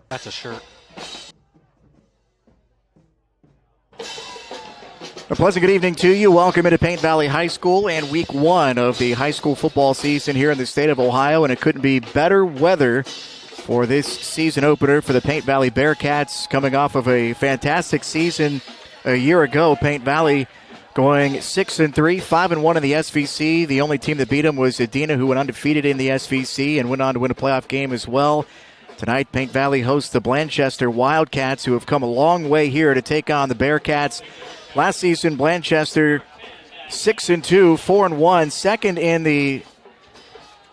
That's a shirt. A pleasant good evening to you. Welcome into Paint Valley High School and week one of the high school football season here in the state of Ohio, and it couldn't be better weather for this season opener for the Paint Valley Bearcats, coming off of a fantastic season a year ago. Paint Valley going 6-3, 5-1 in the SVC. The only team that beat them was Adena, who went undefeated in the SVC and went on to win a playoff game as well. Tonight, Paint Valley hosts the Blanchester Wildcats, who have come a long way here to take on the Bearcats. Last season, Blanchester 6-2, 4-1, second in the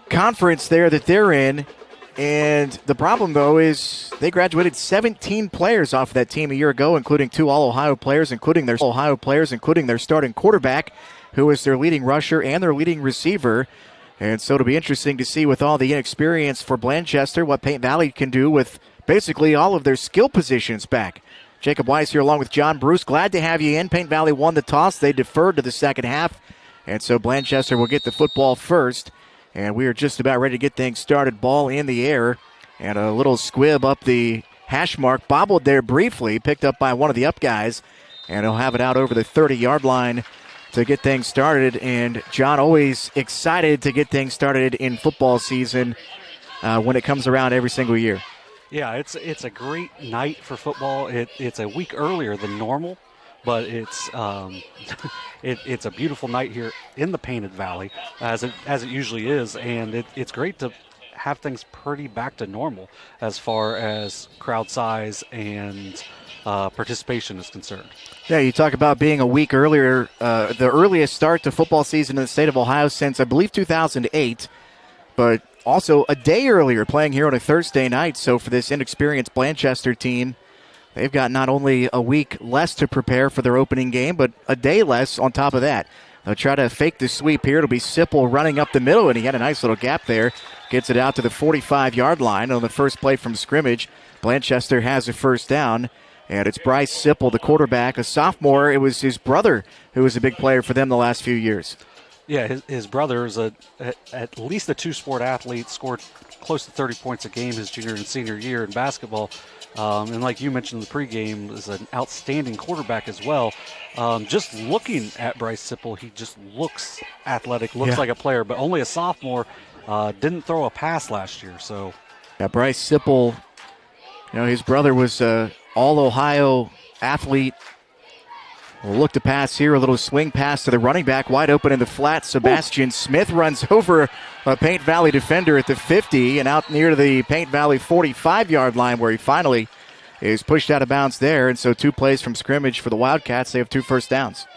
conference there that they're in. And the problem, though, is they graduated 17 players off of that team a year ago, including two All-Ohio players, including their starting quarterback, who is their leading rusher and their leading receiver. And so it'll be interesting to see, with all the inexperience for Blanchester, what Paint Valley can do with basically all of their skill positions back. Jacob Weiss here along with John Bruce. Glad to have you in. Paint Valley won the toss. They deferred to the second half. And so Blanchester will get the football first. And we are just about ready to get things started. Ball in the air. And a little squib up the hash mark. Bobbled there briefly. Picked up by one of the up guys. And he'll have it out over the 30-yard line to get things started. And John, always excited to get things started in football season when it comes around every single year. Yeah, it's a great night for football. It's a week earlier than normal, but it's it's a beautiful night here in the Painted Valley, as it usually is, and it's great to have things pretty back to normal as far as crowd size and participation is concerned. Yeah, you talk about being a week earlier, the earliest start to football season in the state of Ohio since, I believe, 2008, but also a day earlier, playing here on a Thursday night. So for this inexperienced Blanchester team, they've got not only a week less to prepare for their opening game, but a day less on top of that. They'll try to fake the sweep here. It'll be Sipple running up the middle, and he had a nice little gap there. Gets it out to the 45-yard line on the first play from scrimmage. Blanchester has a first down, and it's Bryce Sipple, the quarterback, a sophomore. It was his brother who was a big player for them the last few years. Yeah, his brother is at least a two-sport athlete, scored close to 30 points a game his junior and senior year in basketball. And like you mentioned in the pregame, is an outstanding quarterback as well. Just looking at Bryce Sipple, he just looks athletic, looks like a player, but only a sophomore. Didn't throw a pass last year. So, yeah, Bryce Sipple, his brother was an All-Ohio athlete. We'll look to pass here, a little swing pass to the running back, wide open in the flat. Sebastian Smith runs over a Paint Valley defender at the 50 and out near the Paint Valley 45-yard line, where he finally is pushed out of bounds there. And so 2 plays from scrimmage for the Wildcats. They have 2 first downs.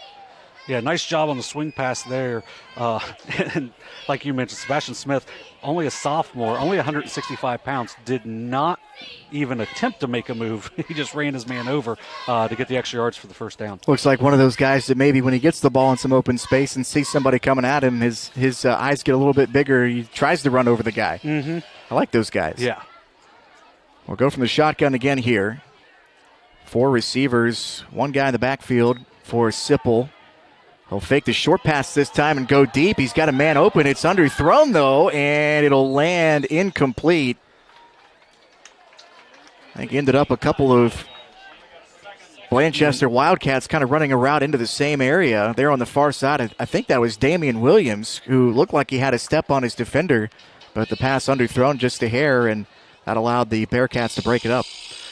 Yeah, nice job on the swing pass there. And like you mentioned, Sebastian Smith, only a sophomore, only 165 pounds, did not even attempt to make a move. He just ran his man over to get the extra yards for the first down. Looks like one of those guys that maybe when he gets the ball in some open space and sees somebody coming at him, his eyes get a little bit bigger. He tries to run over the guy. Mm-hmm. I like those guys. Yeah. We'll go from the shotgun again here. 4 receivers, 1 guy in the backfield for Sipple. He'll fake the short pass this time and go deep. He's got a man open. It's underthrown, though, and it'll land incomplete. I think ended up a couple of Blanchester Wildcats kind of running a route into the same area. There on the far side, I think that was Damian Williams, who looked like he had a step on his defender, but the pass underthrown just a hair, and that allowed the Bearcats to break it up.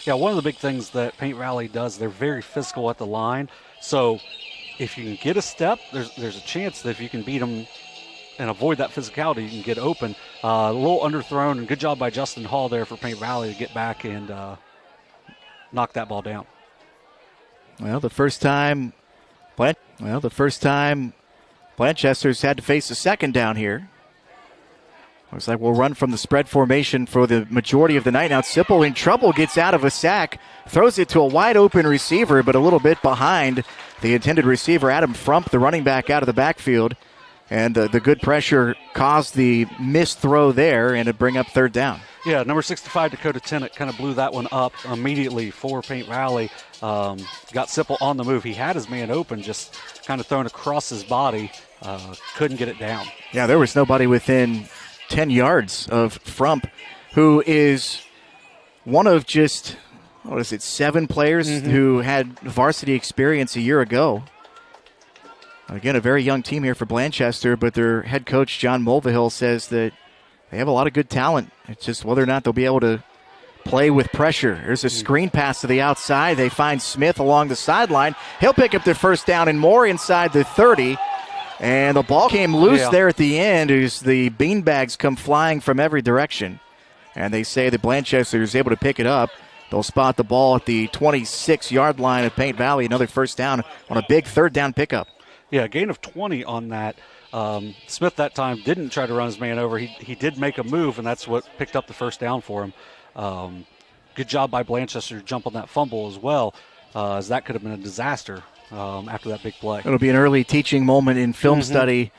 Yeah, one of the big things that Paint Valley does, they're very physical at the line. So if you can get a step, there's a chance that if you can beat them and avoid that physicality, you can get open. A little underthrown, and good job by Justin Hall there for Paint Valley to get back and knock that ball down. Well, the first time Blanchester's had to face a second down here. Looks like we'll run from the spread formation for the majority of the night. Now Sipple in trouble, gets out of a sack, throws it to a wide open receiver, but a little bit behind the intended receiver, Adam Frump, the running back, out of the backfield. And the good pressure caused the missed throw there, and it'd bring up third down. Yeah, number 65, Dakota Tennant, kind of blew that one up immediately for Paint Valley. Got Sipple on the move. He had his man open, just kind of thrown across his body. Couldn't get it down. Yeah, there was nobody within 10 yards of Frump, who is one of just, 7 players who had varsity experience a year ago. Again, a very young team here for Blanchester, but their head coach, John Mulvihill, says that they have a lot of good talent. It's just whether or not they'll be able to play with pressure. There's a screen pass to the outside. They find Smith along the sideline. He'll pick up their first down and more inside the 30. And the ball came loose there at the end as the beanbags come flying from every direction. And they say that Blanchester is able to pick it up. They'll spot the ball at the 26-yard line of Paint Valley. Another first down on a big third down pickup. Yeah, gain of 20 on that. Smith that time didn't try to run his man over. He did make a move, and that's what picked up the first down for him. Good job by Blanchester to jump on that fumble as well, as that could have been a disaster after that big play. It'll be an early teaching moment in film study.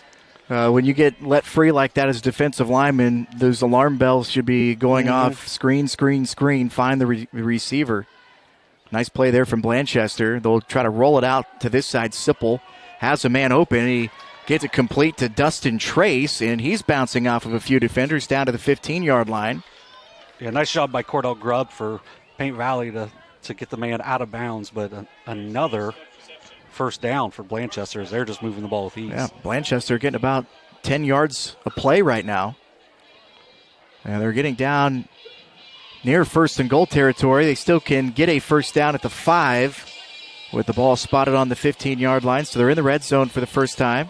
When you get let free like that as a defensive lineman, those alarm bells should be going off. Screen, screen, screen. Find the receiver. Nice play there from Blanchester. They'll try to roll it out to this side. Sipple has a man open. He gets it complete to Dustin Trace, and he's bouncing off of a few defenders down to the 15-yard line. Yeah, nice job by Cordell Grubb for Paint Valley to get the man out of bounds, but another first down for Blanchester as they're just moving the ball with ease. Yeah, Blanchester getting about 10 yards a play right now. And they're getting down near first and goal territory. They still can get a first down at the 5 with the ball spotted on the 15-yard line, so they're in the red zone for the first time.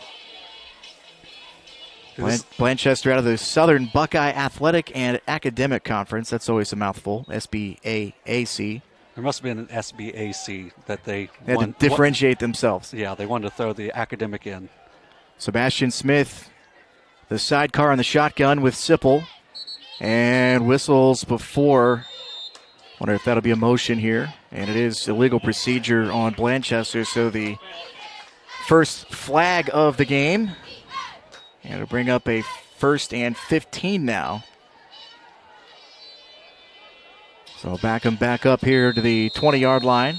Blanchester out of the Southern Buckeye Athletic and Academic Conference. That's always a mouthful, SBAAC. There must have been an SBAC that they had to differentiate themselves. Yeah, they wanted to throw the academic in. Sebastian Smith, the sidecar on the shotgun with Sipple, and whistles before. Wonder if that'll be a motion here. And it is illegal procedure on Blanchester, so the first flag of the game. And it'll bring up a 1st and 15 now. So back them back up here to the 20-yard line.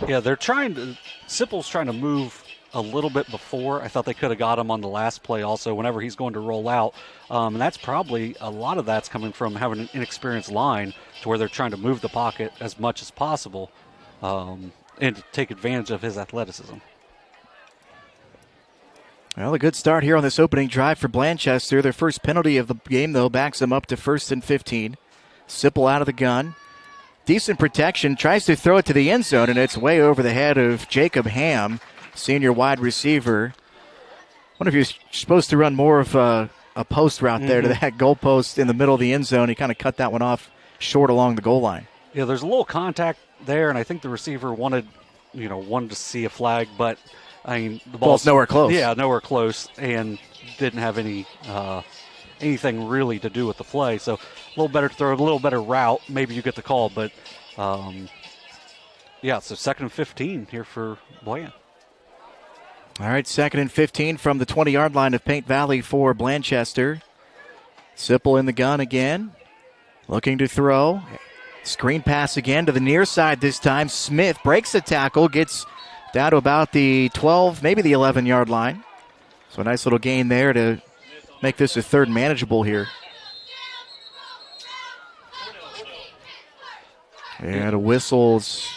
Yeah, Sipple's trying to move a little bit before. I thought they could have got him on the last play also whenever he's going to roll out. And that's probably, a lot of that's coming from having an inexperienced line to where they're trying to move the pocket as much as possible and to take advantage of his athleticism. Well, a good start here on this opening drive for Blanchester. Their first penalty of the game, though, backs them up to 1st and 15. Sipple out of the gun. Decent protection. Tries to throw it to the end zone, and it's way over the head of Jacob Ham, senior wide receiver. I wonder if you're supposed to run more of a post route there to that goal post in the middle of the end zone. He kind of cut that one off short along the goal line. Yeah, there's a little contact there, and I think the receiver wanted to see a flag, but I mean, the ball's nowhere close. Yeah, nowhere close, and didn't have anything really to do with the play. So a little better throw, a little better route. Maybe you get the call, but so 2nd and 15 here for Bland. All right, 2nd and 15 from the 20-yard line of Paint Valley for Blanchester. Sipple in the gun again, looking to throw. Screen pass again to the near side this time. Smith breaks the tackle, gets down to about the 12, maybe the 11-yard line. So a nice little gain there to make this a 3rd manageable here. And a whistle's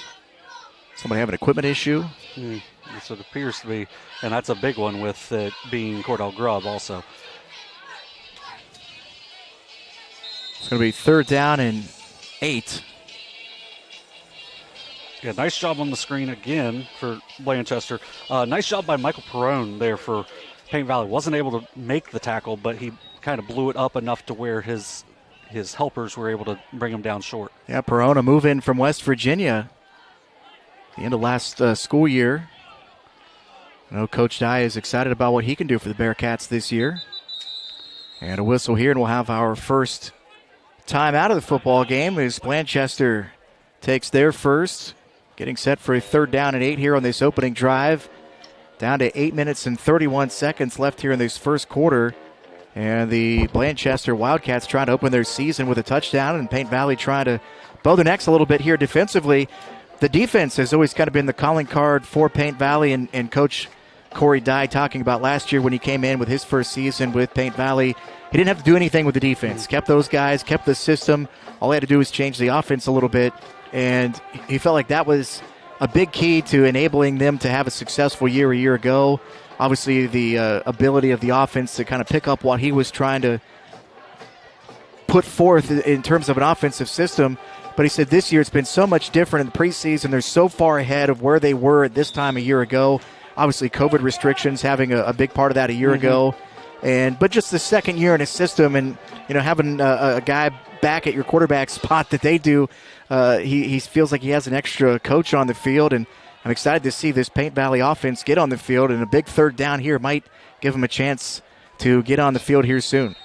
somebody have an equipment issue. That's what it appears to be, and that's a big one with it being Cordell Grubb also. It's going to be 3rd down and 8. Yeah, nice job on the screen again for Blanchester. Nice job by Michael Perrone there for Paint Valley. Wasn't able to make the tackle, but he kind of blew it up enough to where his helpers were able to bring him down short. Yeah, Perrone, a move in from West Virginia. The end of last school year. I know Coach Dye is excited about what he can do for the Bearcats this year. And a whistle here, and we'll have our first time out of the football game as Blanchester takes their first. Getting set for a 3rd down and 8 here on this opening drive. Down to 8 minutes and 31 seconds left here in this first quarter. And the Blanchester Wildcats trying to open their season with a touchdown, and Paint Valley trying to bow their necks a little bit here defensively. The defense has always kind of been the calling card for Paint Valley, and Coach Corey Dye talking about last year when he came in with his first season with Paint Valley. He didn't have to do anything with the defense. Kept those guys, kept the system. All he had to do was change the offense a little bit, and he felt like that was a big key to enabling them to have a successful year a year ago. Obviously, the ability of the offense to kind of pick up what he was trying to put forth in terms of an offensive system. But he said this year it's been so much different in the preseason. They're so far ahead of where they were at this time a year ago. Obviously, COVID restrictions having a big part of that a year ago. But just the second year in a system, and having a guy back at your quarterback spot that they do, he feels like he has an extra coach on the field. And I'm excited to see this Paint Valley offense get on the field, and a big third down here might give them a chance to get on the field here soon.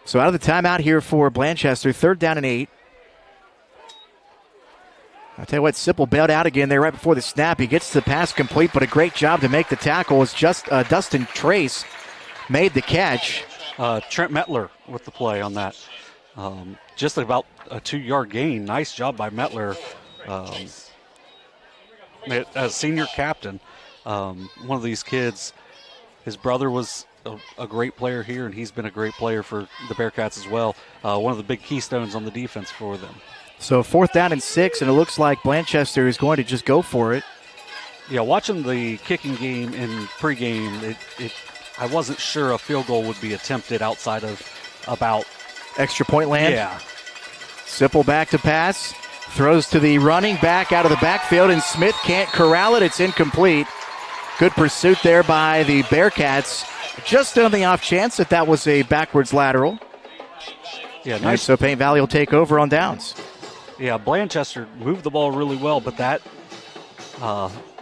So out of the timeout here for Blanchester, 3rd down and 8. I'll tell you what, Sipple bailed out again there right before the snap. He gets the pass complete, but a great job to make the tackle is just Dustin Trace made the catch. Trent Metler with the play on that. Just about a 2-yard gain. Nice job by Metler. As senior captain, one of these kids, his brother was a great player here, and he's been a great player for the Bearcats as well. One of the big keystones on the defense for them. So 4th down and 6, and it looks like Blanchester is going to just go for it. Yeah, watching the kicking game in pregame, I wasn't sure a field goal would be attempted outside of about extra point land. Yeah. Sipple back to pass, throws to the running back out of the backfield, and Smith can't corral it. It's incomplete. Good pursuit there by the Bearcats. Just on the off chance that was a backwards lateral. Yeah, nice. So Paint Valley will take over on downs. Yeah, Blanchester moved the ball really well, but that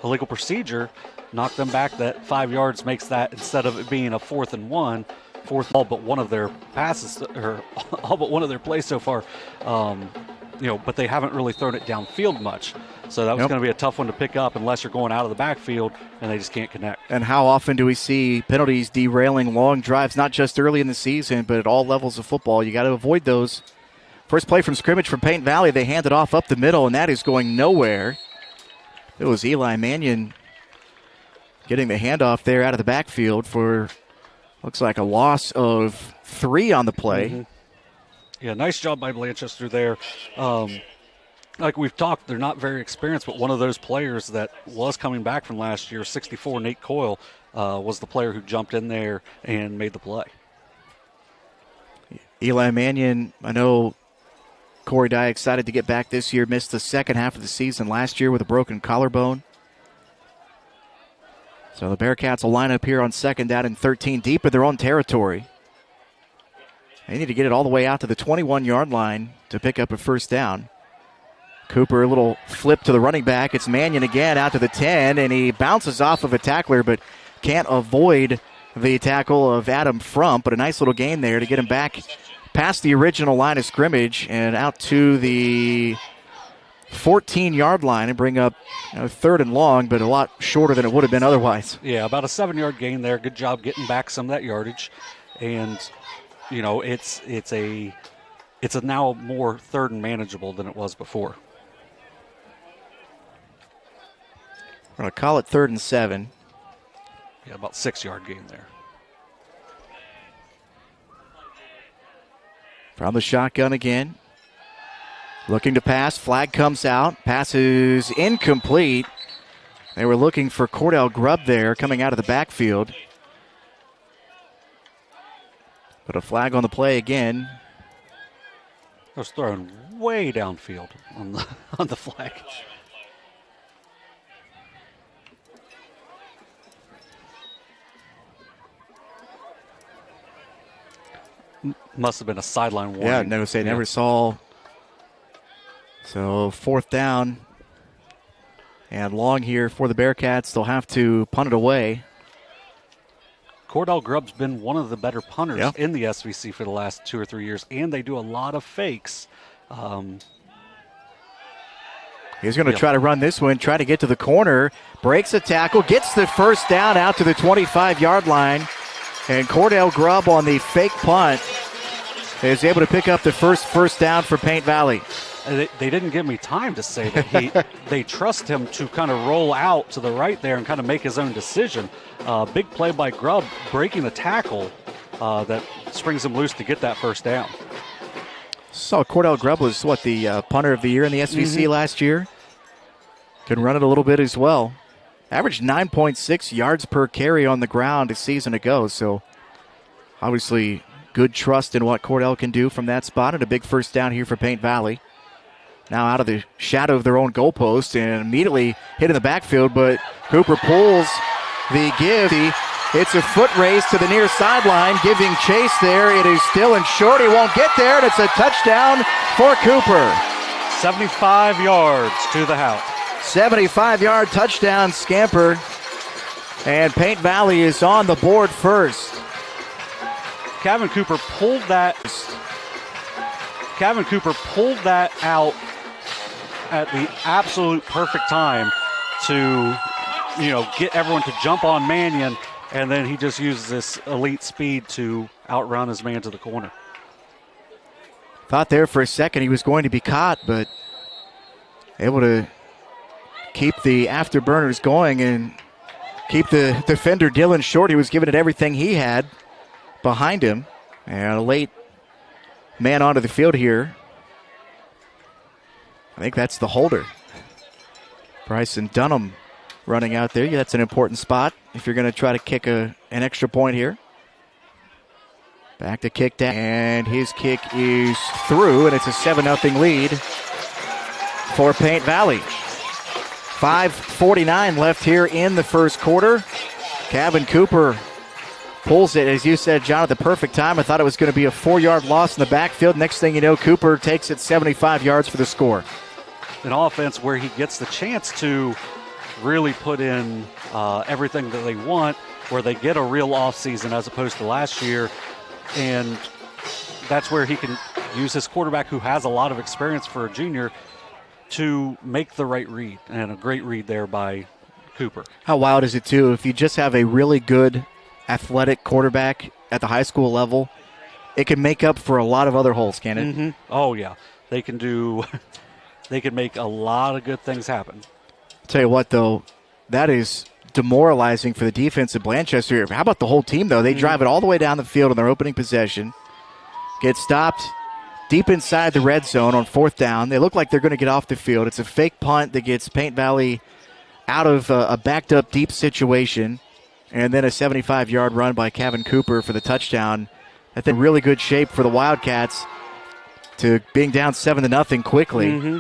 illegal procedure knocked them back. That 5 yards makes that, instead of it being a 4th and 1, all but one of their passes, or all but one of their plays so far. But they haven't really thrown it downfield much. So that was going to be a tough one to pick up unless you're going out of the backfield and they just can't connect. And how often do we see penalties derailing long drives, not just early in the season, but at all levels of football? You got to avoid those. First play from scrimmage from Paint Valley. They hand it off up the middle, and that is going nowhere. It was Eli Mannion getting the handoff there out of the backfield for, looks like, a loss of 3 on the play. Yeah, nice job by Blanchester there. Like we've talked, they're not very experienced, but one of those players that was coming back from last year, 64, Nate Coyle, was the player who jumped in there and made the play. Eli Mannion, I know Corey Dye excited to get back this year, missed the second half of the season last year with a broken collarbone. So the Bearcats will line up here on 2nd down and 13 deep in their own territory. They need to get it all the way out to the 21-yard line to pick up a 1st down. Cooper, a little flip to the running back. It's Mannion again out to the 10, and he bounces off of a tackler but can't avoid the tackle of Adam Frump. But a nice little gain there to get him back past the original line of scrimmage and out to the 14-yard line and bring up 3rd and long, but a lot shorter than it would have been otherwise. Yeah, about a 7-yard gain there. Good job getting back some of that yardage. And, it's a now more 3rd and manageable than it was before. We're going to call it 3rd and 7. Yeah, about 6-yard gain there. From the shotgun again. Looking to pass. Flag comes out. Pass is incomplete. They were looking for Cordell Grubb there coming out of the backfield. But a flag on the play again. I was thrown way downfield on the flag. Must have been a sideline warning. Yeah, never saw. So 4th down and long here for the Bearcats. They'll have to punt it away. Cordell Grubb's been one of the better punters in the SVC for the last 2 or 3 years, and they do a lot of fakes. He's going to try to run this one, try to get to the corner, breaks a tackle, gets the 1st down out to the 25-yard line, and Cordell Grubb on the fake punt is able to pick up the first down for Paint Valley. They didn't give me time to say that. They trust him to kind of roll out to the right there and kind of make his own decision. Big play by Grubb, breaking the tackle that springs him loose to get that first down. So Cordell Grubb was, the punter of the year in the SVC last year? Can run it a little bit as well. Averaged 9.6 yards per carry on the ground a season ago, so obviously good trust in what Cordell can do from that spot, and a big first down here for Paint Valley. Now out of the shadow of their own goalpost and immediately hit in the backfield, but Cooper pulls the give. It's a foot race to the near sideline, giving chase there. It is Dylan Short. He won't get there, and it's a touchdown for Cooper. 75 yards to the house. 75-yard touchdown scamper, and Paint Valley is on the board first. Kevin Cooper pulled that out at the absolute perfect time to, get everyone to jump on Mannion, and then he just uses this elite speed to outrun his man to the corner. Thought there for a second he was going to be caught, but able to keep the afterburners going and keep the defender Dylan Short. He was giving it everything he had behind him. And a late man onto the field here. I think that's the holder. Bryson Dunham running out there. Yeah, that's an important spot if you're going to try to kick an extra point here. Back to kick down. And his kick is through, and it's a 7-0 lead for Paint Valley. 5:49 left here in the first quarter. Kevin Cooper pulls it, as you said, John, at the perfect time. I thought it was going to be a 4-yard loss in the backfield. Next thing you know, Cooper takes it 75 yards for the score. An offense where he gets the chance to really put in everything that they want, where they get a real offseason as opposed to last year. And that's where he can use his quarterback, who has a lot of experience for a junior, to make the right read. And a great read there by Cooper. How wild is it, too, if you just have a really good athletic quarterback at the high school level, it can make up for a lot of other holes, can it? Mm-hmm. Oh, yeah. They can make a lot of good things happen. Tell you what, though, that is demoralizing for the defense of Blanchester. How about the whole team, though? They drive it all the way down the field on their opening possession, get stopped deep inside the red zone on fourth down. They look like they're going to get off the field. It's a fake punt that gets Paint Valley out of a backed-up deep situation, and then a 75-yard run by Kevin Cooper for the touchdown. That's in really good shape for the Wildcats to being down 7-0 quickly. Mm-hmm.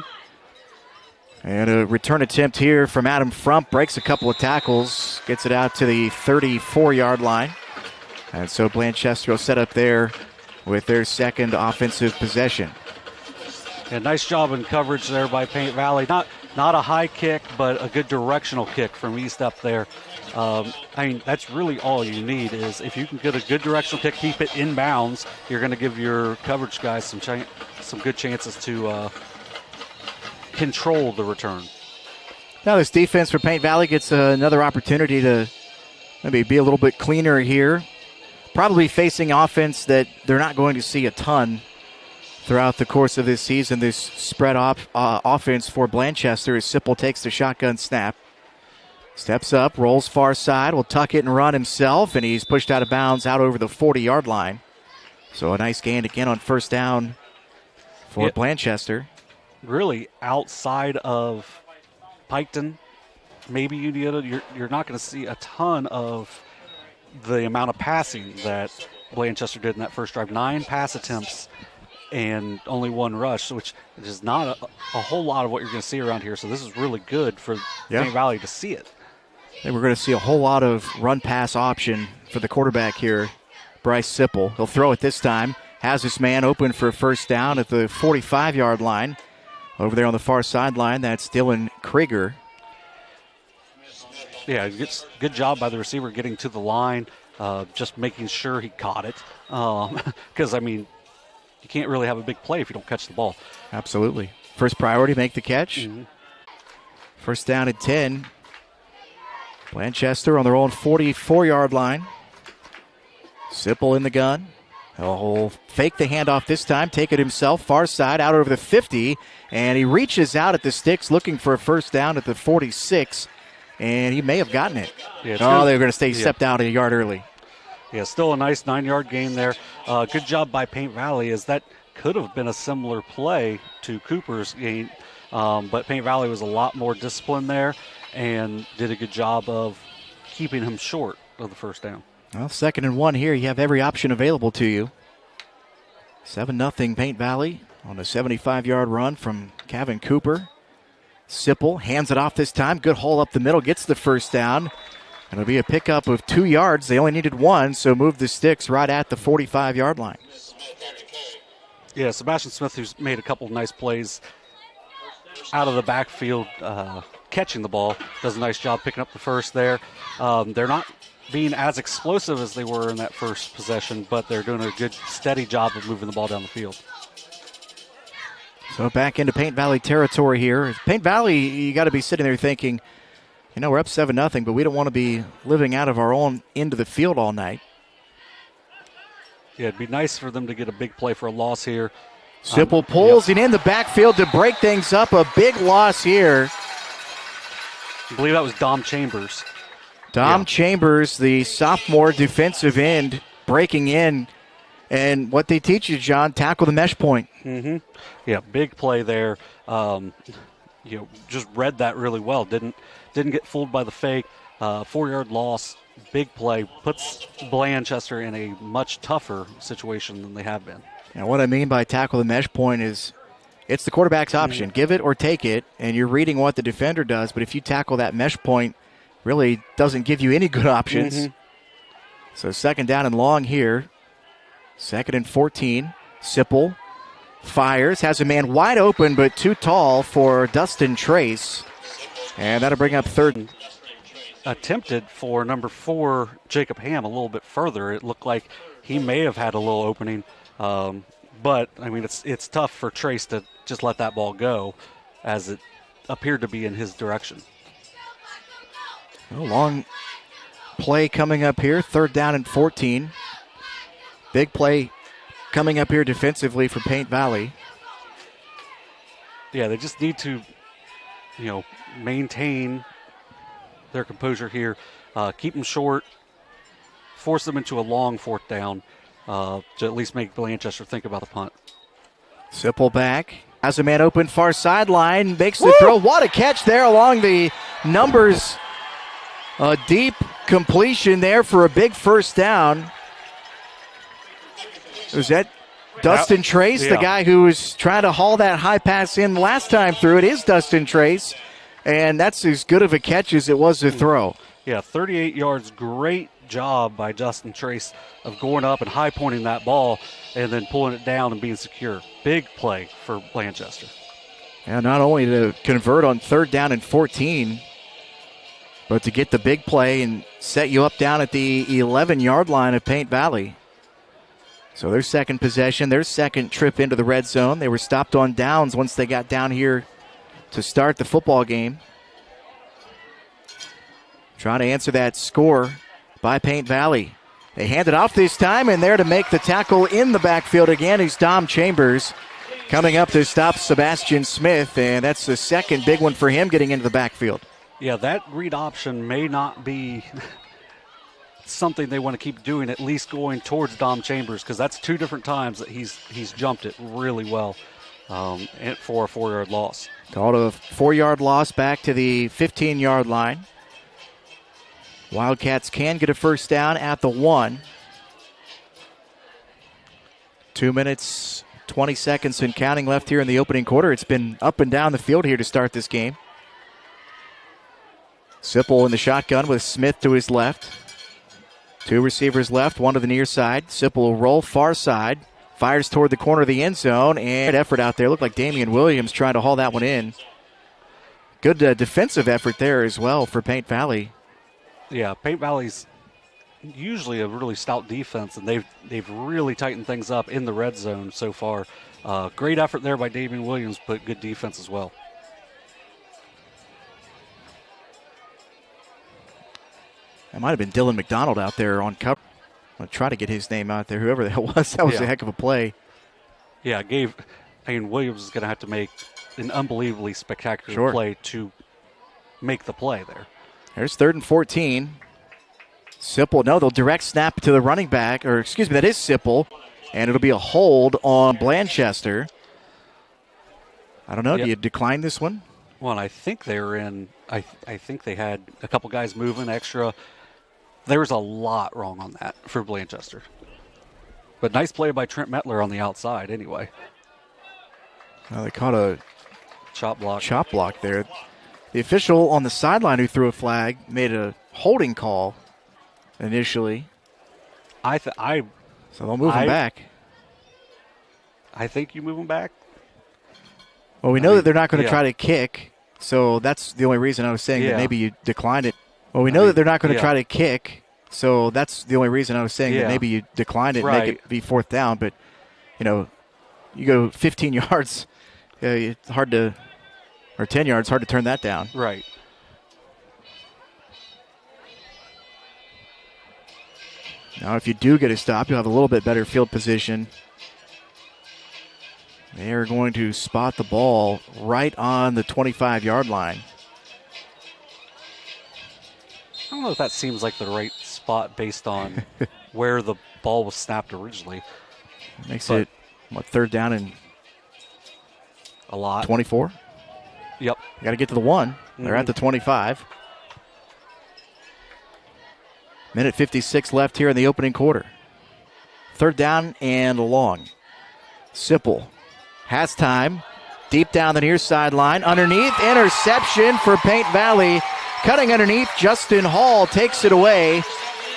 And a return attempt here from Adam Frump, breaks a couple of tackles, gets it out to the 34-yard line. And so Blanchester will set up there with their second offensive possession. And nice job in coverage there by Paint Valley. Not a high kick, but a good directional kick from East up there. That's really all you need is if you can get a good directional kick, keep it in bounds, you're going to give your coverage guys some good chances to control the return. Now this defense for Paint Valley gets another opportunity to maybe be a little bit cleaner here. Probably facing offense that they're not going to see a ton throughout the course of this season. This spread offense for Blanchester as Sipple takes the shotgun snap. Steps up, rolls far side, will tuck it and run himself, and he's pushed out of bounds out over the 40-yard line. So a nice gain again on first down for Blanchester. Really outside of Piketon, maybe Uniota, you're not going to see a ton of the amount of passing that Blanchester did in that first drive. 9 pass attempts and only 1 rush, which is not a whole lot of what you're going to see around here. So this is really good for Paint Valley to see it. And we're going to see a whole lot of run-pass option for the quarterback here, Bryce Sipple. He'll throw it this time. Has this man open for a first down at the 45-yard line. Over there on the far sideline, that's Dylan Krieger. Yeah, good job by the receiver getting to the line, just making sure he caught it. Because, you can't really have a big play if you don't catch the ball. Absolutely. First priority, make the catch. Mm-hmm. First down at 10. Blanchester on their own 44-yard line. Sipple in the gun. He'll fake the handoff this time, take it himself, far side, out over the 50, and he reaches out at the sticks looking for a first down at the 46, and he may have gotten it. Yeah, they were going to stay stepped out a yard early. Yeah, still a nice 9-yard gain there. Good job by Paint Valley, as that could have been a similar play to Cooper's gain, but Paint Valley was a lot more disciplined there and did a good job of keeping him short of the first down. Well, 2nd and 1 here. You have every option available to you. 7-0 Paint Valley on a 75-yard run from Kevin Cooper. Sipple hands it off this time. Good haul up the middle, gets the first down. It'll be a pickup of 2 yards. They only needed 1, so move the sticks right at the 45-yard line. Yeah, Sebastian Smith, who's made a couple of nice plays out of the backfield, catching the ball, does a nice job picking up the first there. They're not being as explosive as they were in that first possession, but they're doing a good, steady job of moving the ball down the field. So back into Paint Valley territory here. Paint Valley, you got to be sitting there thinking, we're up 7-0, but we don't want to be living out of our own end of the field all night. Yeah, it'd be nice for them to get a big play for a loss here. Sipple pulls it in the backfield to break things up. A big loss here. I believe that was Dom Chambers. Chambers, the sophomore defensive end, breaking in. And what they teach you, John, tackle the mesh point. Mm-hmm. Yeah, big play there. Just read that really well. Didn't get fooled by the fake. 4-yard loss, big play, puts Blanchester in a much tougher situation than they have been. Now, what I mean by tackle the mesh point is it's the quarterback's option. Give it or take it, and you're reading what the defender does. But if you tackle that mesh point, really doesn't give you any good options. Mm-hmm. So 2nd down and long here. 2nd and 14. Sipple fires, has a man wide open but too tall for Dustin Trace. And that'll bring up 3rd. Attempted for number 4, Jacob Ham, a little bit further. It looked like he may have had a little opening. But, it's tough for Trace to just let that ball go, as it appeared to be in his direction. A long play coming up here, 3rd down and 14. Big play coming up here defensively for Paint Valley. Yeah, they just need to, maintain their composure here, keep them short, force them into a long 4th down to at least make Blanchester think about the punt. Sipple back, has a man open far sideline, makes the throw. What a catch there along the numbers. A deep completion there for a big first down. Was that Dustin Trace, the guy who was trying to haul that high pass in last time through? It is Dustin Trace, and that's as good of a catch as it was a throw. Yeah, 38 yards. Great job by Dustin Trace of going up and high pointing that ball and then pulling it down and being secure. Big play for Blanchester. And not only to convert on 3rd down and 14, but to get the big play and set you up down at the 11-yard line of Paint Valley. So their 2nd possession, their 2nd trip into the red zone. They were stopped on downs once they got down here to start the football game. Trying to answer that score by Paint Valley. They hand it off this time, and there to make the tackle in the backfield again is Dom Chambers. Coming up to stop Sebastian Smith, and that's the 2nd big one for him getting into the backfield. Yeah, that read option may not be something they want to keep doing, at least going towards Dom Chambers, because that's 2 different times that he's jumped it really well for a 4-yard loss. Called a 4-yard loss back to the 15-yard line. Wildcats can get a first down at the 1. 2 minutes, 20 seconds and counting left here in the opening quarter. It's been up and down the field here to start this game. Sipple in the shotgun with Smith to his left. 2 receivers left, 1 to the near side. Sipple will roll far side. Fires toward the corner of the end zone. And effort out there. Looked like Damian Williams trying to haul that one in. Good defensive effort there as well for Paint Valley. Yeah, Paint Valley's usually a really stout defense, and they've really tightened things up in the red zone so far. Great effort there by Damian Williams, but good defense as well. That might have been Dylan McDonald out there on cover. I'll try to get his name out there, whoever that was. That was a heck of a play. Yeah, Williams is going to have to make an unbelievably spectacular play to make the play there. There's 3rd and 14. Sipple, no, they'll direct snap to the running back, or excuse me, that is Sipple, and it'll be a hold on Blanchester. I don't know, do you decline this one? Well, I think they were in, I think they had a couple guys moving extra. There was a lot wrong on that for Blanchester. But nice play by Trent Metler on the outside anyway. Well, they caught a chop block there. The official on the sideline who threw a flag made a holding call initially. So they'll move him back. I think you move him back. Well, we know that they're not going to try to kick, so that's the only reason I was saying that maybe you decline it. Well, we know that they're not going to try to kick, so that's the only reason I was saying that maybe you decline it and make it be 4th down. But, you go 15 yards, it's hard to, or 10 yards, hard to turn that down. Right. Now, if you do get a stop, you'll have a little bit better field position. They are going to spot the ball right on the 25-yard line. I don't know if that seems like the right spot based on where the ball was snapped originally. Makes it, 3rd down and a lot. 24? Yep. You got to get to the 1. They're at the 25. Minute 56 left here in the opening quarter. 3rd down and long. Sipple has time. Deep down the near sideline. Underneath. Interception for Paint Valley. Cutting underneath. Justin Hall takes it away.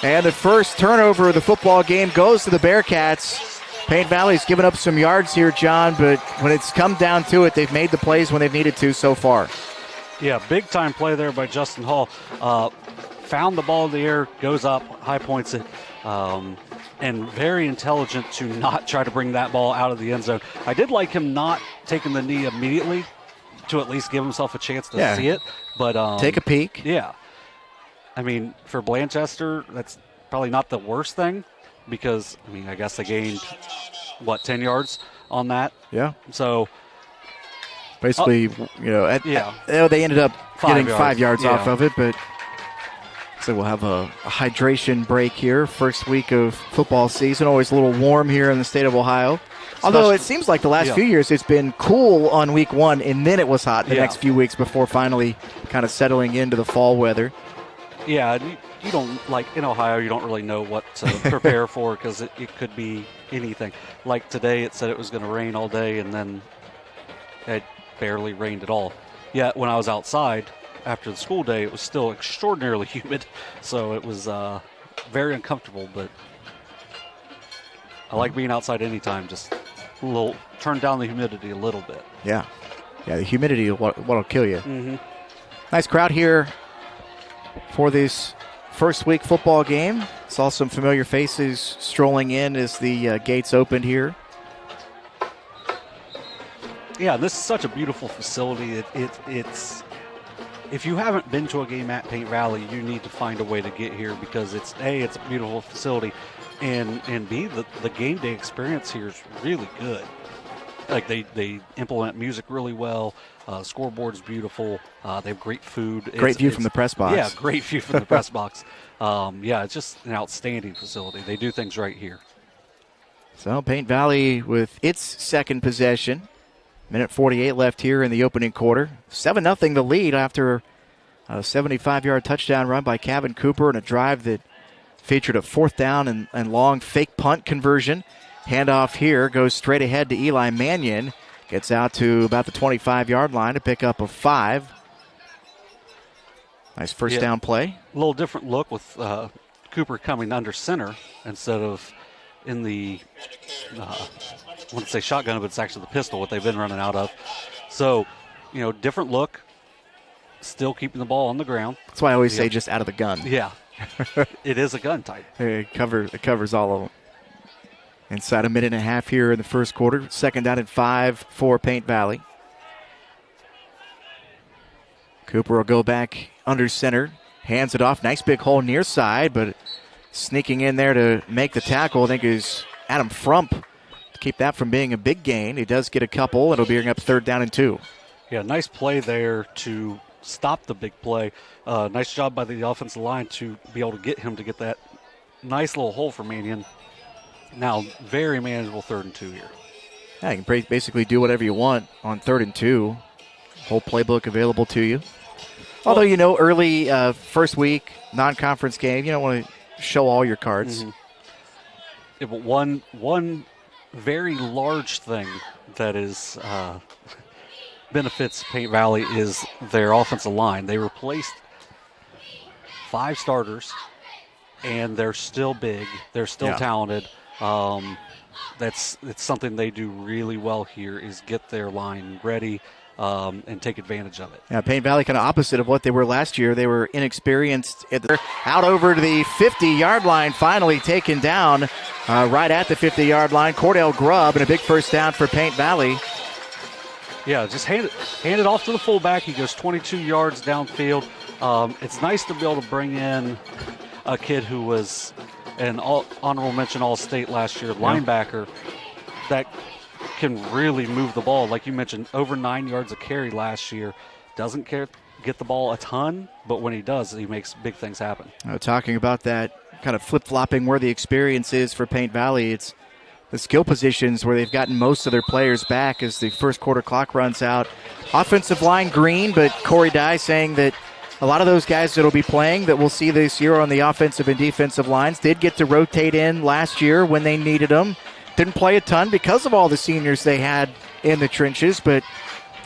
And the first turnover of the football game goes to the Bearcats. Paint Valley's given up some yards here, John, but when it's come down to it, they've made the plays when they've needed to so far. Yeah, big-time play there by Justin Hall. Found the ball in the air, goes up, high points it, and very intelligent to not try to bring that ball out of the end zone. I did like him not taking the knee immediately to at least give himself a chance to see it. But take a peek. Yeah. I mean, for Blanchester, that's probably not the worst thing because, I guess they gained, 10 yards on that? Yeah. So basically, they ended up getting 5 yards off of it, but so we'll have a hydration break here. First week of football season, always a little warm here in the state of Ohio. Although it seems like the last few years it's been cool on week 1, and then it was hot the next few weeks before finally kind of settling into the fall weather. Yeah, you don't, in Ohio, you don't really know what to prepare for because it could be anything. Like today, it said it was going to rain all day, and then it barely rained at all. Yet when I was outside after the school day, it was still extraordinarily humid, so it was very uncomfortable, but I like being outside anytime, just a little, turn down the humidity a little bit. Yeah, the humidity is what'll kill you. Mm-hmm. Nice crowd here for this first week football game. Saw some familiar faces strolling in as the gates opened here. Yeah, this is such a beautiful facility. It's if you haven't been to a game at Paint Valley, you need to find a way to get here because it's a beautiful facility, and B, the game day experience here is really good. Like they implement music really well. Scoreboard's beautiful. They have great food. Great view from the press box. Yeah, great view from the press box. It's just an outstanding facility. They do things right here. So Paint Valley with its second possession. Minute 48 left here in the opening quarter. 7-0 the lead after a 75-yard touchdown run by Kevin Cooper and a drive that featured a 4th down and long fake punt conversion. Handoff here goes straight ahead to Eli Mannion. Gets out to about the 25-yard line to pick up a 5. Nice first down play. A little different look with Cooper coming under center instead of in the, I want to say shotgun, but it's actually the pistol, what they've been running out of. So, different look, still keeping the ball on the ground. That's why I always say just out of the gun. Yeah, it is a gun type. It covers all of them. Inside a minute and a half here in the first quarter. 2nd down and 5 for Paint Valley. Cooper will go back under center. Hands it off. Nice big hole near side, but Sneaking in there to make the tackle, I think, is Adam Frump. To keep that from being a big gain. He does get a couple, and it'll bring up 3rd down and 2. Yeah, nice play there to stop the big play. Nice job by the offensive line to be able to get him to get that nice little hole for Mannion. Now, very manageable 3rd and 2 here. Yeah, you can basically do whatever you want on 3rd and 2. Whole playbook available to you. Although, early first week, non-conference game, you don't want to show all your cards. Mm-hmm. Yeah, but one very large thing that is benefits Paint Valley is their offensive line. They replaced 5 starters, and they're still big. They're still talented. It's something they do really well here is get their line ready and take advantage of it. Yeah, Paint Valley kind of opposite of what they were last year. They were inexperienced. Out over to the 50-yard line, finally taken down right at the 50-yard line. Cordell Grubb, and a big first down for Paint Valley. Yeah, just hand it off to the fullback. He goes 22 yards downfield. It's nice to be able to bring in a kid who was an honorable mention All-State last year, linebacker, that can really move the ball. Like you mentioned, over 9 yards a carry last year. Doesn't get the ball a ton, but when he does, he makes big things happen. Talking about that kind of flip-flopping where the experience is for Paint Valley, it's the skill positions where they've gotten most of their players back as the first quarter clock runs out. Offensive line green, but Corey Dye saying that a lot of those guys that will be playing that we'll see this year on the offensive and defensive lines did get to rotate in last year when they needed them. Didn't play a ton because of all the seniors they had in the trenches, but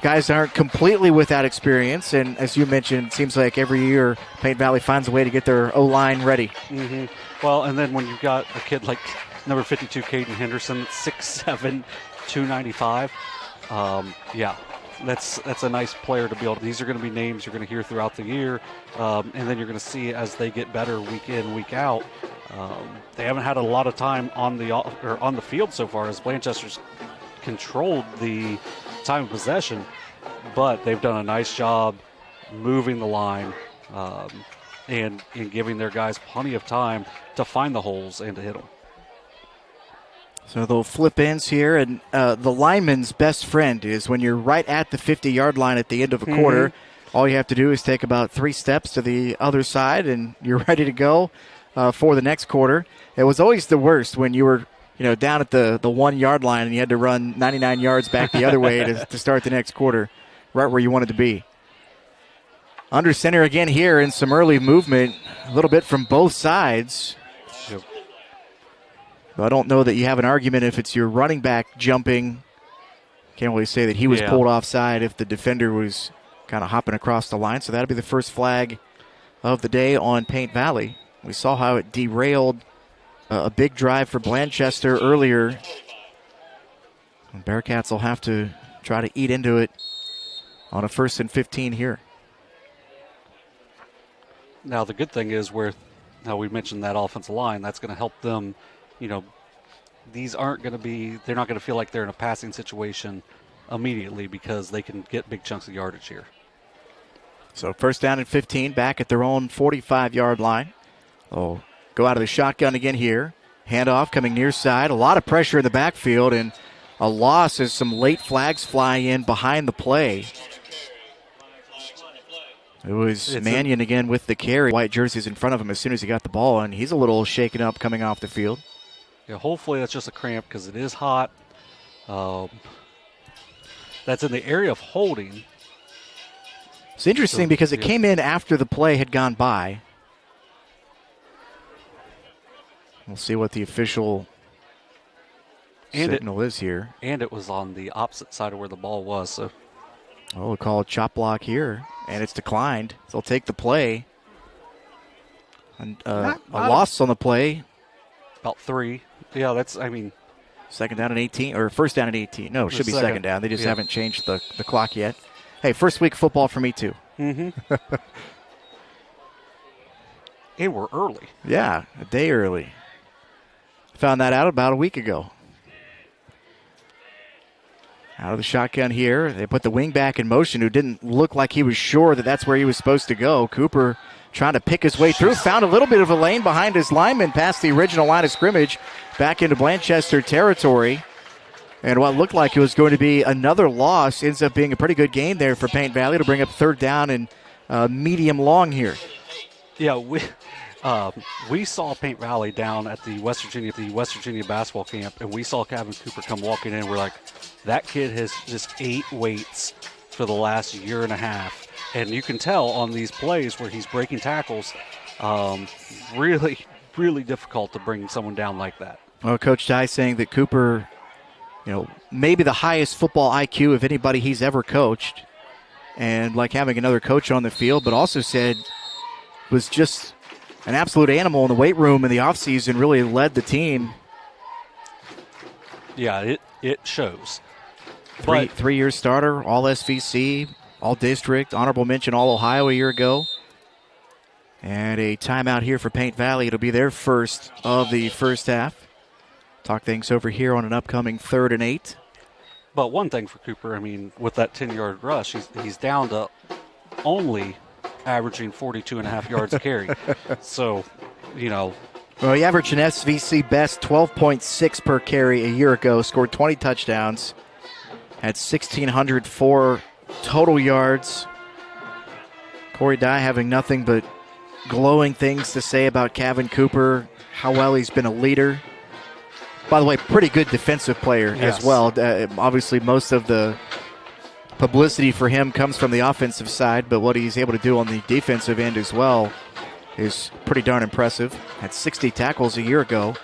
guys aren't completely without experience. And as you mentioned, it seems like every year Paint Valley finds a way to get their O-line ready. Mm-hmm. Well, and then when you've got a kid like number 52, Caden Henderson, 6'7", 295, that's a nice player to be able to. These are going to be names you're going to hear throughout the year, and then you're going to see as they get better week in, week out. They haven't had a lot of time on the field so far as Blanchester's controlled the time of possession, but they've done a nice job moving the line and giving their guys plenty of time to find the holes and to hit them. So they'll flip ends here, and the lineman's best friend is when you're right at the 50-yard line at the end of a quarter, all you have to do is take about 3 steps to the other side, and you're ready to go for the next quarter. It was always the worst when you were down at the 1-yard line and you had to run 99 yards back the other way to start the next quarter, right where you wanted to be. Under center again here, and some early movement, a little bit from both sides. Yep. I don't know that you have an argument if it's your running back jumping. Can't really say that he was pulled offside if the defender was kind of hopping across the line. So that'll be the first flag of the day on Paint Valley. We saw how it derailed a big drive for Blanchester earlier. And Bearcats will have to try to eat into it on a 1st and 15 here. Now the good thing is now we mentioned that offensive line, that's going to help them. These they're not going to feel like they're in a passing situation immediately because they can get big chunks of yardage here. So 1st down and 15 back at their own 45-yard line. Oh, go out of the shotgun again here. Handoff coming near side. A lot of pressure in the backfield and a loss as some late flags fly in behind the play. It was Mannion again with the carry. White jerseys in front of him as soon as he got the ball, and he's a little shaken up coming off the field. Yeah, hopefully that's just a cramp because it is hot. That's in the area of holding. It's interesting because it came in after the play had gone by. We'll see what the official signal is here. And it was on the opposite side of where the ball was. So. Oh, we'll call a chop block here, and it's declined. They'll take the play. And a loss on the play. About 3. Yeah, second down and 18, or first down and 18. No, it should be second down. They just haven't changed the clock yet. Hey, first week football for me too. Mm-hmm. And we're early. Yeah, a day early. Found that out about a week ago. Out of the shotgun here. They put the wing back in motion who didn't look like he was sure that that's where he was supposed to go. Cooper trying to pick his way through. Found a little bit of a lane behind his lineman past the original line of scrimmage back into Blanchester territory. And what looked like it was going to be another loss ends up being a pretty good game there for Paint Valley to bring up third down and medium long here. Yeah, we saw Paint Valley down at the West Virginia basketball camp, and we saw Kevin Cooper come walking in. We're like, that kid has just ate weights for the last year and a half. And you can tell on these plays where he's breaking tackles, really, really difficult to bring someone down like that. Well, Coach Dye saying that Cooper, maybe the highest football IQ of anybody he's ever coached, and like having another coach on the field, but also said was just an absolute animal in the weight room in the offseason, really led the team. Yeah, it shows. Three-year starter, all SVC, all district, honorable mention all Ohio a year ago. And a timeout here for Paint Valley. It'll be their first of the first half. Talk things over here on an upcoming 3rd and 8. But one thing for Cooper, with that 10-yard rush, he's down to only averaging 42.5 yards a carry. So, Well, he averaged an SVC best 12.6 per carry a year ago, scored 20 touchdowns, had 1,604 total yards. Corey Dye having nothing but glowing things to say about Kevin Cooper, how well he's been a leader. By the way, pretty good defensive player as well. Obviously, most of the publicity for him comes from the offensive side, but what he's able to do on the defensive end as well is pretty darn impressive. Had 60 tackles a year ago.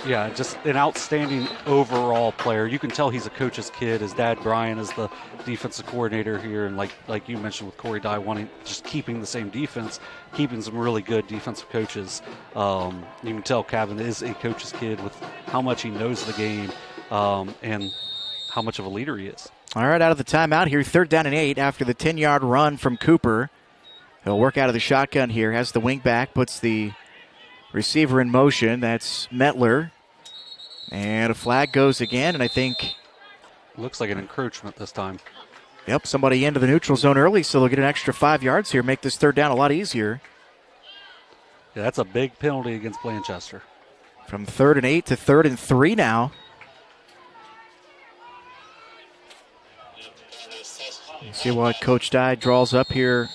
Yeah, just an outstanding overall player. You can tell he's a coach's kid. His dad, Brian, is the defensive coordinator here, and like you mentioned with Corey Dye, keeping the same defense, keeping some really good defensive coaches. You can tell Kevin is a coach's kid with how much he knows the game and how much of a leader he is. All right, out of the timeout here, 3rd down and 8 after the 10-yard run from Cooper. He'll work out of the shotgun here, has the wing back, puts the receiver in motion. That's Metler. And a flag goes again, and I think... Looks like an encroachment this time. Yep, somebody into the neutral zone early, so they'll get an extra 5 yards here, make this 3rd down a lot easier. Yeah, that's a big penalty against Blanchester. From 3rd and 8 to 3rd and 3 now. You see what Coach Dye draws up here.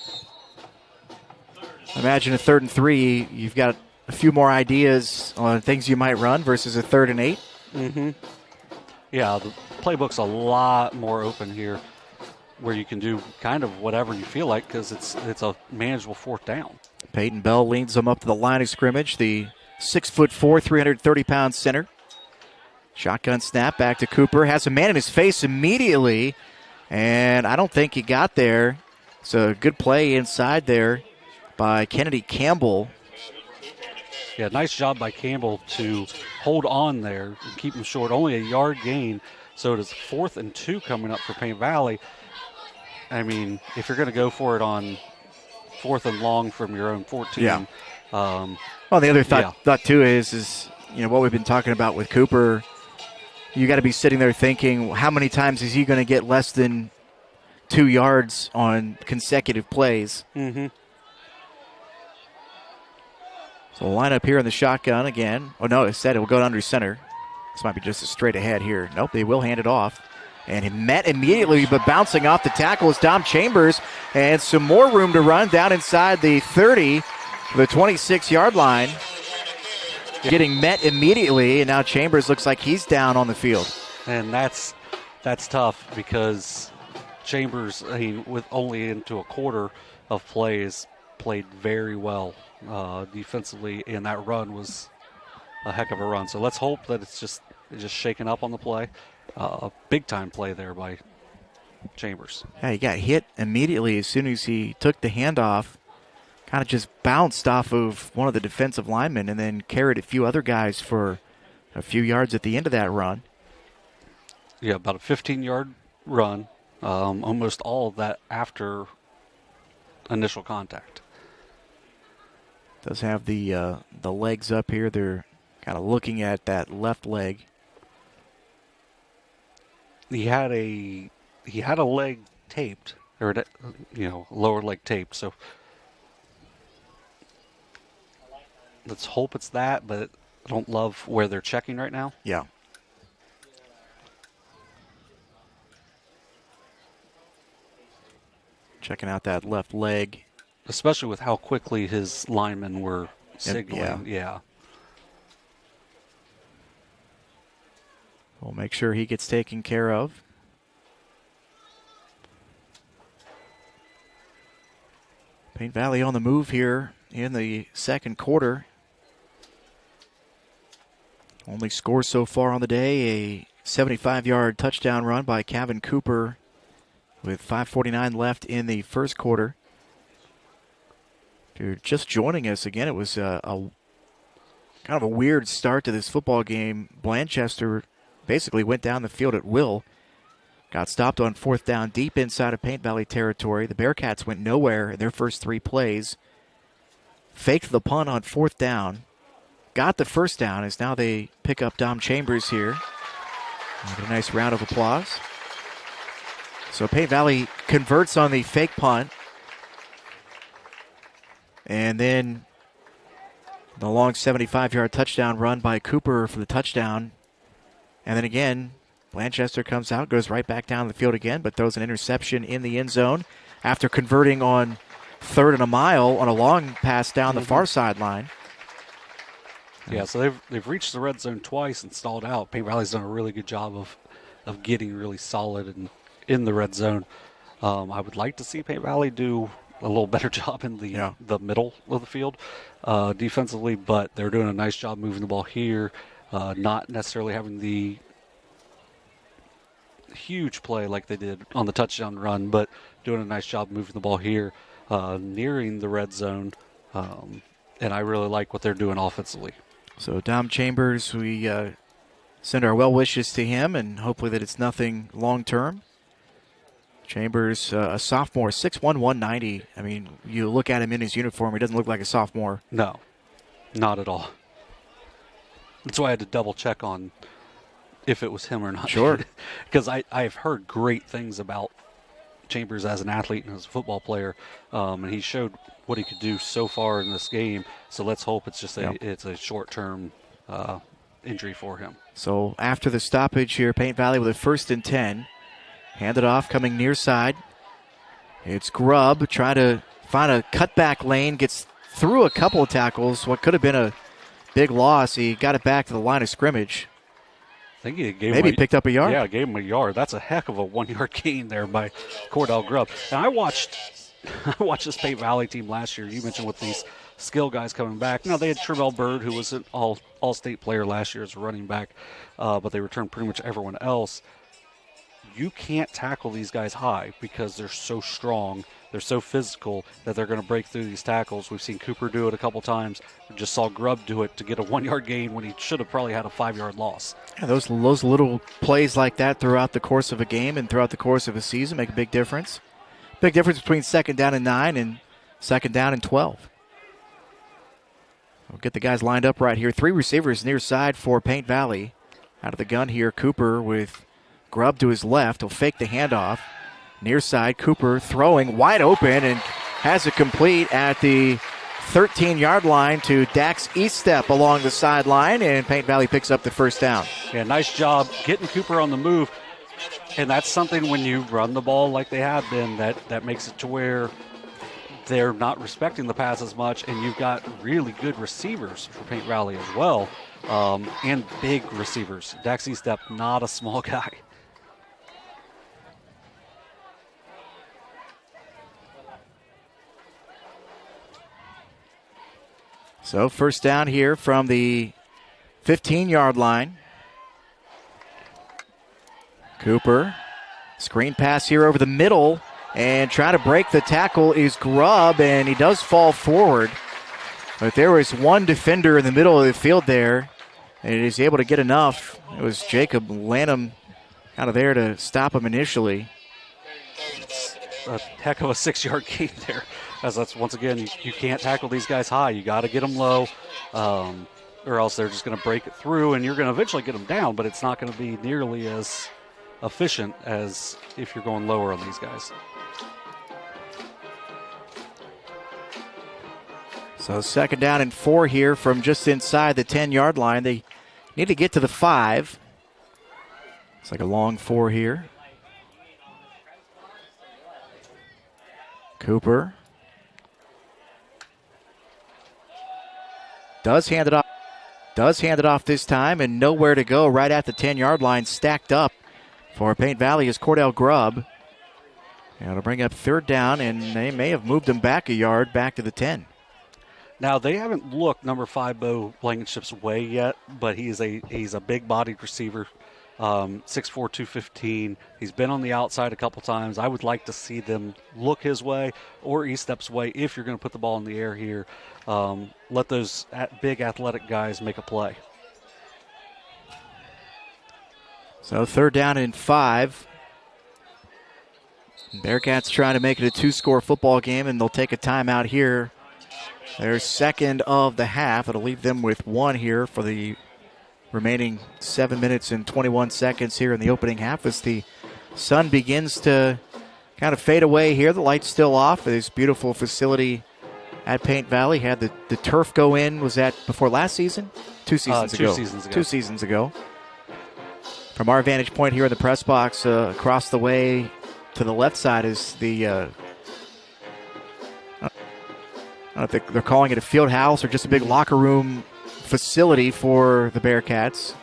Imagine a 3rd and 3, you've got a few more ideas on things you might run versus a 3rd and 8. Mm-hmm. Yeah, the playbook's a lot more open here where you can do kind of whatever you feel like because it's a manageable 4th down. Peyton Bell leads them up to the line of scrimmage, the 6'4", 330-pound center. Shotgun snap back to Cooper. Has a man in his face immediately, and I don't think he got there. It's a good play inside there by Kennedy Campbell. Yeah, nice job by Campbell to hold on there and keep him short. Only a yard gain, so it is 4th and 2 coming up for Paint Valley. If you're going to go for it on 4th and long from your own 14. Yeah. Well, the other thought too is what we've been talking about with Cooper. You got to be sitting there thinking, how many times is he going to get less than 2 yards on consecutive plays? Mm-hmm. So we'll line up here in the shotgun again. Oh, no, it said it will go under center. This might be just a straight ahead here. Nope, they will hand it off. And he met immediately, but bouncing off the tackle is Dom Chambers. And some more room to run down inside the 30, the 26-yard line. Getting met immediately, and now Chambers looks like he's down on the field. And that's tough because Chambers, with only into a quarter of plays, played very well defensively, and that run was a heck of a run. So let's hope that it's just shaken up on the play. A big-time play there by Chambers. Yeah, he got hit immediately as soon as he took the handoff. Kind of just bounced off of one of the defensive linemen and then carried a few other guys for a few yards at the end of that run. Yeah, about a 15-yard run. Almost all of that after initial contact. Does have the legs up here. They're kind of looking at that left leg. He had a leg taped, or lower leg taped. So Let's hope it's that, but I don't love where they're checking right now. Yeah. Checking out that left leg. Especially with how quickly his linemen were signaling. Yeah. We'll make sure he gets taken care of. Paint Valley on the move here in the second quarter. Only score so far on the day, a 75-yard touchdown run by Kevin Cooper with 5:49 left in the first quarter. If you're just joining us again, it was a kind of a weird start to this football game. Blanchester basically went down the field at will. Got stopped on fourth down deep inside of Paint Valley territory. The Bearcats went nowhere in their first 3 plays. Faked the punt on fourth down. Got the first down as now they pick up Dom Chambers here. With a nice round of applause. So Paint Valley converts on the fake punt. And then the long 75-yard touchdown run by Cooper for the touchdown. And then again, Blanchester comes out, goes right back down the field again, but throws an interception in the end zone after converting on 3rd and a mile on a long pass down the far sideline. Yeah, so they've reached the red zone twice and stalled out. Paint Valley's done a really good job of getting really solid and in the red zone. I would like to see Paint Valley do a little better job in the middle of the field defensively, but they're doing a nice job moving the ball here, not necessarily having the huge play like they did on the touchdown run, but doing a nice job moving the ball here, nearing the red zone, and I really like what they're doing offensively. So Dom Chambers, we send our well wishes to him, and hopefully that it's nothing long term. Chambers, a sophomore, 6'1", 190. I mean, you look at him in his uniform, he doesn't look like a sophomore. No, not at all. That's why I had to double check on if it was him or not. Sure. Because I've heard great things about Chambers as an athlete and as a football player, and he showed what he could do so far in this game. So let's hope it's just it's a short-term injury for him. So after the stoppage here, Paint Valley with a 1st and 10. Handed off, coming near side. It's Grubb trying to find a cutback lane, gets through a couple of tackles. What could have been a big loss, he got it back to the line of scrimmage. I think he gave maybe picked up a yard. Yeah, gave him a yard. That's a heck of a 1-yard gain there by Cordell Grubb. And I watched this Paint Valley team last year. You mentioned with these skill guys coming back. Now, they had Trevell Bird, who was an all-state player last year as a running back, but they returned pretty much everyone else. You can't tackle these guys high because they're so strong, they're so physical that they're going to break through these tackles. We've seen Cooper do it a couple times. We just saw Grubb do it to get a 1-yard gain when he should have probably had a 5-yard loss. Yeah, those little plays like that throughout the course of a game and throughout the course of a season make a big difference. Big difference between 2nd down and 9 and 2nd down and 12. We'll get the guys lined up right here. 3 receivers near side for Paint Valley. Out of the gun here, Cooper with Grubb to his left. He'll fake the handoff. Near side, Cooper throwing wide open and has it complete at the 13-yard line to Dax Eaststep along the sideline, and Paint Valley picks up the 1st down. Yeah, nice job getting Cooper on the move. And that's something when you run the ball like they have been, that makes it to where they're not respecting the pass as much, and you've got really good receivers for Paint Valley as well, and big receivers. Dax Eaststep, not a small guy. So 1st down here from the 15-yard line. Cooper, screen pass here over the middle, and trying to break the tackle is Grubb, and he does fall forward. But there was one defender in the middle of the field there, and he's able to get enough. It was Jacob Lanham kind of there to stop him initially. It's a heck of a 6-yard gain there. As that's, once again, you can't tackle these guys high. You got to get them low, or else they're just going to break it through, and you're going to eventually get them down, but it's not going to be nearly as efficient as if you're going lower on these guys. So 2nd down and 4 here from just inside the 10-yard line. They need to get to the 5. It's like a long 4 here. Cooper does hand it off this time, and nowhere to go right at the 10-yard line, stacked up for Paint Valley is Cordell Grubb. And it'll bring up 3rd down, and they may have moved him back a yard, back to the 10. Now, they haven't looked number 5 Bo Blankenship's way yet, but he's a big-bodied receiver, 6'4", 215. He's been on the outside a couple times. I would like to see them look his way or E-Step's way if you're going to put the ball in the air here. Let those big athletic guys make a play. So 3rd down and 5. Bearcats trying to make it a 2-score football game, and they'll take a timeout here. Their 2nd of the half. It'll leave them with 1 here for the remaining 7 minutes and 21 seconds here in the opening half as the sun begins to kind of fade away here. The light's still off. This beautiful facility at Paint Valley had the turf go in. Was that before last season? 2 seasons ago. 2 seasons ago. From our vantage point here in the press box, across the way to the left side is the I don't think they're calling it a field house or just a big locker room facility for the Bearcats.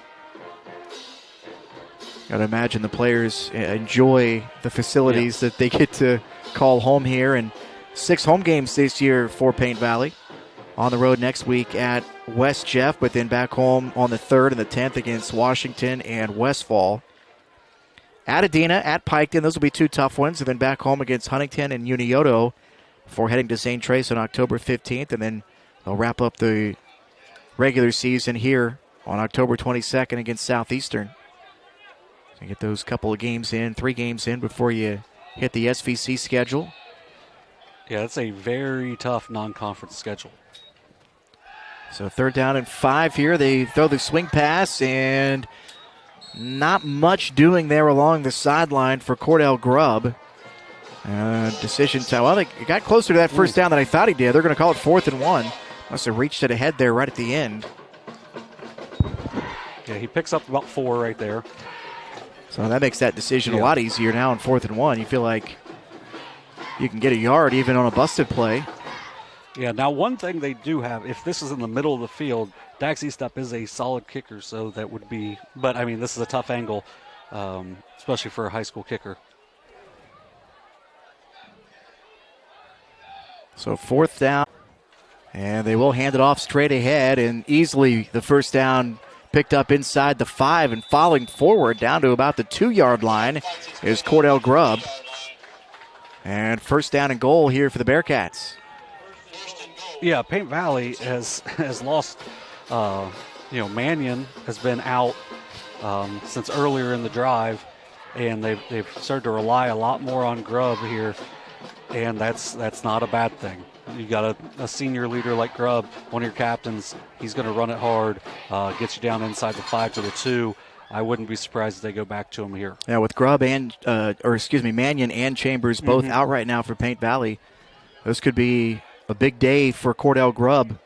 Got to imagine the players enjoy the facilities that they get to call home here. And 6 home games this year for Paint Valley. On the road next week at West Jeff, but then back home on the 3rd and the 10th against Washington and Westfall. At Adena, at Piketon, those will be 2 tough ones. And then back home against Huntington and Unioto before heading to St. Trace on October 15th. And then they'll wrap up the regular season here on October 22nd against Southeastern. So get those couple of games in, 3 games in before you hit the SVC schedule. Yeah, it's a very tough non-conference schedule. So 3rd down and 5 here. They throw the swing pass, and not much doing there along the sideline for Cordell Grubb. Decision time. Well, he got closer to that 1st down than I thought he did. They're going to call it 4th and 1. Must have reached it ahead there right at the end. Yeah, he picks up about 4 right there. So that makes that decision a lot easier now on 4th and 1. You feel like you can get a yard even on a busted play. Yeah, now one thing they do have, if this is in the middle of the field, Dax Eastep is a solid kicker, so that would be, but I mean, this is a tough angle, especially for a high school kicker. So 4th down, and they will hand it off straight ahead, and easily the 1st down picked up inside the 5, and falling forward down to about the 2-yard line is Cordell Grubb. And 1st down and goal here for the Bearcats. Yeah, Paint Valley has lost, Mannion has been out since earlier in the drive, and they've started to rely a lot more on Grubb here. And that's not a bad thing. You got a senior leader like Grubb, one of your captains. He's going to run it hard, get you down inside the 5 to the 2. I wouldn't be surprised if they go back to him here. Yeah, with Grubb Mannion and Chambers both out right now for Paint Valley. This could be a big day for Cordell Grubb.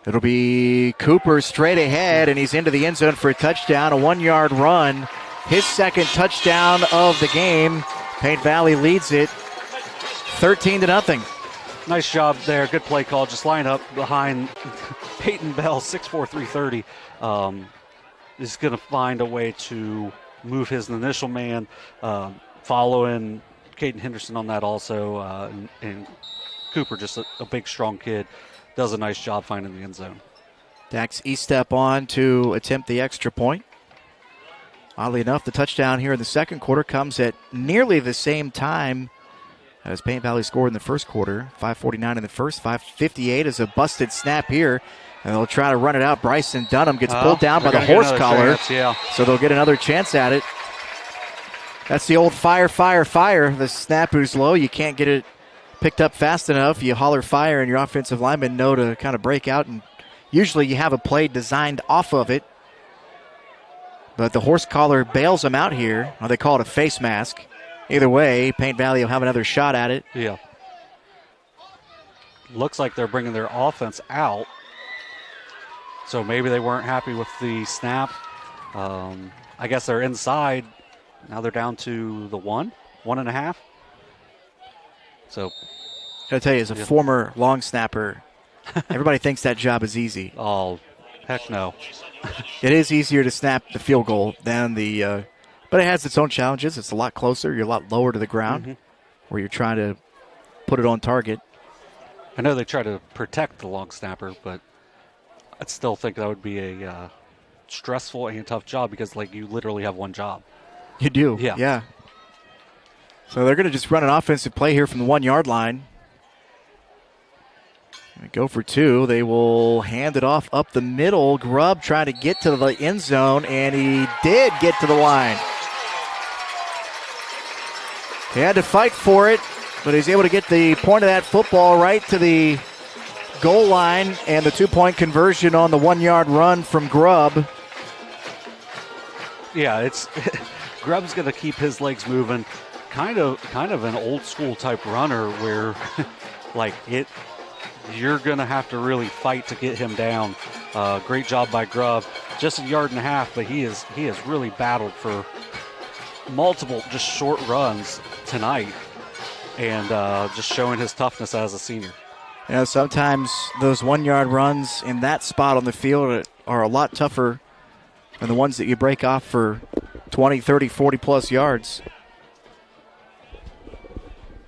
It'll be Cooper straight ahead, and he's into the end zone for a touchdown, a 1-yard run. His 2nd touchdown of the game. Paint Valley leads it 13-0. Nice job there. Good play call. Just line up behind Peyton Bell, 6'4", 330. Is going to find a way to move his initial man, following Caden Henderson on that also. And Cooper, just a big, strong kid, does a nice job finding the end zone. Dax Eastep on to attempt the extra point. Oddly enough, the touchdown here in the 2nd quarter comes at nearly the same time as Paint Valley scored in the 1st quarter. 5:49 in the first, 5:58 is a busted snap here. And they'll try to run it out. Bryson Dunham gets pulled down by the horse collar. So they'll get another chance at it. That's the old fire, fire, fire. The snap who's low. You can't get it picked up fast enough. You holler fire, and your offensive linemen know to kind of break out. And usually you have a play designed off of it. But the horse collar bails them out here. Or they call it a face mask. Either way, Paint Valley will have another shot at it. Yeah. looks like they're bringing their offense out. So maybe they weren't happy with the snap. I guess they're inside. Now they're down to the 1.5. So, I'll tell you, as a former long snapper, everybody thinks that job is easy. Oh, heck no. It is easier to snap the field goal than the but it has its own challenges. It's a lot closer. You're a lot lower to the ground where you're trying to put it on target. I know they try to protect the long snapper, but I still think that would be a stressful and tough job because, like, you literally have one job. You do. Yeah. So they're going to just run an offensive play here from the 1 yard line. Go for 2. They will hand it off up the middle. Grubb trying to get to the end zone, and he did get to the line. He had to fight for it, but he's able to get the point of that football right to the goal line, and the 2-point conversion on the 1 yard run from Grubb. Yeah, it's Grubb's going to keep his legs moving. Kind of an old school type runner where, you're going to have to really fight to get him down. Great job by Grubb. Just 1.5 yards, but he has really battled for multiple just short runs tonight, and just showing his toughness as a senior. You know, sometimes those 1 yard runs in that spot on the field are a lot tougher than the ones that you break off for 20, 30, 40 plus yards.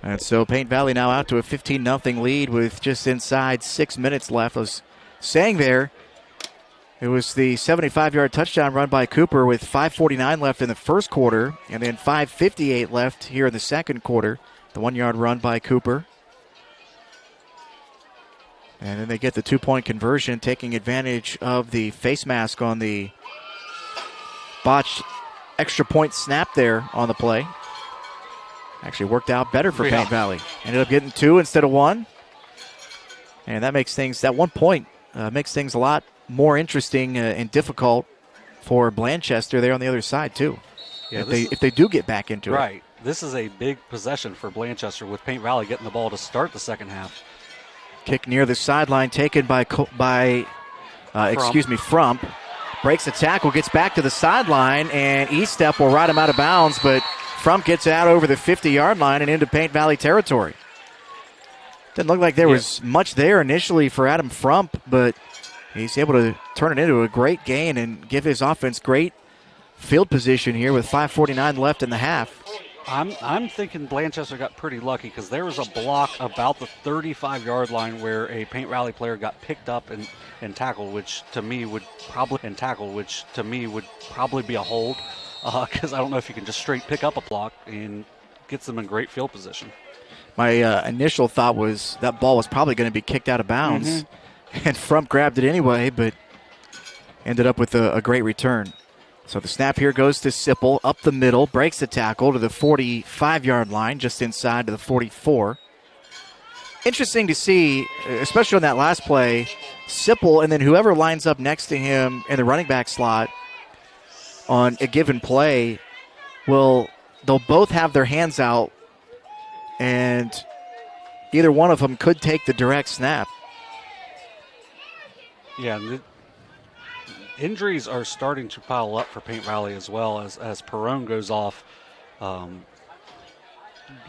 And so Paint Valley now out to a 15-0 lead with just inside 6 minutes left. I was saying there, it was the 75-yard touchdown run by Cooper with 5:49 left in the first quarter, and then 5:58 left here in the second quarter. The 1 yard run by Cooper. And then they get the 2-point conversion, taking advantage of the face mask on the botched extra point snap there on the play. Actually worked out better for Paint Valley. Ended up getting 2 instead of 1. And that makes things, that 1 point makes things a lot more interesting and difficult for Blanchester there on the other side too. Yeah, if they do get back into it. Right. This is a big possession for Blanchester with Paint Valley getting the ball to start the second half. Kick near the sideline taken by Frump. Breaks a tackle, gets back to the sideline, and E-Step will ride him out of bounds, but Frump gets out over the 50-yard line and into Paint Valley territory. Didn't look like there was much there initially for Adam Frump, but he's able to turn it into a great gain and give his offense great field position here with 5:49 left in the half. I'm thinking Blanchester got pretty lucky because there was a block about the 35-yard line where a Paint Valley player got picked up and tackled, which to me would probably be a hold because I don't know if you can just straight pick up a block and gets them in great field position. My initial thought was that ball was probably going to be kicked out of bounds, and Frump grabbed it anyway, but ended up with a great return. So the snap here goes to Sipple, up the middle, breaks the tackle to the 45-yard line, just inside to the 44. Interesting to see, especially on that last play, Sipple and then whoever lines up next to him in the running back slot on a given play, they'll both have their hands out, and either one of them could take the direct snap. Yeah, injuries are starting to pile up for Paint Valley as well as Perone goes off.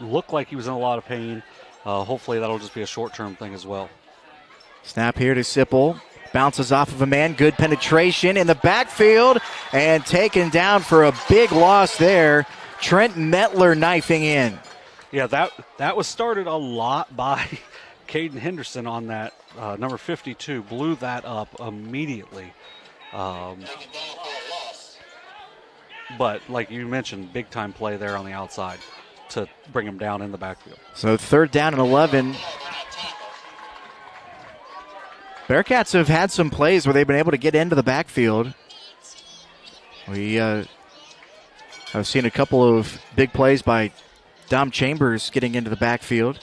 Looked like he was in a lot of pain. Hopefully that'll just be a short-term thing as well. Snap here to Sipple. Bounces off of a man. Good penetration in the backfield and taken down for a big loss there. Trent Metler knifing in. Yeah, that was started a lot by Caden Henderson on that number 52. Blew that up immediately. But like you mentioned, big time play there on the outside to bring him down in the backfield. So 3rd down and 11. Bearcats have had some plays where they've been able to get into the backfield. We have seen a couple of big plays by Dom Chambers getting into the backfield.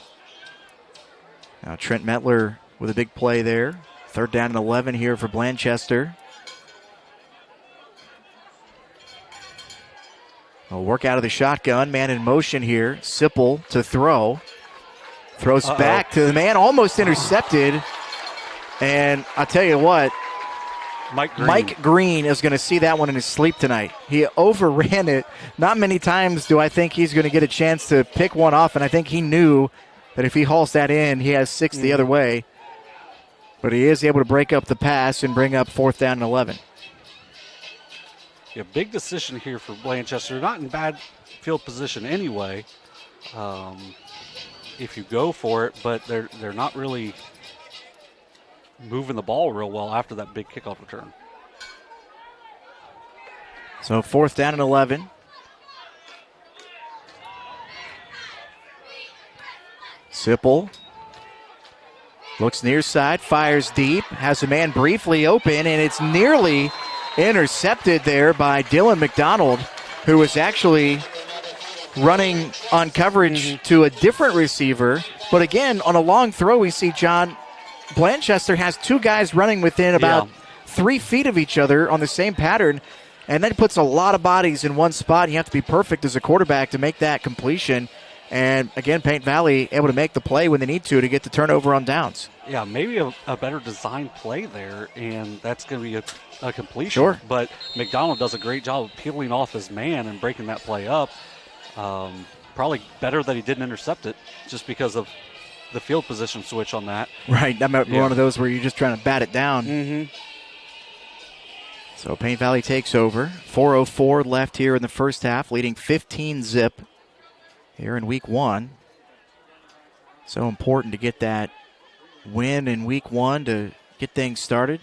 Now Trent Metler with a big play there. 3rd down and 11 here for Blanchester. A work out of the shotgun, man in motion here. Sipple to throw. Throws back to the man, almost intercepted. And I'll tell you what, Mike Green is going to see that one in his sleep tonight. He overran it. Not many times do I think he's going to get a chance to pick one off, and I think he knew that if he hauls that in, he has 6 the other way. But he is able to break up the pass and bring up 4th down and 11. Yeah, big decision here for Blanchester. Not in bad field position anyway, if you go for it, but they're not really moving the ball real well after that big kickoff return. So 4th down and 11. Sipple looks near side, fires deep, has a man briefly open, and it's nearly intercepted there by Dylan McDonald, who was actually running on coverage to a different receiver. But again, on a long throw, we see John Blanchester has 2 guys running within about 3 feet of each other on the same pattern, and that puts a lot of bodies in one spot. You have to be perfect as a quarterback to make that completion. And again, Paint Valley able to make the play when they need to get the turnover on downs. Yeah, maybe a better designed play there, and that's going to be a completion. Sure. But McDonald does a great job of peeling off his man and breaking that play up. Probably better that he didn't intercept it just because of the field position switch on that. Right, that might be one of those where you're just trying to bat it down. Mm-hmm. So Paint Valley takes over. 4:04 left here in the first half, leading 15-0 here in week 1. So important to get that win in week 1 to get things started.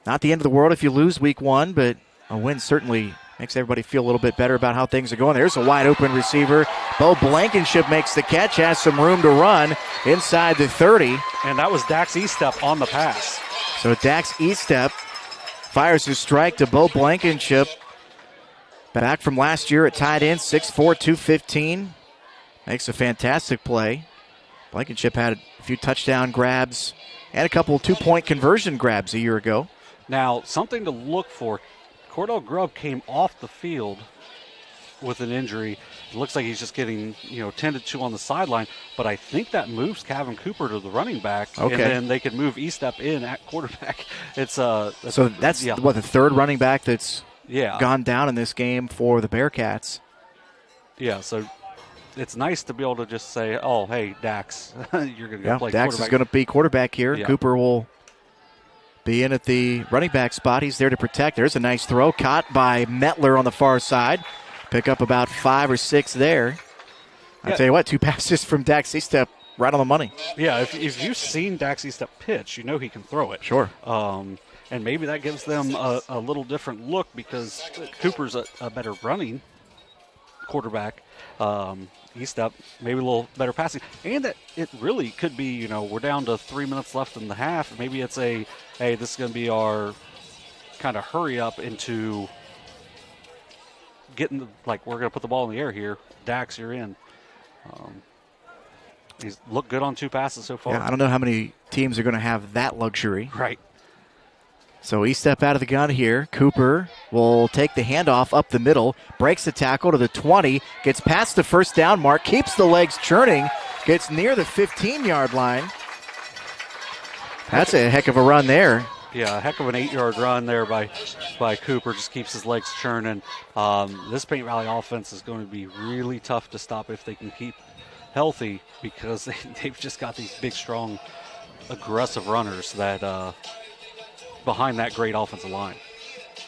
Not the end of the world if you lose week 1, but a win certainly makes everybody feel a little bit better about how things are going. There's a wide open receiver. Bo Blankenship makes the catch, has some room to run inside the 30. And that was Dax Estep on the pass. So Dax Estep fires his strike to Bo Blankenship. Back from last year at tight end, 6'4", 215. Makes a fantastic play. Blankenship had a few touchdown grabs and a couple 2-point conversion grabs a year ago. Now, something to look for. Cordell Grubb came off the field with an injury. It looks like he's just getting, tended to on the sideline, but I think that moves Kevin Cooper to the running back, and then they can move Estep in at quarterback. It's so that's the third running back that's gone down in this game for the Bearcats. Yeah, so it's nice to be able to just say, oh, hey, Dax, you're going to go play Dax quarterback. is going to be quarterback here. Yeah. Cooper will be in at the running back spot. He's there to protect. There's a nice throw caught by Metler on the far side. Pick up about 5 or 6 there. I'll tell you what, 2 passes from Dax Estep right on the money. Yeah, if you've seen Dax Estep pitch, you know he can throw it. Sure. And maybe that gives them a little different look because Cooper's a better running quarterback. Estep, maybe a little better passing. And that it really could be, we're down to 3 minutes left in the half. Maybe it's hey, this is going to be our kind of hurry up into getting, we're going to put the ball in the air here. Dax, you're in. He's looked good on 2 passes so far. Yeah, I don't know how many teams are going to have that luxury. Right. So Estep out of the gun here. Cooper will take the handoff up the middle, breaks the tackle to the 20, gets past the first down mark, keeps the legs churning, gets near the 15-yard line. That's a heck of a run there. Yeah, a heck of an 8-yard run there by Cooper. Just keeps his legs churning. This Paint Valley offense is going to be really tough to stop if they can keep healthy because they've just got these big, strong, aggressive runners that behind that great offensive line.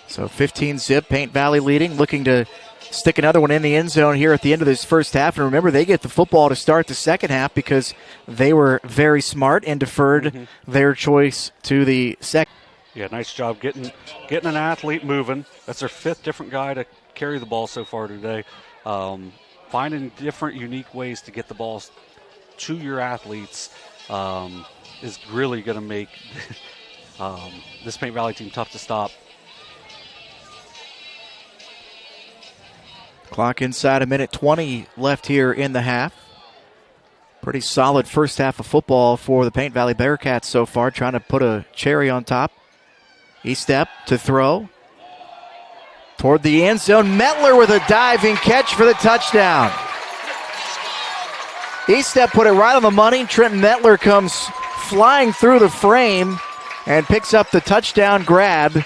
So 15-0, Paint Valley leading, looking to stick another one in the end zone here at the end of this first half. And remember, they get the football to start the second half because they were very smart and deferred their choice to the second. Yeah, nice job getting an athlete moving. That's their 5th different guy to carry the ball so far today. Finding different, unique ways to get the ball to your athletes is really going to make this Paint Valley team tough to stop. Clock inside a minute 20 left here in the half. Pretty solid first half of football for the Paint Valley Bearcats so far, trying to put a cherry on top. Estep to throw. Toward the end zone, Metler with a diving catch for the touchdown. E-Step put it right on the money. Trent Metler comes flying through the frame and picks up the touchdown grab.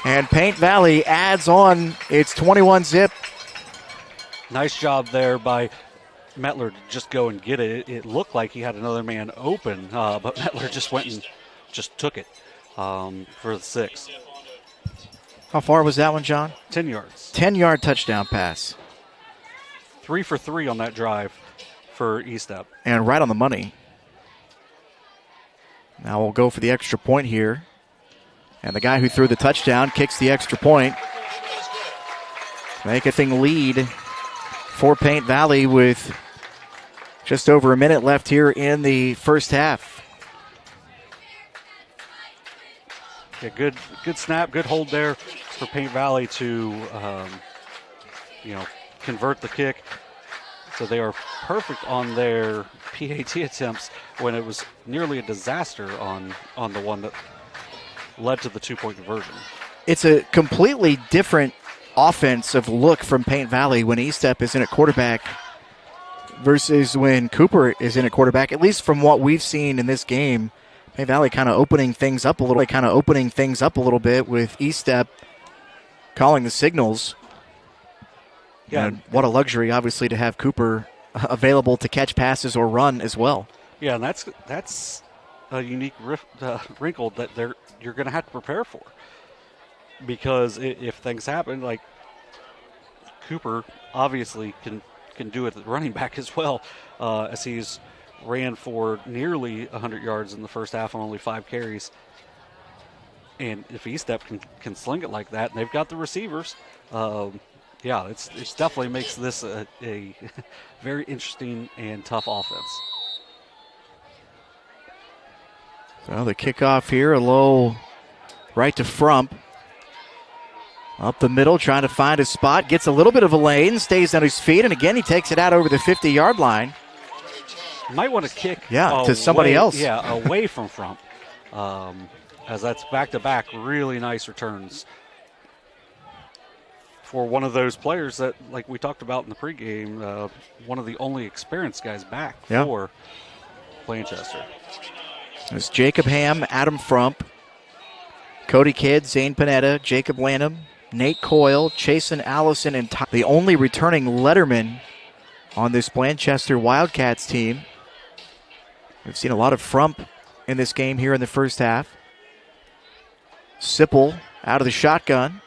And Paint Valley adds on its 21-zip. Nice job there by Metler to just go and get it. It looked like he had another man open, but Metler just went and just took it for the 6. How far was that one, John? 10 yards. 10-yard touchdown pass. 3 for 3 on that drive for E-Step. And right on the money. Now we'll go for the extra point here. And the guy who threw the touchdown kicks the extra point. Make a thing lead for Paint Valley with just over a minute left here in the first half. Yeah, good snap, good hold there for Paint Valley to, convert the kick. So they are perfect on their PAT attempts when it was nearly a disaster on the one that led to the 2-point conversion. It's a completely different offensive look from Paint Valley when E-Step is in at quarterback versus when Cooper is in at quarterback, at least from what we've seen in this game. Paint Valley kind of opening things up a little bit with E-Step calling the signals. Yeah. And what a luxury, obviously, to have Cooper available to catch passes or run as well. Yeah, and that's a unique wrinkle that you're going to have to prepare for. Because if things happen, like Cooper obviously can do it at running back as well, as he's ran for nearly 100 yards in the first half on only 5 carries. And if E-Step can sling it like that, and they've got the receivers, it definitely makes this a very interesting and tough offense. So the kickoff here, a low right to Frump. Up the middle, trying to find a spot. Gets a little bit of a lane, stays on his feet, and again he takes it out over the 50-yard line. Might want to kick to somebody else. Yeah, away from Frump. As that's back-to-back really nice returns for one of those players that, like we talked about in the pregame, one of the only experienced guys back for Blanchester. There's Jacob Ham, Adam Frump, Cody Kidd, Zane Panetta, Jacob Lanham, Nate Coyle, Chasen Allison, and the only returning letterman on this Blanchester Wildcats team. We've seen a lot of Frump in this game here in the first half. Sipple out of the shotgun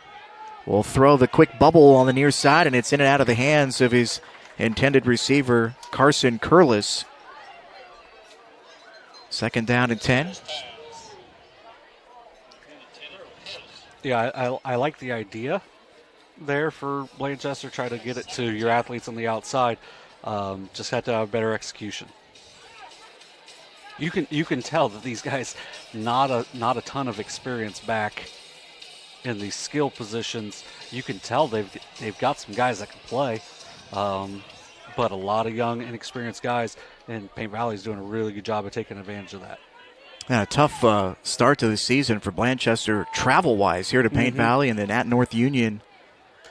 will throw the quick bubble on the near side, and it's in and out of the hands of his intended receiver, Carson Curlis. 2nd down and 10. Yeah, I like the idea there for Blanchester, try to get it to your athletes on the outside. Just have to have better execution. You can tell that these guys not a ton of experience back in these skill positions. You can tell they've got some guys that can play, but a lot of young, inexperienced guys, and Paint Valley's doing a really good job of taking advantage of that. Yeah, a tough start to the season for Blanchester travel-wise here to Paint Valley and then at North Union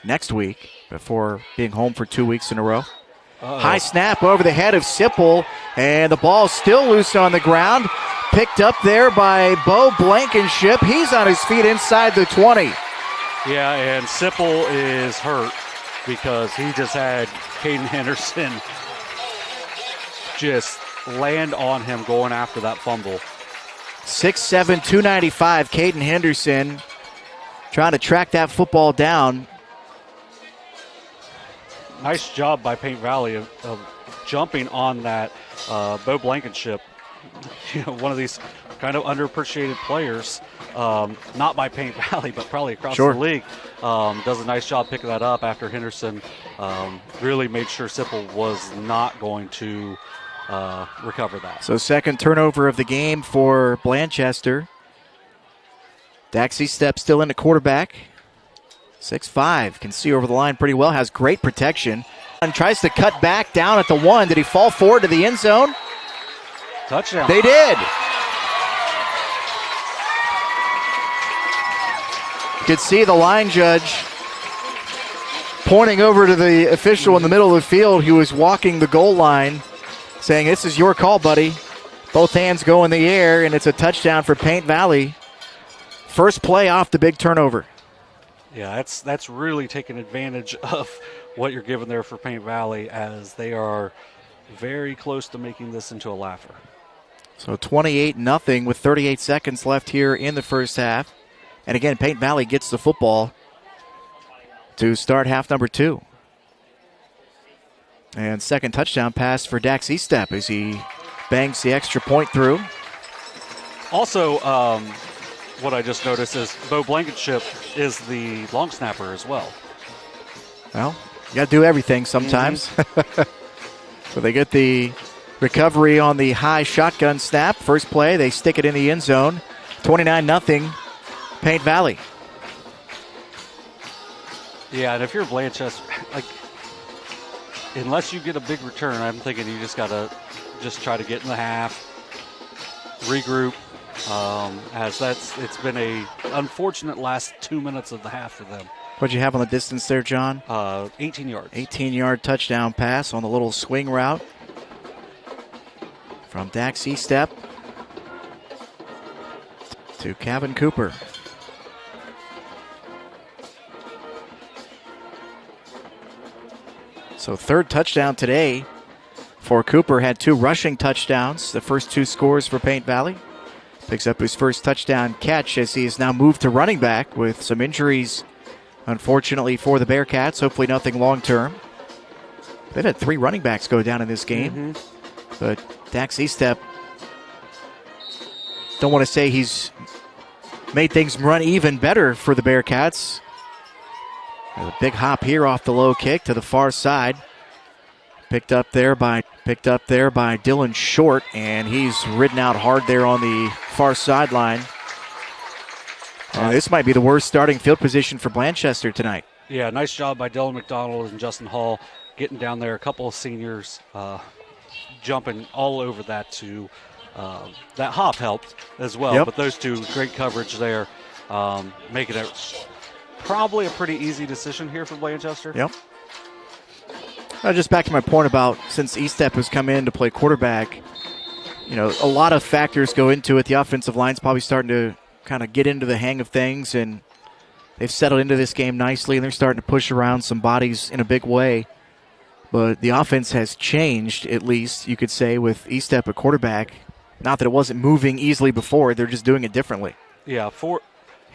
next week before being home for 2 weeks in a row. High snap over the head of Sipple, and the ball still loose on the ground. Picked up there by Bo Blankenship. He's on his feet inside the 20. Yeah, and Sipple is hurt because he just had Caden Henderson just land on him going after that fumble. 6'7", 295, Caden Henderson trying to track that football down. Nice job by Paint Valley of jumping on that. Bo Blankenship, one of these kind of underappreciated players, not by Paint Valley, but probably across the league, does a nice job picking that up after Henderson really made sure Sipple was not going to recover that. So 2nd turnover of the game for Blanchester. Daxie steps still into quarterback. 6'5", can see over the line pretty well, has great protection. And tries to cut back down at the 1. Did he fall forward to the end zone? Touchdown. They did. You could see the line judge pointing over to the official in the middle of the field who was walking the goal line. saying, this is your call, buddy. Both hands go in the air, and it's a touchdown for Paint Valley. First play off the big turnover. Yeah, that's really taking advantage of what you're giving there for Paint Valley, as they are very close to making this into a laugher. So 28-0 with 38 seconds left here in the first half. And again, Paint Valley gets the football to start half number 2. And second touchdown pass for Dax Estep as he bangs the extra point through. Also, what I just noticed is Bo Blankenship is the long snapper as well. Well, you got to do everything sometimes. So they get the recovery on the high shotgun snap. First play, they stick it in the end zone. 29-0, Paint Valley. Yeah, and if you're Blanchester, unless you get a big return, I'm thinking you just got to just try to get in the half, regroup, as it's been a unfortunate last 2 minutes of the half for them. What'd you have on the distance there, John? 18 yards. 18-yard touchdown pass on the little swing route from Dax Estep to Kevin Cooper. So third touchdown today for Cooper. Had 2 rushing touchdowns, the first 2 scores for Paint Valley. Picks up his first touchdown catch as he is now moved to running back with some injuries, unfortunately, for the Bearcats. Hopefully nothing long-term. They've had 3 running backs go down in this game. But Dax Estep, don't want to say he's made things run even better for the Bearcats. There's a big hop here off the low kick to the far side. Picked up there by Dylan Short, and he's ridden out hard there on the far sideline. This might be the worst starting field position for Blanchester tonight. Yeah, nice job by Dylan McDonald and Justin Hall getting down there. A couple of seniors jumping all over that too. That hop helped as well, Yep. But those 2, great coverage there, making it probably a pretty easy decision here for Blanchester. Yep. Just back to my point about since Estep has come in to play quarterback, a lot of factors go into it. The offensive line's probably starting to kind of get into the hang of things, and they've settled into this game nicely, and they're starting to push around some bodies in a big way. But the offense has changed, at least, you could say, with Estep at quarterback. Not that it wasn't moving easily before, they're just doing it differently. Yeah,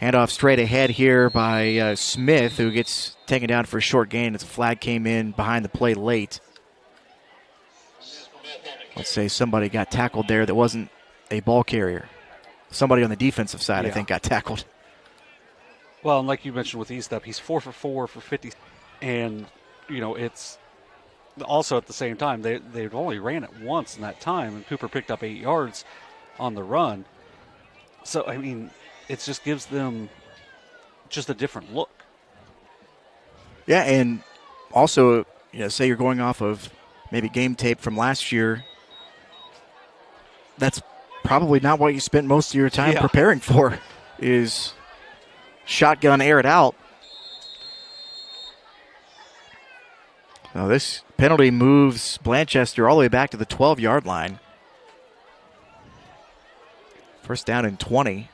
Handoff straight ahead here by Smith, who gets taken down for a short gain as a flag came in behind the play late. Let's say somebody got tackled there that wasn't a ball carrier. Somebody on the defensive side, I think, got tackled. Well, and like you mentioned with Estep, he's 4 for 4 for 50. And, it's also at the same time, they've only ran it once in that time, and Cooper picked up 8 yards on the run. So, it just gives them just a different look. Yeah, and also, say you're going off of maybe game tape from last year, that's probably not what you spent most of your time preparing for, is shotgun air it out. Now this penalty moves Blanchester all the way back to the 12-yard line. First down and 20.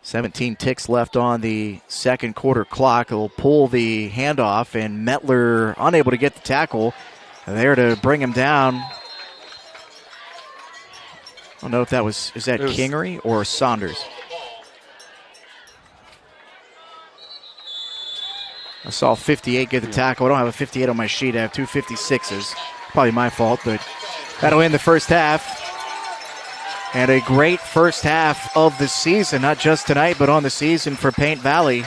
17 ticks left on the second quarter clock. They'll pull the handoff, and Mettler unable to get the tackle. There to bring him down. I don't know if that was Kingery or Saunders? I saw 58 get the tackle. I don't have a 58 on my sheet. I have 2 56s. Probably my fault, but that'll end the first half. And a great first half of the season, not just tonight, but on the season for Paint Valley,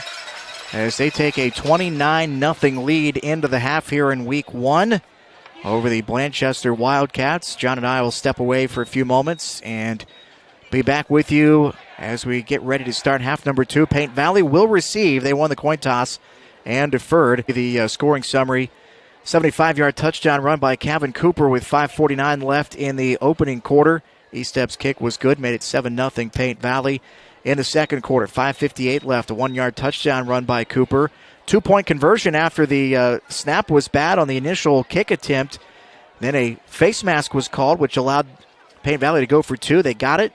as they take a 29-0 lead into the half here in week 1 over the Blanchester Wildcats. John and I will step away for a few moments and be back with you as we get ready to start half number 2. Paint Valley will receive. They won the coin toss and deferred. The scoring summary: 75-yard touchdown run by Kevin Cooper with 5:49 left in the opening quarter. Estep's kick was good, made it 7-0 Paint Valley. In the second quarter, 5:58 left, a 1-yard touchdown run by Cooper. 2-point conversion after the snap was bad on the initial kick attempt. Then a face mask was called, which allowed Paint Valley to go for 2. They got it.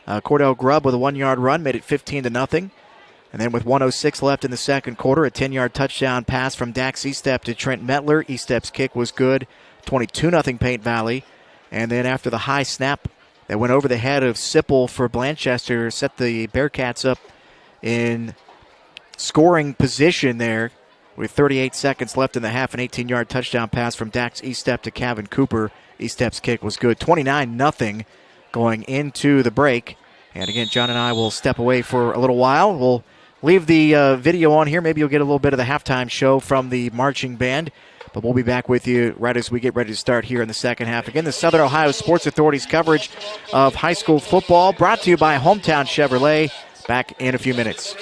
Cordell Grubb with a 1-yard run made it 15-0. And then with 1:06 left in the second quarter, a 10-yard touchdown pass from Dax Estep to Trent Metler. Estep's kick was good, 22-0 Paint Valley. And then after the high snap that went over the head of Sipple for Blanchester, set the Bearcats up in scoring position there with 38 seconds left in the half. An 18-yard touchdown pass from Dax Estep to Kevin Cooper. Estep's kick was good, 29-0 going into the break. And again, John and I will step away for a little while. We'll leave the video on here. Maybe you'll get a little bit of the halftime show from the marching band. But we'll be back with you right as we get ready to start here in the second half. Again, the Southern Ohio Sports Authority's coverage of high school football brought to you by Hometown Chevrolet. Back in a few minutes.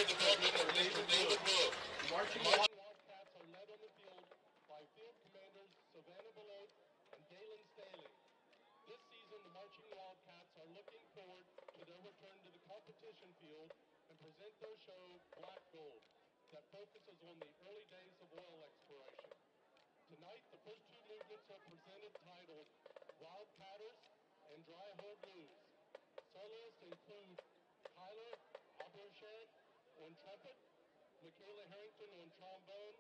Tonight, the first 2 movements are presented titled Wild Patters and Dry Hole Blues. Soloists include Tyler Abershant on trumpet, Michaela Harrington on trombone,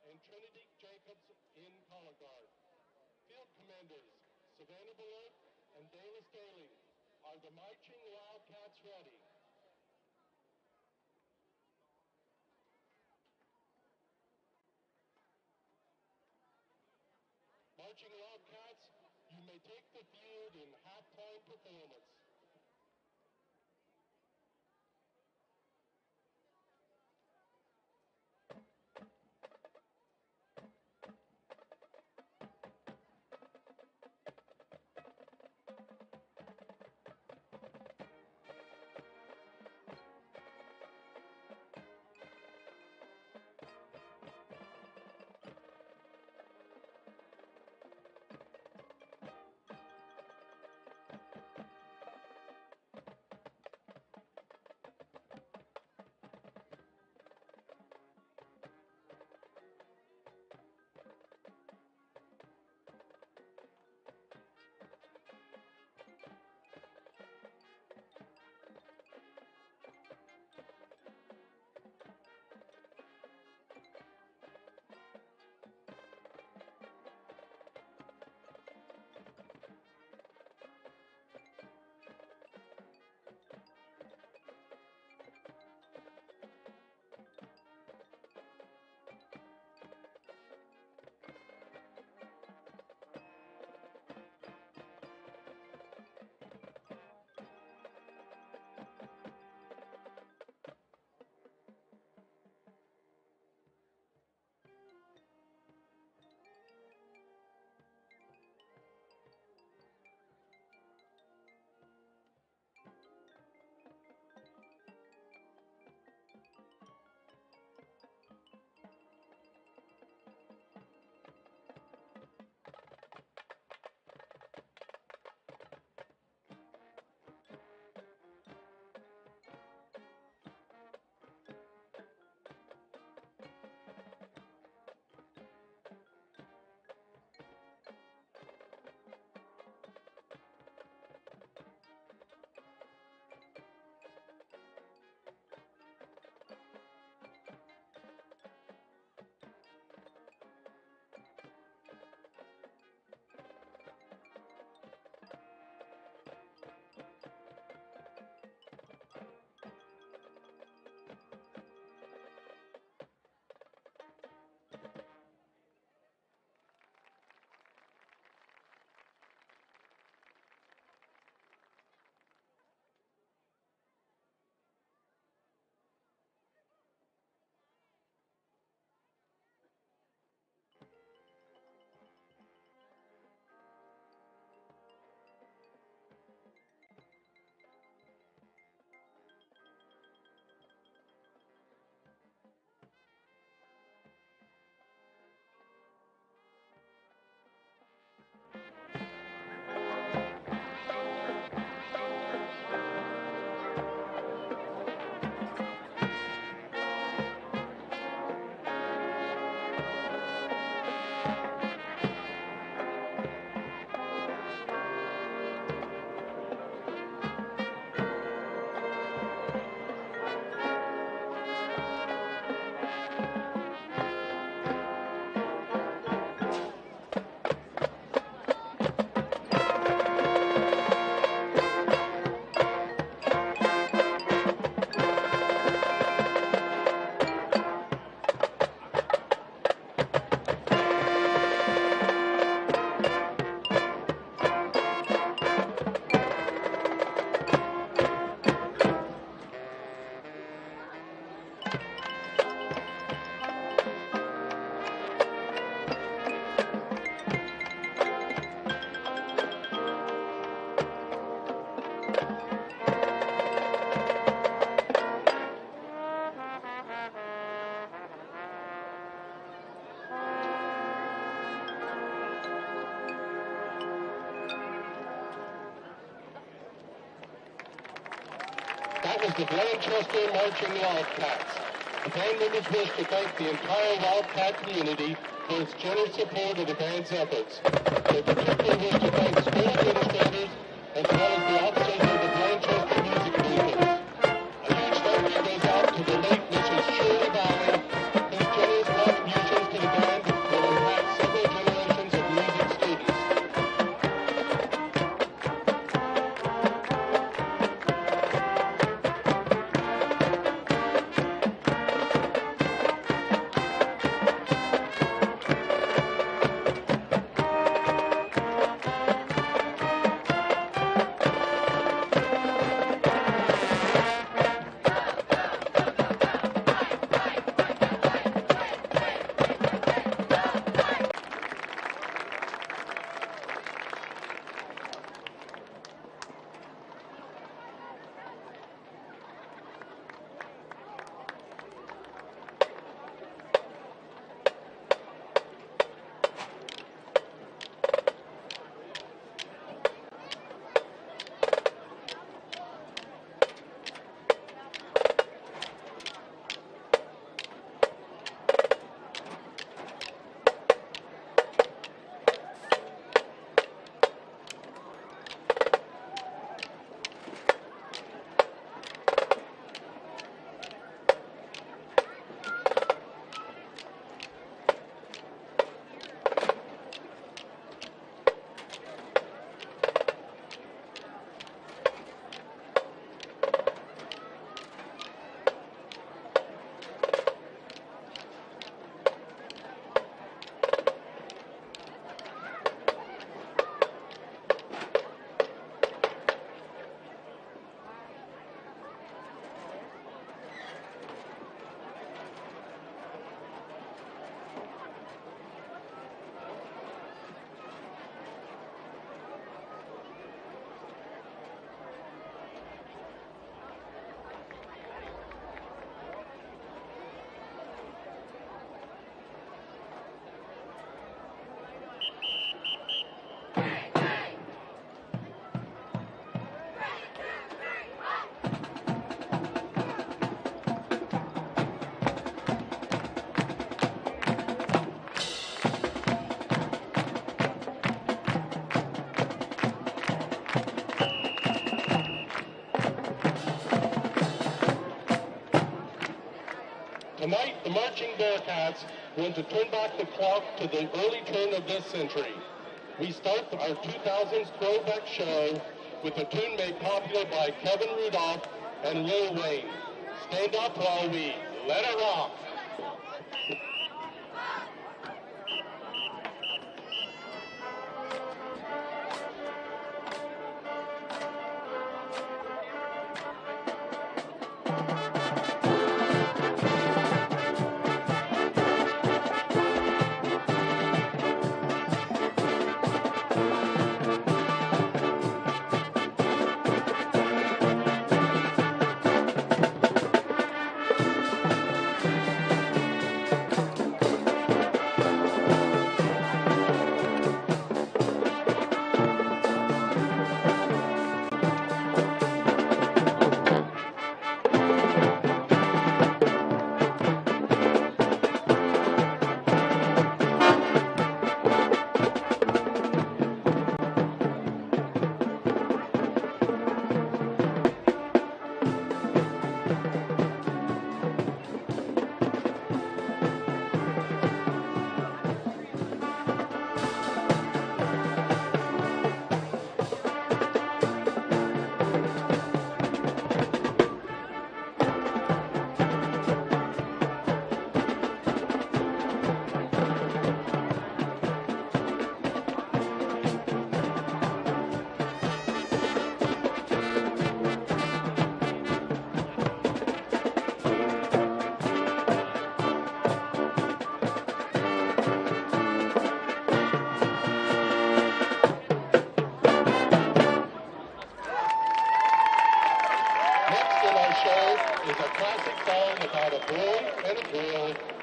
and Trinity Jacobs in color guard. Field commanders Savannah Beloit and Dayla Staley. Are the marching Wildcats ready? Marching Wildcats, you may take the field in halftime performance. is the Blanchester Marching Wildcats. The band members wish to thank the entire Wildcat community for its generous support of the band's efforts. They particularly wish to thank school administrators as well as the officers of the Blanchester Music Movement. A huge thank you goes out to the late Mrs. Shirley Valley, whose generous contributions to the band will impact several generations of music students. Tonight, the Marching Bearcats want to turn back the clock to the early turn of this century. We start our 2000s throwback show with a tune made popular by Kevin Rudolph and Lil Wayne. Stand up while we let it rock.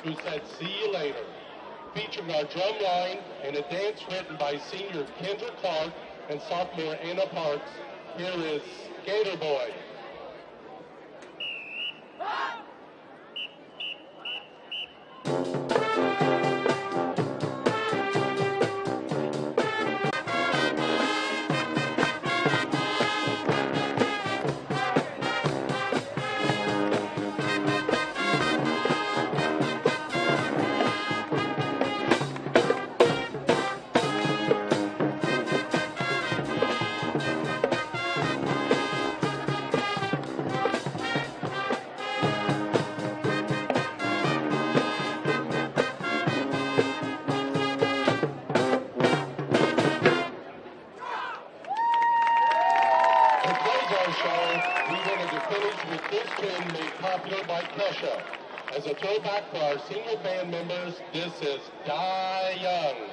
Who said, "See you later," featuring our drum line and a dance written by senior Kendra Clark and sophomore Anna Parks. Here is Gator Boy. As a throwback for our senior band members, this is Die Young.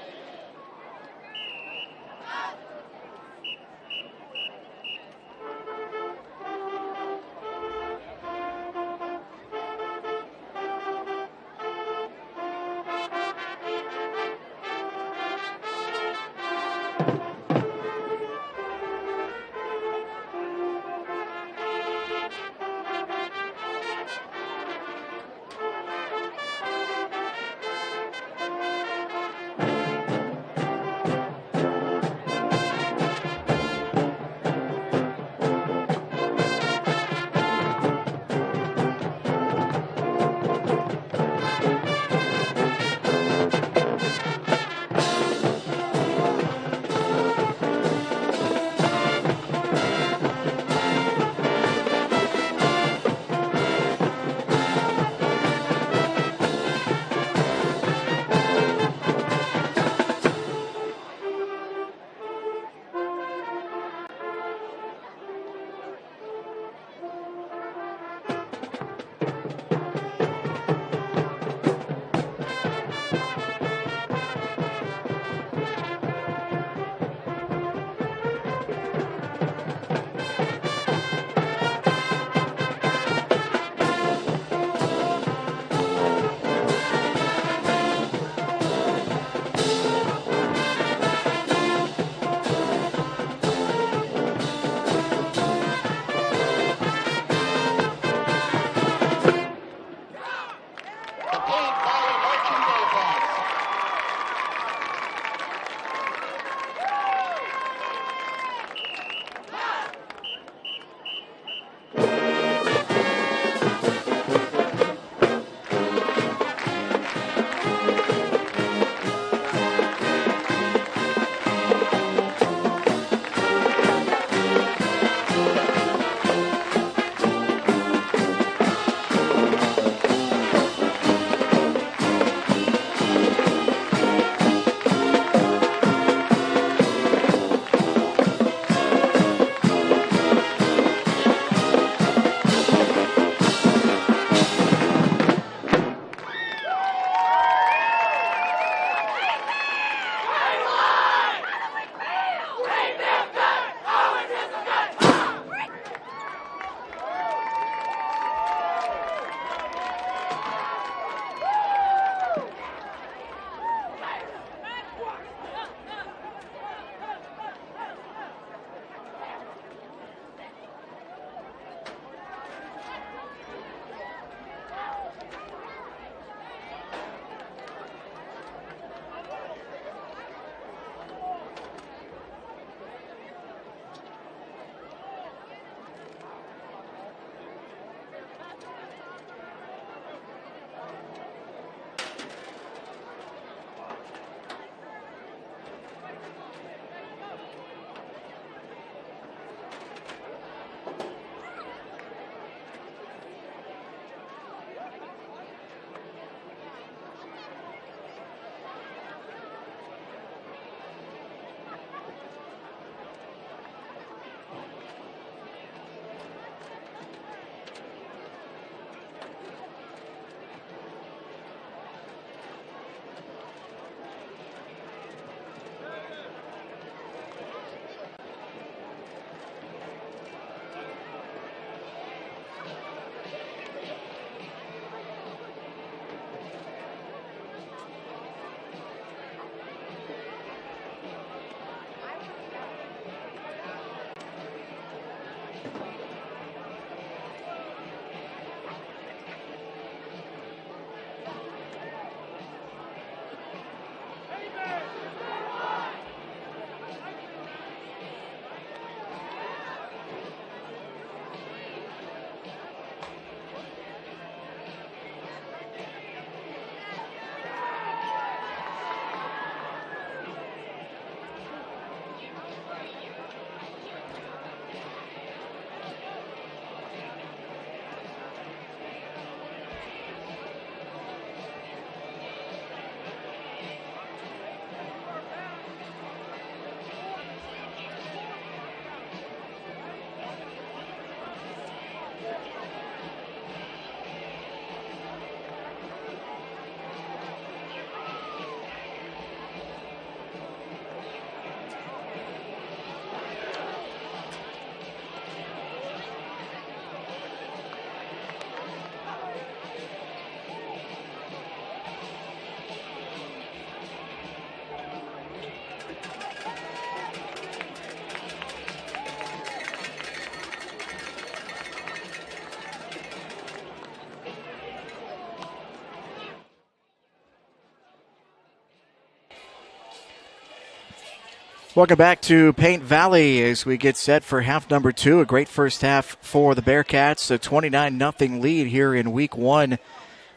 Welcome back to Paint Valley as we get set for half number 2. A great first half for the Bearcats. A 29-0 lead here in week 1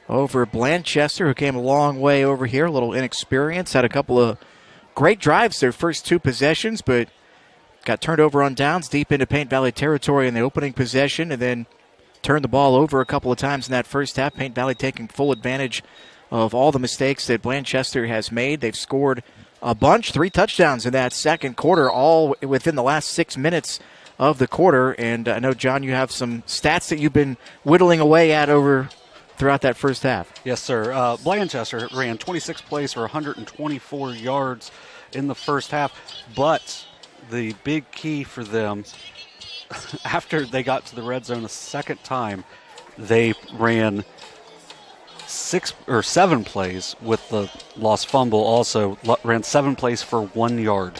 over Blanchester, who came a long way over here. A little inexperience. Had a couple of great drives their first 2 possessions, but got turned over on downs deep into Paint Valley territory in the opening possession and then turned the ball over a couple of times in that first half. Paint Valley taking full advantage of all the mistakes that Blanchester has made. They've scored a bunch, 3 touchdowns in that second quarter, all within the last 6 minutes of the quarter. And I know, John, you have some stats that you've been whittling away at over throughout that first half. Yes, sir. Blanchester ran 26 plays for 124 yards in the first half. But the big key for them, after they got to the red zone a second time, they ran 6 or 7 plays with the lost fumble. Also ran 7 plays for 1 yard.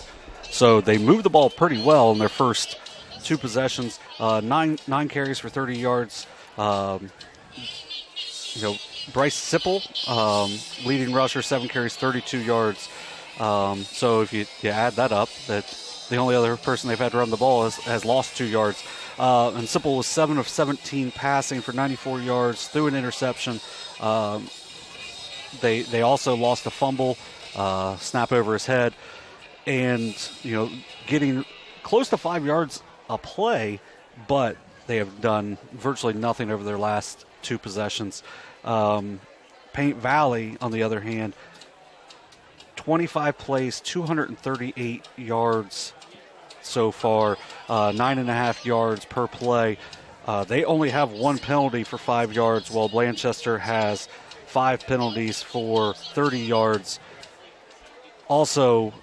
So they moved the ball pretty well in their first 2 possessions. 9 carries for 30 yards. Bryce Sipple, leading rusher, 7 carries, 32 yards. So if you add that up, that the only other person they've had to run the ball has lost 2 yards. And Sipple was 7 of 17 passing for 94 yards, threw an interception. They also lost a fumble, snap over his head, and getting close to 5 yards a play, but they have done virtually nothing over their last 2 possessions. Paint Valley, on the other hand, 25 plays, 238 yards so far, 9.5 yards per play. They only have 1 penalty for 5 yards, while Blanchester has 5 penalties for 30 yards. Also,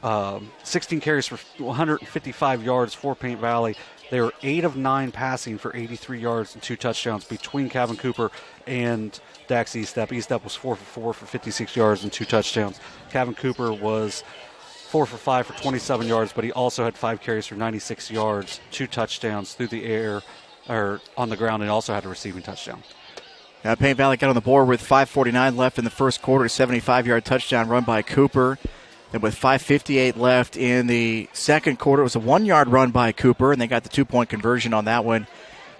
16 carries for 155 yards for Paint Valley. They were 8 of 9 passing for 83 yards and 2 touchdowns between Calvin Cooper and Dax Estep. Estep was 4 for 4 for 56 yards and 2 touchdowns. Calvin Cooper was 4 for 5 for 27 yards, but he also had 5 carries for 96 yards, 2 touchdowns through the air or on the ground, and also had a receiving touchdown. Paint Valley got on the board with 5:49 left in the first quarter, a 75-yard touchdown run by Cooper. Then with 5:58 left in the second quarter, it was a 1-yard run by Cooper, and they got the 2-point conversion on that one.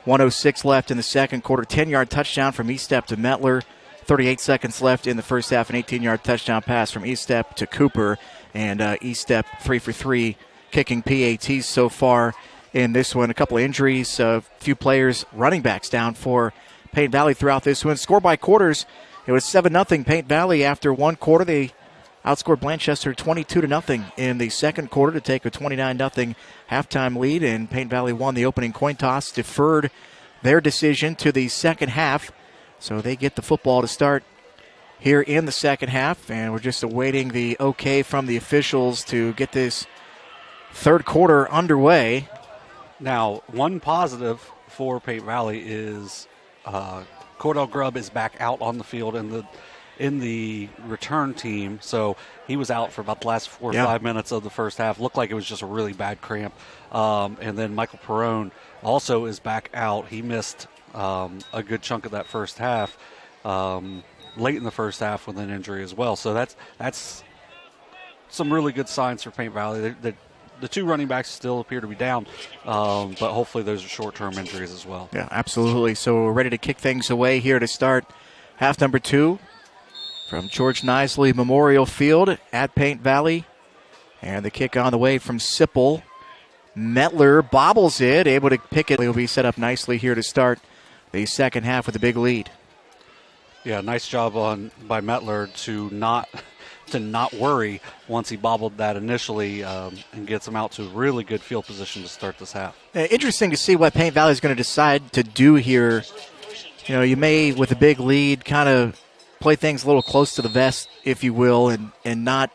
1:06 left in the second quarter, 10-yard touchdown from Estep to Mettler. 38 seconds left in the first half, an 18-yard touchdown pass from Estep to Cooper. And Estep 3 for 3, kicking PATs so far in this one. A couple of injuries, a few players, running backs down for Paint Valley throughout this one. Score by quarters, it was 7-0 Paint Valley after 1 quarter. They outscored Blanchester 22-0 in the second quarter to take a 29-0 halftime lead, and Paint Valley won the opening coin toss, deferred their decision to the second half, so they get the football to start here in the second half, and we're just awaiting the okay from the officials to get this third quarter underway. Now, one positive for Paint Valley is Cordell Grubb is back out on the field in the return team, so he was out for about the last 4 or 5 minutes of the first half. Looked like it was just a really bad cramp. And then Michael Perrone also is back out. He missed a good chunk of that first half, late in the first half with an injury as well. So that's some really good signs for Paint Valley. The 2 running backs still appear to be down, but hopefully those are short-term injuries as well. Yeah, absolutely. So we're ready to kick things away here to start half number 2 from George Nisley Memorial Field at Paint Valley. And the kick on the way from Sipple. Mettler bobbles it, able to pick it. He'll be set up nicely here to start the second half with a big lead. Yeah, nice job by Mettler to not worry once he bobbled that initially and gets him out to a really good field position to start this half. Interesting to see what Paint Valley is going to decide to do here. You may, with a big lead, kind of play things a little close to the vest, if you will, and not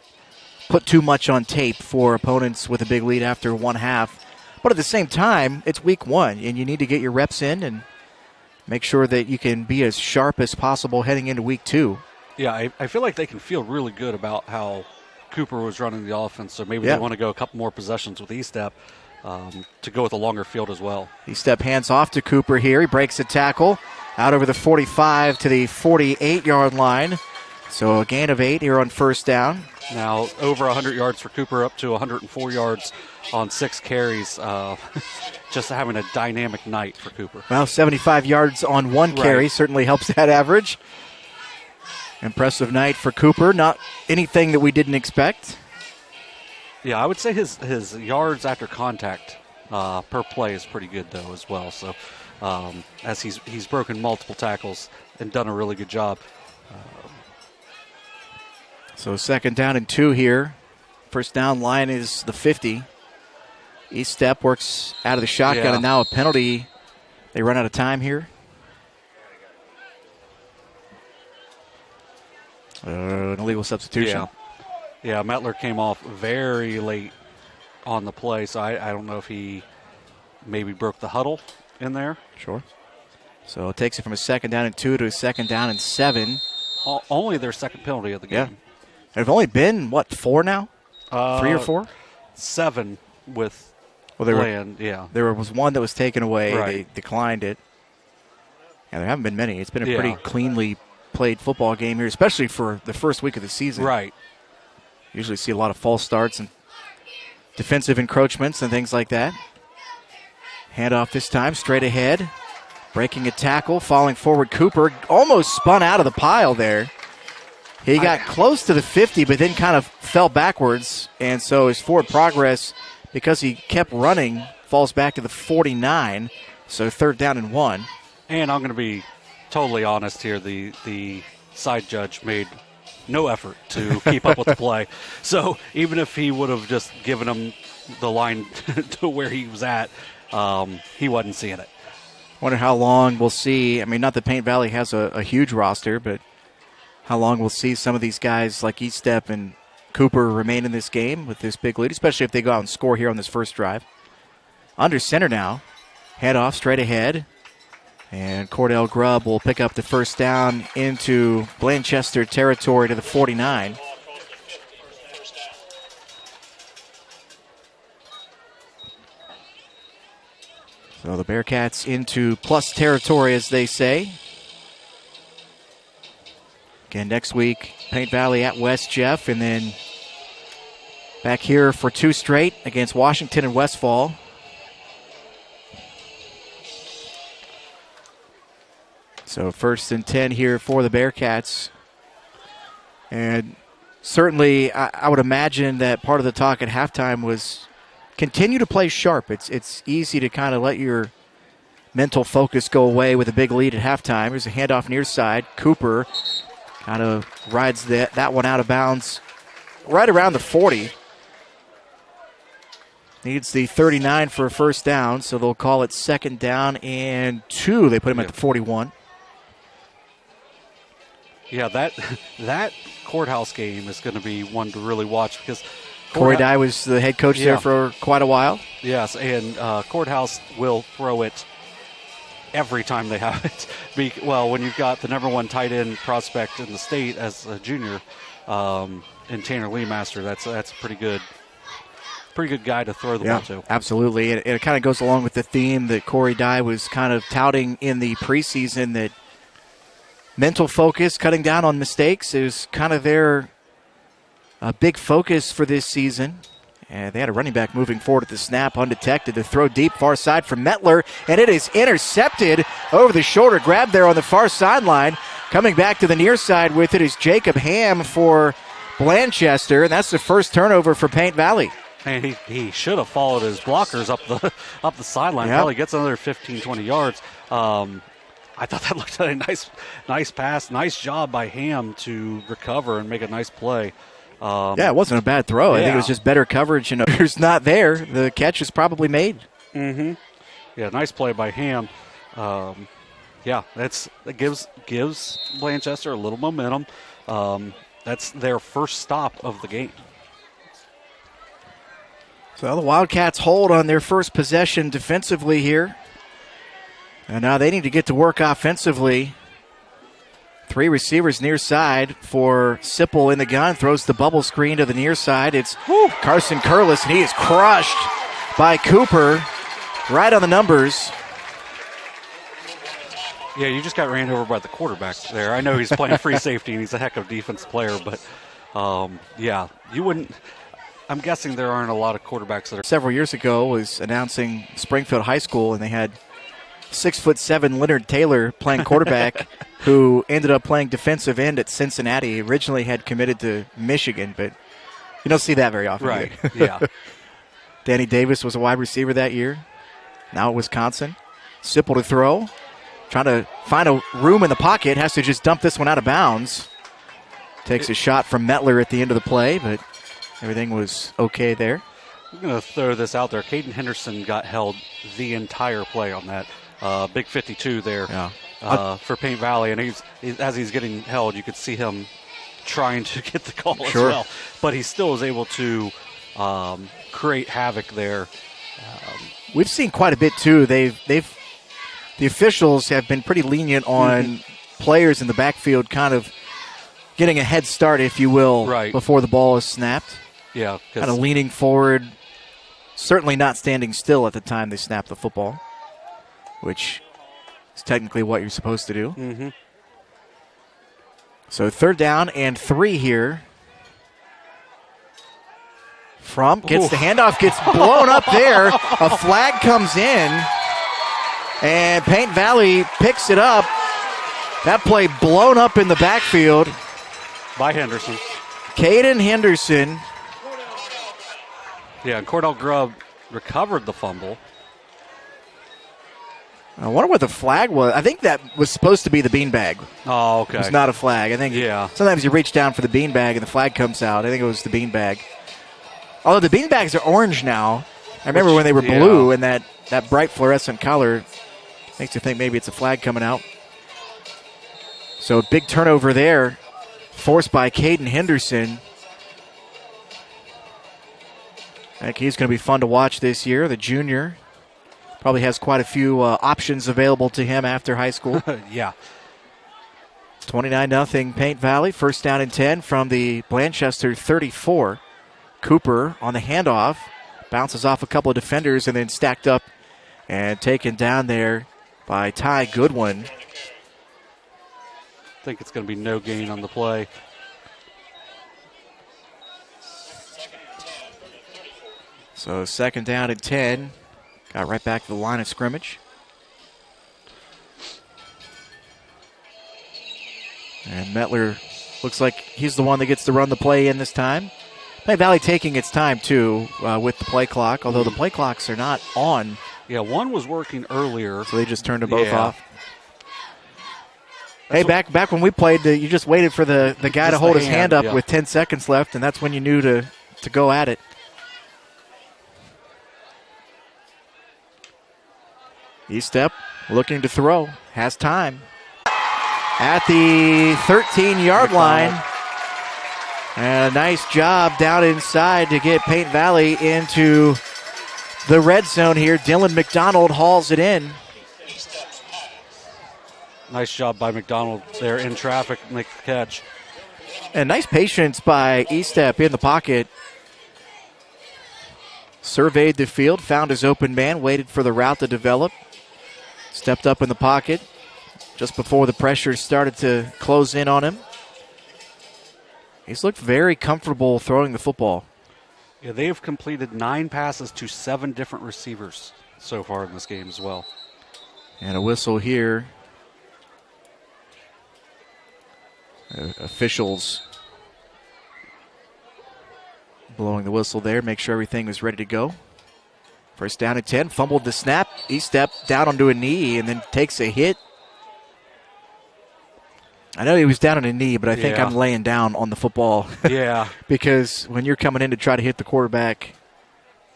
put too much on tape for opponents with a big lead after one half. But at the same time, it's week 1, and you need to get your reps in and make sure that you can be as sharp as possible heading into week 2. Yeah, I feel like they can feel really good about how Cooper was running the offense, so maybe they want to go a couple more possessions with Estep to go with a longer field as well. Estep hands off to Cooper here. He breaks a tackle out over the 45 to the 48-yard line. So a gain of 8 here on first down. Now over 100 yards for Cooper, up to 104 yards on 6 carries. Just having a dynamic night for Cooper. Well, 75 yards on 1 carry certainly helps that average. Impressive night for Cooper. Not anything that we didn't expect. Yeah, I would say his yards after contact per play is pretty good, though, as well. So as he's broken multiple tackles and done a really good job. So 2nd down and 2 here. First down line is the 50. East Step works out of the shotgun, and now a penalty. They run out of time here. An illegal substitution. Yeah, Mettler came off very late on the play, so I don't know if he maybe broke the huddle in there. Sure. So it takes it from a 2nd down and 2 to a 2nd down and 7. Only their second penalty of the game. Yeah. There have only been, 4 now? 3 or 4? 7 with Bland, There was one that was taken away. Right. They declined it. Yeah, there haven't been many. It's been a pretty cleanly played football game here, especially for the first week of the season. Right. Usually see a lot of false starts and defensive encroachments and things like that. Handoff this time, straight ahead. Breaking a tackle, falling forward. Cooper almost spun out of the pile there. He got close to the 50, but then kind of fell backwards. And so his forward progress, because he kept running, falls back to the 49. So 3rd down and 1. And I'm going to be totally honest here. The side judge made no effort to keep up with the play. So even if he would have just given him the line to where he was at, he wasn't seeing it. Wonder how long we'll see. I mean, not that Paint Valley has a huge roster, but how long we'll see some of these guys like East Step and Cooper remain in this game with this big lead, especially if they go out and score here on this first drive. Under center now. Head off straight ahead. And Cordell Grubb will pick up the first down into Blanchester territory to the 49. So the Bearcats into plus territory, as they say. Again, next week, Paint Valley at West Jeff, and then back here for 2 straight against Washington and Westfall. So 1st and 10 here for the Bearcats. And certainly I would imagine that part of the talk at halftime was continue to play sharp. It's easy to kind of let your mental focus go away with a big lead at halftime. Here's a handoff near side. Cooper kind of rides that one out of bounds right around the 40. Needs the 39 for a first down, so they'll call it 2nd down and 2. They put him at the 41. Yeah, that courthouse game is going to be one to really watch because Corey Dye was the head coach there for quite a while. Yes, and Courthouse will throw it every time they have it. Well, when you've got the number 1 tight end prospect in the state as a junior in Tanner Leemaster, that's a pretty good guy to throw the ball to. Absolutely. And it kind of goes along with the theme that Corey Dye was kind of touting in the preseason, that mental focus, cutting down on mistakes is kind of their big focus for this season. And they had a running back moving forward at the snap, undetected. To throw deep far side from Mettler, and it is intercepted over the shoulder. Grab there on the far sideline. Coming back to the near side with it is Jacob Ham for Blanchester, and that's the first turnover for Paint Valley. And he should have followed his blockers up the sideline. Yep. Probably gets another 15, 20 yards. I thought that looked like a nice pass. Nice job by Ham to recover and make a nice play. It wasn't a bad throw. I think it was just better coverage, and it's not there. The catch is probably made. Mm-hmm. Yeah, nice play by Ham. That gives Blanchester a little momentum. That's their first stop of the game. So the Wildcats hold on their first possession defensively here. And now they need to get to work offensively. 3 receivers near side for Sipple in the gun. Throws the bubble screen to the near side. It's Carson Curlis, and he is crushed by Cooper right on the numbers. Yeah, you just got ran over by the quarterback there. I know he's playing free safety and he's a heck of a defensive player, but yeah, you wouldn't. I'm guessing there aren't a lot of quarterbacks that are. Several years ago was announcing Springfield High School, and they had 6'7" Leonard Taylor playing quarterback, who ended up playing defensive end at Cincinnati. Originally had committed to Michigan, but you don't see that very often. Right. Either. Yeah. Danny Davis was a wide receiver that year. Now at Wisconsin. Sipple to throw. Trying to find a room in the pocket. Has to just dump this one out of bounds. Takes a shot from Metler at the end of the play, but everything was okay there. I'm going to throw this out there. Caden Henderson got held the entire play on that big 52 there for Paint Valley. And as he's getting held, you could see him trying to get the call as well. But he still was able to create havoc there. We've seen quite a bit, too. The officials have been pretty lenient on players in the backfield kind of getting a head start, if you will, before the ball is snapped. Yeah. Kind of leaning forward, certainly not standing still at the time they snap the football, which is technically what you're supposed to do. Mm-hmm. So 3rd down and 3 here. Gets the handoff, gets blown up there. A flag comes in, and Paint Valley picks it up. That play blown up in the backfield. By Henderson. Caden Henderson. Yeah, and Cordell Grubb recovered the fumble. I wonder what the flag was. I think that was supposed to be the beanbag. Oh, okay. It's not a flag. I think sometimes you reach down for the beanbag and the flag comes out. I think it was the beanbag. Although the beanbags are orange now. I remember when they were blue, and that bright fluorescent color makes you think maybe it's a flag coming out. So a big turnover there, forced by Caden Henderson. I think he's going to be fun to watch this year, the junior. Probably has quite a few options available to him after high school. Yeah. 29-0 Paint Valley. 1st down and 10 from the Blanchester 34. Cooper on the handoff. Bounces off a couple of defenders and then stacked up and taken down there by Ty Goodwin. I think it's going to be no gain on the play. So 2nd down and 10. Got right back to the line of scrimmage. And Metler looks like he's the one that gets to run the play in this time. Paint Valley taking its time, too, with the play clock, although the play clocks are not on. Yeah, one was working earlier. So they just turned them both off. Hey, back when we played, you just waited for the guy to hold his hand up with 10 seconds left, and that's when you knew to go at it. E-step, looking to throw, has time. At the 13-yard line. And a nice job down inside to get Paint Valley into the red zone here. Dylan McDonald hauls it in. Nice job by McDonald there in traffic, make the catch. And nice patience by E-step in the pocket. Surveyed the field, found his open man, waited for the route to develop. Stepped up in the pocket just before the pressure started to close in on him. He's looked very comfortable throwing the football. Yeah, they've completed 9 passes to 7 different receivers so far in this game as well. And a whistle here. Officials blowing the whistle there, make sure everything is ready to go. 1st down and 10, fumbled the snap. E-step down onto a knee and then takes a hit. I know he was down on a knee, but I think I'm laying down on the football. Yeah. Because when you're coming in to try to hit the quarterback,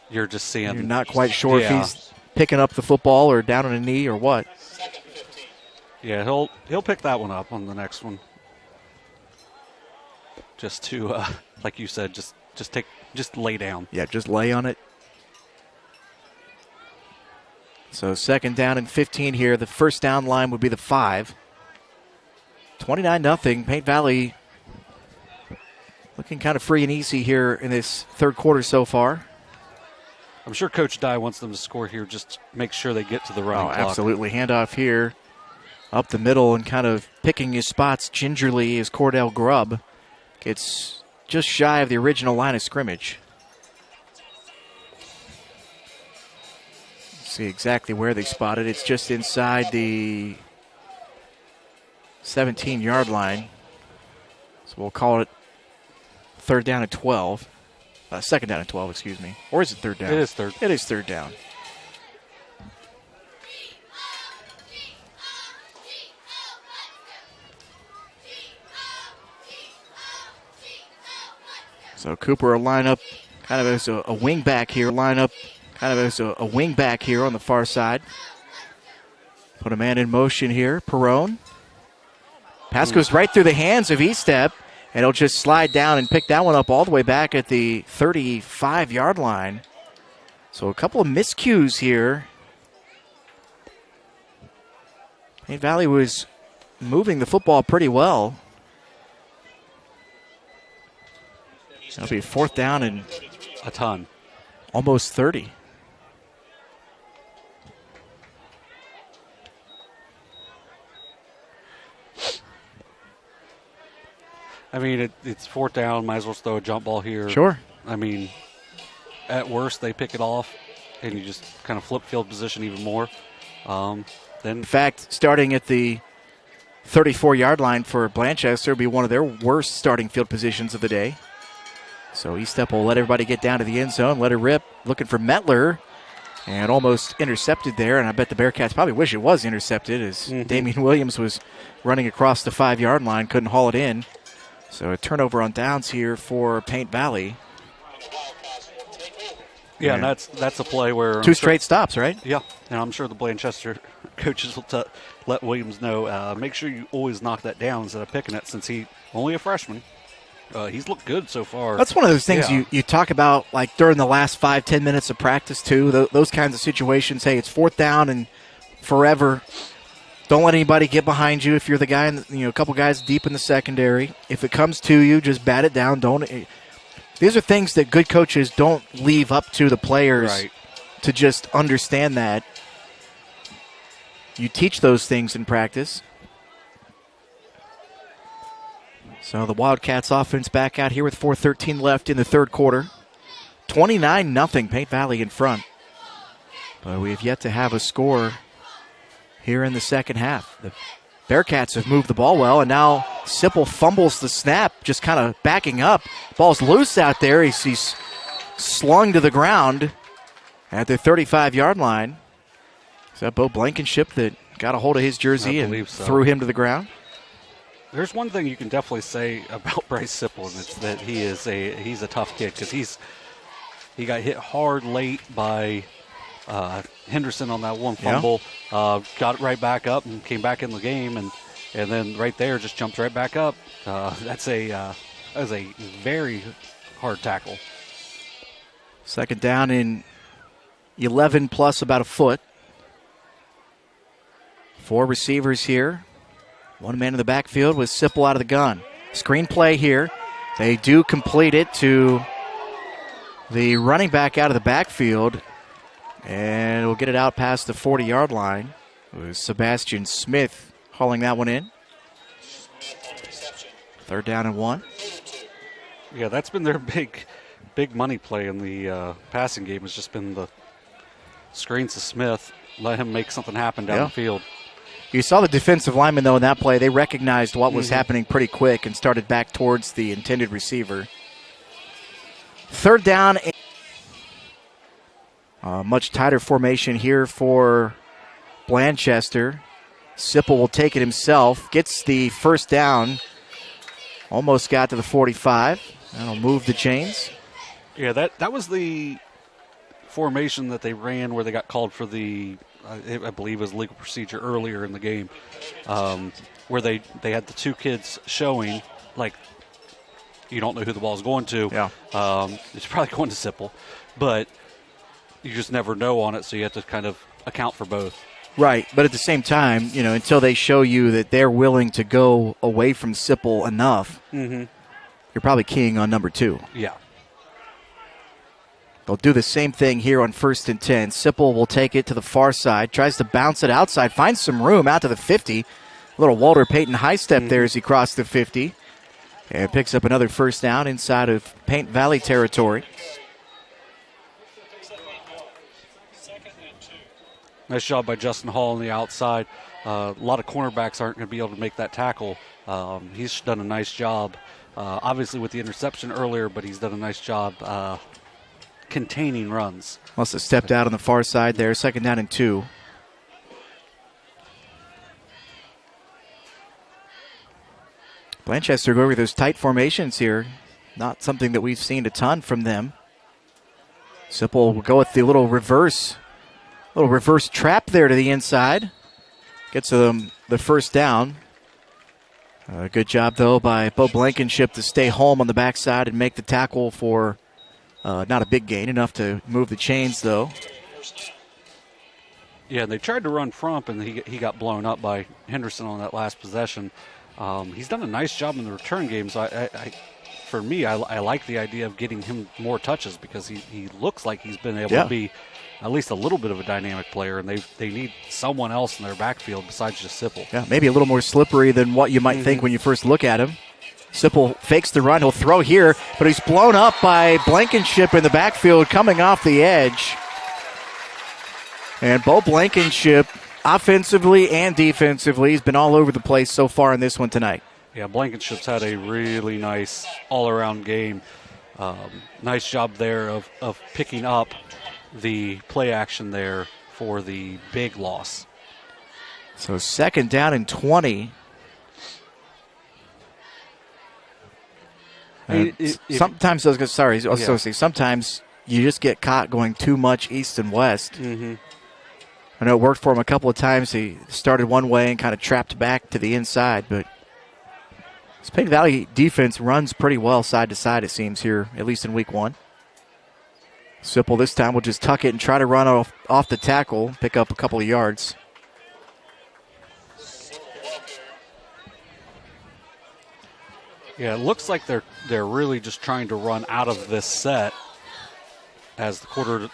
you're just seeing. You're not quite sure if he's picking up the football or down on a knee or what. Yeah, he'll pick that one up on the next one. Just to, like you said, just lay down. Yeah, just lay on it. So 2nd down and 15 here. The 1st down line would be the 5. 29-0. Paint Valley looking kind of free and easy here in this 3rd quarter so far. I'm sure Coach Dye wants them to score here, just make sure they get to the running clock. Absolutely. Handoff here Up the middle and kind of picking his spots gingerly is Cordell Grubb. Gets just shy of the original line of scrimmage. See exactly where they spotted. It's just inside the 17-yard line. So we'll call it third down at 12. Second down at 12, excuse me. Or is it third down? It is third. It is third down. So Cooper will line up kind of as a wing back here. Line up kind of as a wing back here on the far side. Put a man in motion here. Perrone. Pass goes right through the hands of Estep, and he'll just slide down and pick that one up all the way back at the 35-yard line. So a couple of miscues here. Paint Valley was moving the football pretty well. It'll be fourth down and a ton. Almost 30. I mean, it's fourth down. Might as well throw a jump ball here. Sure. I mean, at worst, they pick it off, and you just kind of flip field position even more. Then, in fact, starting at the 34-yard line for Blanchester will be one of their worst starting field positions of the day. So Estep will let everybody get down to the end zone, let it rip, looking for Mettler, and almost intercepted there. And I bet the Bearcats probably wish it was intercepted as Damian Williams was running across the 5-yard line, couldn't haul it in. So a turnover on downs here for Paint Valley. Yeah, and that's a play where two straight stops, right? Yeah, and I'm sure the Blanchester coaches will let Williams know, make sure you always knock that down instead of picking it, since he's only a freshman. He's looked good so far. That's one of those things you talk about, like during the last 5-10 minutes of practice too. Those kinds of situations. Hey, it's fourth down and forever. Don't let anybody get behind you. If you're the guy, a couple guys deep in the secondary, if it comes to you, just bat it down. These are things that good coaches don't leave up to the players to just understand that. You teach those things in practice. So the Wildcats offense back out here with 4:13 left in the third quarter. 29-0, Paint Valley in front. But we have yet to have a score here in the second half. The Bearcats have moved the ball well, and now Sipple fumbles the snap, just kind of backing up. Ball's loose out there. He's slung to the ground at the 35-yard line. Is that Bo Blankenship that got a hold of his jersey and threw him to the ground? There's one thing you can definitely say about Bryce Sipple, and it's that he's a tough kid, because he got hit hard late by Henderson on that one fumble. Got it right back up and came back in the game, and then right there just jumped right back up. That's a very hard tackle. Second down in 11 plus about a foot. 4 receivers here. One man in the backfield with Sipple out of the gun. Screen play here. They do complete it to the running back out of the backfield. And we'll get it out past the 40-yard line. It was Sebastian Smith hauling that one in. Third down and 1. Yeah, that's been their big money play in the passing game. Has just been the screens to Smith. Let him make something happen down the field. You saw the defensive lineman, though, in that play. They recognized what was happening pretty quick and started back towards the intended receiver. Third down. Much tighter formation here for Blanchester. Sipple will take it himself. Gets the first down. Almost got to the 45. That'll move the chains. Yeah, that was the formation that they ran where they got called for the, I believe it was legal procedure earlier in the game, where they had the two kids showing, like, you don't know who the ball's going to. Yeah. It's probably going to Sipple, but you just never know on it, so you have to kind of account for both. Right, but at the same time, until they show you that they're willing to go away from Sipple enough, you're probably keying on number 2. Yeah. They'll do the same thing here on 1st and 10. Sipple will take it to the far side, tries to bounce it outside, finds some room out to the 50. A little Walter Payton high step there as he crossed the 50. And picks up another first down inside of Paint Valley territory. Nice job by Justin Hall on the outside. A lot of cornerbacks aren't going to be able to make that tackle. He's done a nice job, obviously with the interception earlier, but he's done a nice job containing runs. Must have stepped out on the far side there. 2nd down and 2. Blanchester go over those tight formations here. Not something that we've seen a ton from them. Sipple will go with the little reverse trap there to the inside. Gets them the first down. Good job, though, by Bo Blankenship to stay home on the backside and make the tackle for not a big gain, enough to move the chains, though. Yeah, they tried to run front, and he got blown up by Henderson on that last possession. He's done a nice job in the return games. For me, I like the idea of getting him more touches because he looks like he's been able to be at least a little bit of a dynamic player, and they need someone else in their backfield besides just Sipple. Yeah, maybe a little more slippery than what you might think when you first look at him. Sipple fakes the run. He'll throw here, but he's blown up by Blankenship in the backfield coming off the edge. And Bo Blankenship, offensively and defensively, has been all over the place so far in this one tonight. Yeah, Blankenship's had a really nice all-around game. Nice job there of picking up the play action there for the big loss. So 2nd down and 20. Sometimes I was going to say sometimes you just get caught going too much east and west. Mm-hmm. I know it worked for him a couple of times. He started one way and kind of trapped back to the inside, but this Paint Valley defense runs pretty well side to side, it seems, here, at least in week 1. Sipple this time will just tuck it and try to run off the tackle, pick up a couple of yards. Yeah, it looks like they're really just trying to run out of this set as the quarter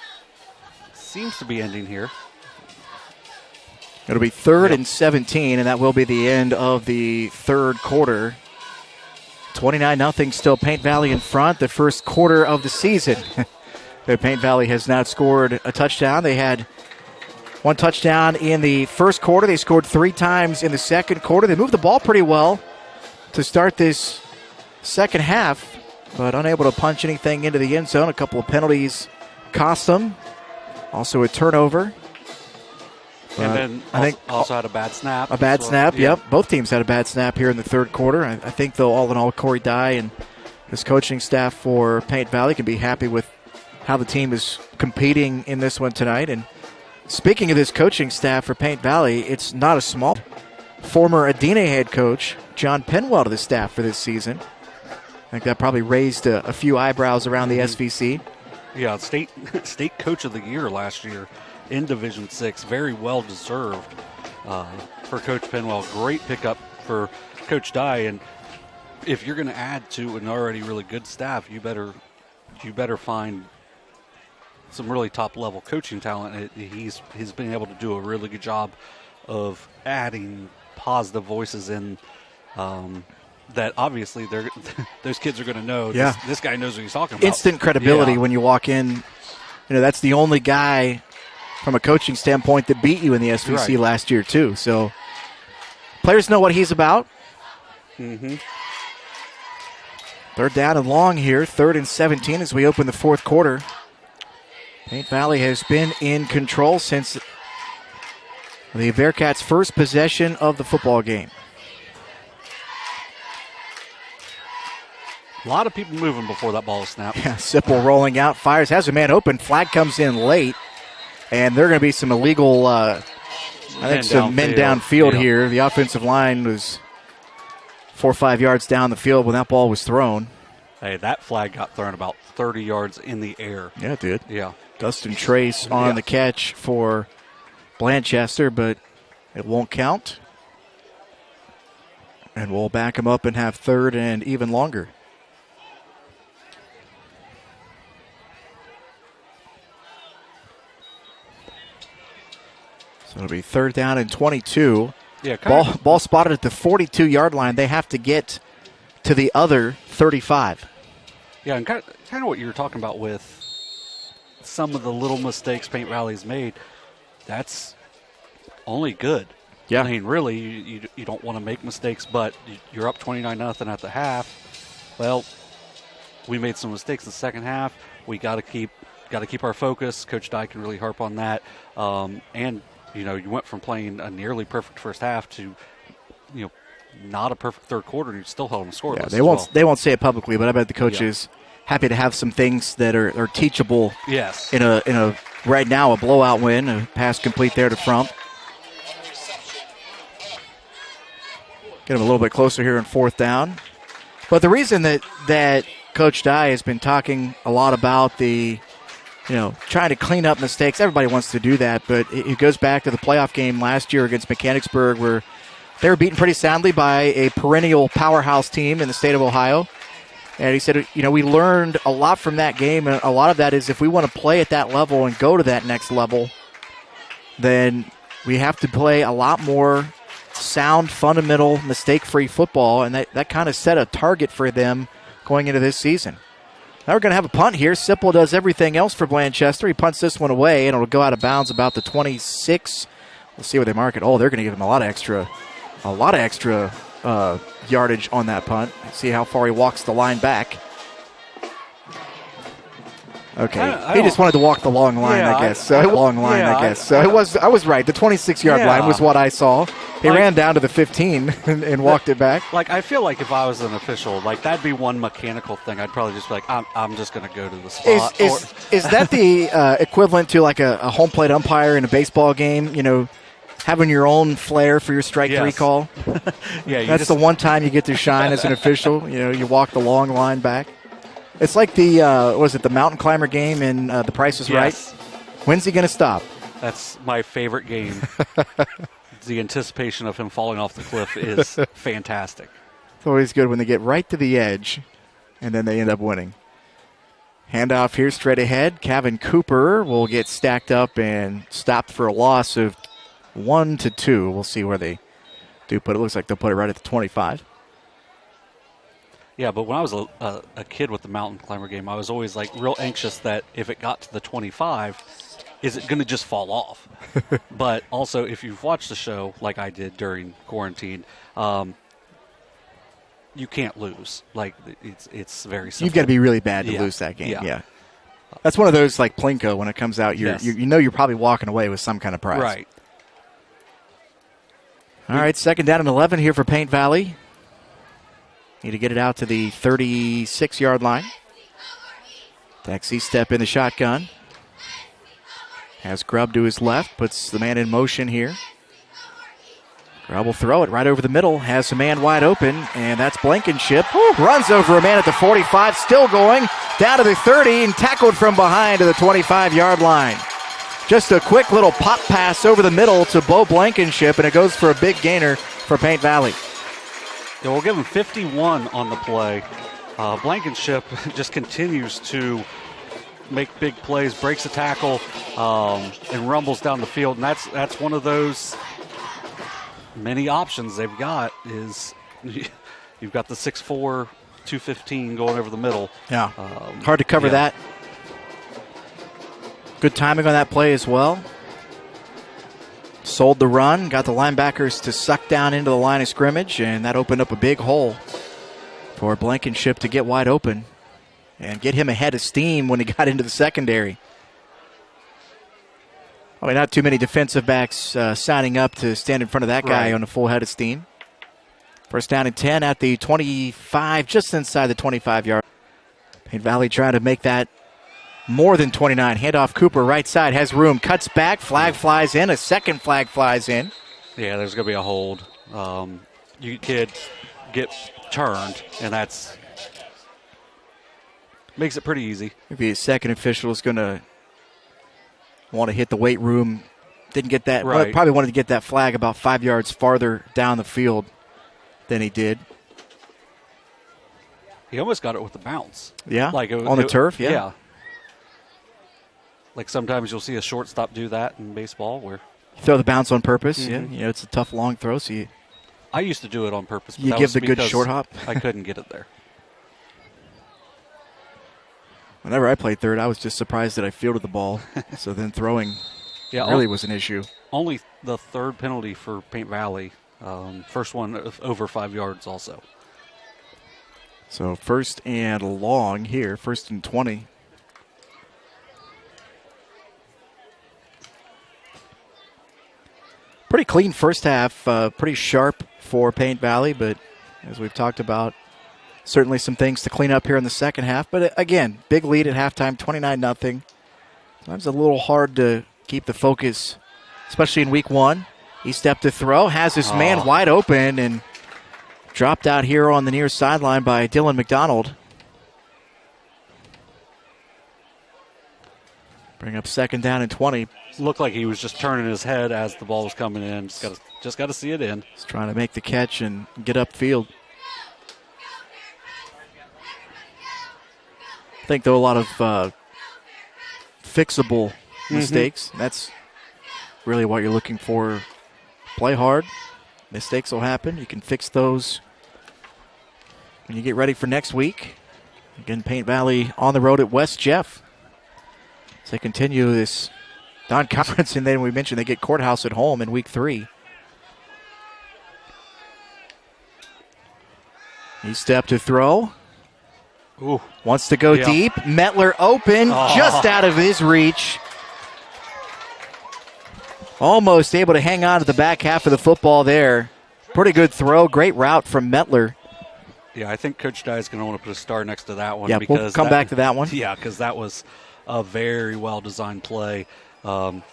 seems to be ending here. It'll be 3rd and 17, and that will be the end of the third quarter. 29-0 still Paint Valley in front, the first quarter of the season. Paint Valley has not scored a touchdown. They had one touchdown in the first quarter. They scored 3 times in the second quarter. They moved the ball pretty well to start this second half, but unable to punch anything into the end zone. A couple of penalties cost them. Also a turnover. And then I think also had a bad snap. A bad snap, yep. Both teams had a bad snap here in the third quarter. I think, though, all in all, Corey Dye and his coaching staff for Paint Valley can be happy with how the team is competing in this one tonight. And speaking of this coaching staff for Paint Valley, it's not a small. Former Adina head coach John Penwell to the staff for this season. I think that probably raised a few eyebrows around the SVC. Yeah, state coach of the year last year in Division 6. Very well deserved for Coach Penwell. Great pickup for Coach Dye. And if you're going to add to an already really good staff, you better find some really top-level coaching talent. He's been able to do a really good job of adding positive voices in that obviously those kids are going to know. Yeah. This guy knows what he's talking about. Instant credibility when you walk in. You know, that's the only guy from a coaching standpoint that beat you in the SVC last year too. So players know what he's about. Mm-hmm. 3rd down and long here, 3rd and 17 as we open the fourth quarter. Paint Valley has been in control since the Bearcats' first possession of the football game. A lot of people moving before that ball is snapped. Yeah, Sipple rolling out, fires, has a man open, flag comes in late, and there are going to be some illegal, men downfield here. The offensive line was 4 or 5 yards down the field when that ball was thrown. Hey, that flag got thrown about 30 yards in the air. Yeah, it did. Yeah. Dustin Trace on the catch for Blanchester, but it won't count. And we'll back him up and have 3rd and even longer. It'll be 3rd down and 22. Yeah, Ball spotted at the 42-yard line. They have to get to the other 35. Yeah, and kind of what you were talking about with some of the little mistakes Paint Valley's made, that's only good. Yeah. I mean, really, you don't want to make mistakes, but you're up 29-0 at the half. Well, we made some mistakes in the second half. We got to keep our focus. Coach Dye can really harp on that. And you went from playing a nearly perfect first half to not a perfect third quarter, and you still held them scoreless. Yeah, they won't say it publicly, but I bet the coach is happy to have some things that are teachable. Yes. In a right now a blowout win, a pass complete there to Frump. Get him a little bit closer here in 4th down. But the reason that Coach Dye has been talking a lot about the, trying to clean up mistakes, everybody wants to do that, but it goes back to the playoff game last year against Mechanicsburg where they were beaten pretty soundly by a perennial powerhouse team in the state of Ohio. And he said, we learned a lot from that game, and a lot of that is if we want to play at that level and go to that next level, then we have to play a lot more sound, fundamental, mistake-free football, and that kind of set a target for them going into this season. Now we're going to have a punt here. Sipple does everything else for Blanchester. He punts this one away, and it'll go out of bounds about the 26. We'll see where they mark it. Oh, they're going to give him a lot of extra yardage on that punt. See how far he walks the line back. Okay, he just wanted to walk the long line, I guess. So I was right. The 26-yard line was what I saw. He ran down to the 15 and walked it back. I feel like if I was an official, that'd be one mechanical thing. I'd probably just be like, I'm just going to go to the spot. Is that the equivalent to a home plate umpire in a baseball game? Having your own flair for your strike three call. That's the one time you get to shine as an official. You walk the long line back. It's like the mountain climber game in The Price is Right? When's he going to stop? That's my favorite game. The anticipation of him falling off the cliff is fantastic. It's always good when they get right to the edge, and then they end up winning. Handoff here straight ahead. Kevin Cooper will get stacked up and stopped for a loss of 1 to 2. We'll see where they do put it. Looks like they'll put it right at the 25. Yeah, but when I was a kid with the mountain climber game, I was always real anxious that if it got to the 25, is it going to just fall off? But also, if you've watched the show like I did during quarantine, you can't lose. It's very simple. You've got to be really bad to lose that game. Yeah. That's one of those like Plinko when it comes out. You're probably walking away with some kind of prize. Right. All right, 2nd down and 11 here for Paint Valley. Need to get it out to the 36-yard line. Taxi step in the shotgun. Has Grubb to his left, puts the man in motion here. Grubb will throw it right over the middle, has a man wide open, and that's Blankenship. Runs over a man at the 45, still going, down to the 30, and tackled from behind to the 25-yard line. Just a quick little pop pass over the middle to Bo Blankenship, and it goes for a big gainer for Paint Valley. Yeah, we'll give him 51 on the play. Blankenship just continues to make big plays, breaks a tackle, and rumbles down the field. And that's one of those many options they've got is you've got the 6'4", 215 going over the middle. Yeah, hard to cover that. Good timing on that play as well. Sold the run, got the linebackers to suck down into the line of scrimmage, and that opened up a big hole for Blankenship to get wide open and get him ahead of steam when he got into the secondary. Not too many defensive backs signing up to stand in front of that guy on a full head of steam. 1st down and 10 at the 25, just inside the 25-yard. Paint Valley trying to make that more than 29. Handoff Cooper, right side, has room, cuts back, flag flies in, a second flag flies in. Yeah, there's going to be a hold. You could get turned, and that's makes it pretty easy. Maybe a second official is going to want to hit the weight room. Didn't get that. Right. Probably wanted to get that flag about 5 yards farther down the field than he did. He almost got it with the bounce. Yeah, on the turf, Yeah. Sometimes you'll see a shortstop do that in baseball where Throw the bounce on purpose. Yeah, it's a tough long throw, so I used to do it on purpose. But you that give was the good because short hop. I couldn't get it there. Whenever I played third, I was just surprised that I fielded the ball. So then throwing really was an issue. Only the third penalty for Paint Valley. First one over 5 yards also. So first and long here, 1st and 20. Pretty clean first half, pretty sharp for Paint Valley, but as we've talked about, certainly some things to clean up here in the second half. But again, big lead at halftime, 29-0. Sometimes a little hard to keep the focus, especially in week one. He stepped to throw, has his man wide open, and dropped out here on the near sideline by Dylan McDonald. Bring up 2nd down and 20. Looked like he was just turning his head as the ball was coming in. Just got to see it in. He's trying to make the catch and get upfield. I think, though, a lot of fixable mistakes. That's really what you're looking for. Play hard. Mistakes will happen. You can fix those when you get ready for next week. Again, Paint Valley on the road at West Jeff. As they continue this non-conference, and then we mentioned they get Courthouse at home in week 3. He stepped to throw. Ooh. Wants to go deep. Metler open, just out of his reach. Almost able to hang on to the back half of the football there. Pretty good throw. Great route from Metler. Yeah, I think Coach Dye is going to want to put a star next to that one. Yeah, because we'll come back to that one. Yeah, because that was a very well-designed play.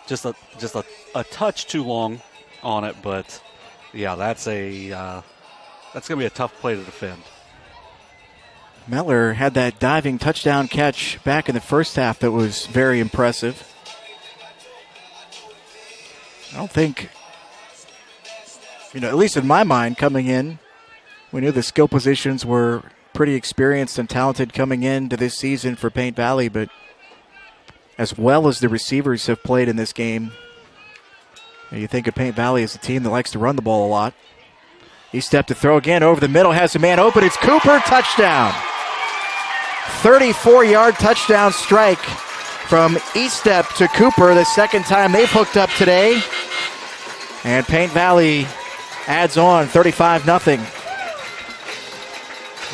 Just a touch too long on it, but yeah, that's going to be a tough play to defend. Metler had that diving touchdown catch back in the first half that was very impressive. I don't think, at least in my mind coming in, we knew the skill positions were pretty experienced and talented coming into this season for Paint Valley, but as well as the receivers have played in this game, you think of Paint Valley as a team that likes to run the ball a lot. He stepped to throw again over the middle, has a man open. It's Cooper, touchdown. 34-yard touchdown strike from Estep to Cooper, the second time they've hooked up today. And Paint Valley adds on 35-0.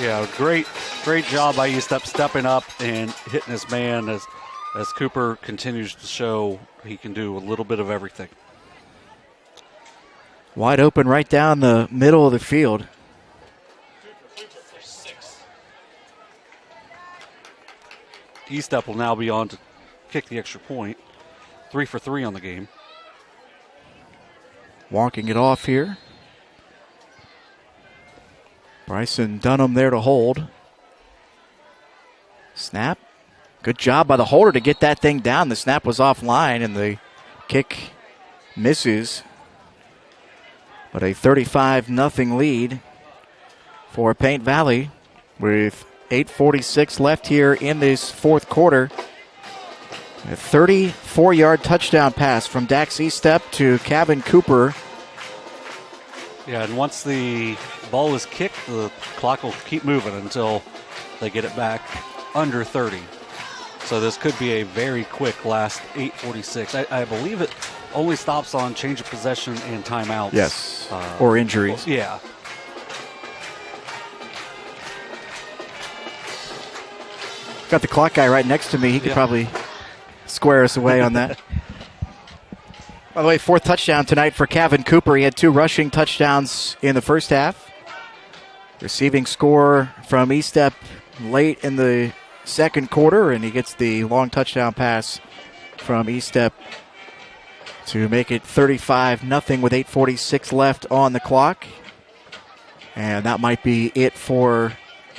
Yeah, great job by Estep stepping up and hitting his man as Cooper continues to show he can do a little bit of everything. Wide open right down the middle of the field. Estep will now be on to kick the extra point. 3 for 3 on the game. Walking it off here. Bryson Dunham there to hold. Snap. Good job by the holder to get that thing down. The snap was offline and the kick misses. But a 35-0 lead for Paint Valley with 8:46 left here in this fourth quarter. A 34-yard touchdown pass from Dax Estep to Kevin Cooper. Yeah, and once the ball is kicked, the clock will keep moving until they get it back under 30. So this could be a very quick last 8:46. I believe it only stops on change of possession and timeouts. Yes, or injuries. Yeah. Got the clock guy right next to me. He could probably square us away on that. By the way, 4th touchdown tonight for Kevin Cooper. He had 2 rushing touchdowns in the first half. Receiving score from Estep late in the second quarter, and he gets the long touchdown pass from Estep to make it 35-0 with 8:46 left on the clock. And that might be it for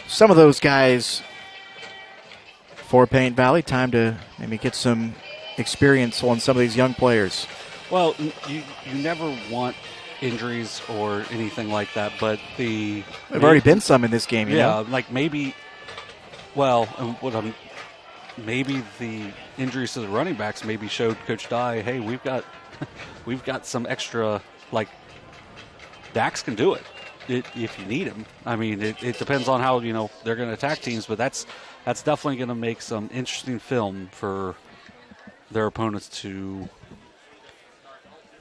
some of those guys for Paint Valley. Time to maybe get some experience on some of these young players. Well, you never want injuries or anything like that, but there've already been some in this game, you know? Like maybe the injuries to the running backs maybe showed Coach Dye, hey, we've got we've got some extra, like, Dax can do it if you need him. I mean, it depends on how, they're going to attack teams, but that's definitely going to make some interesting film for their opponents to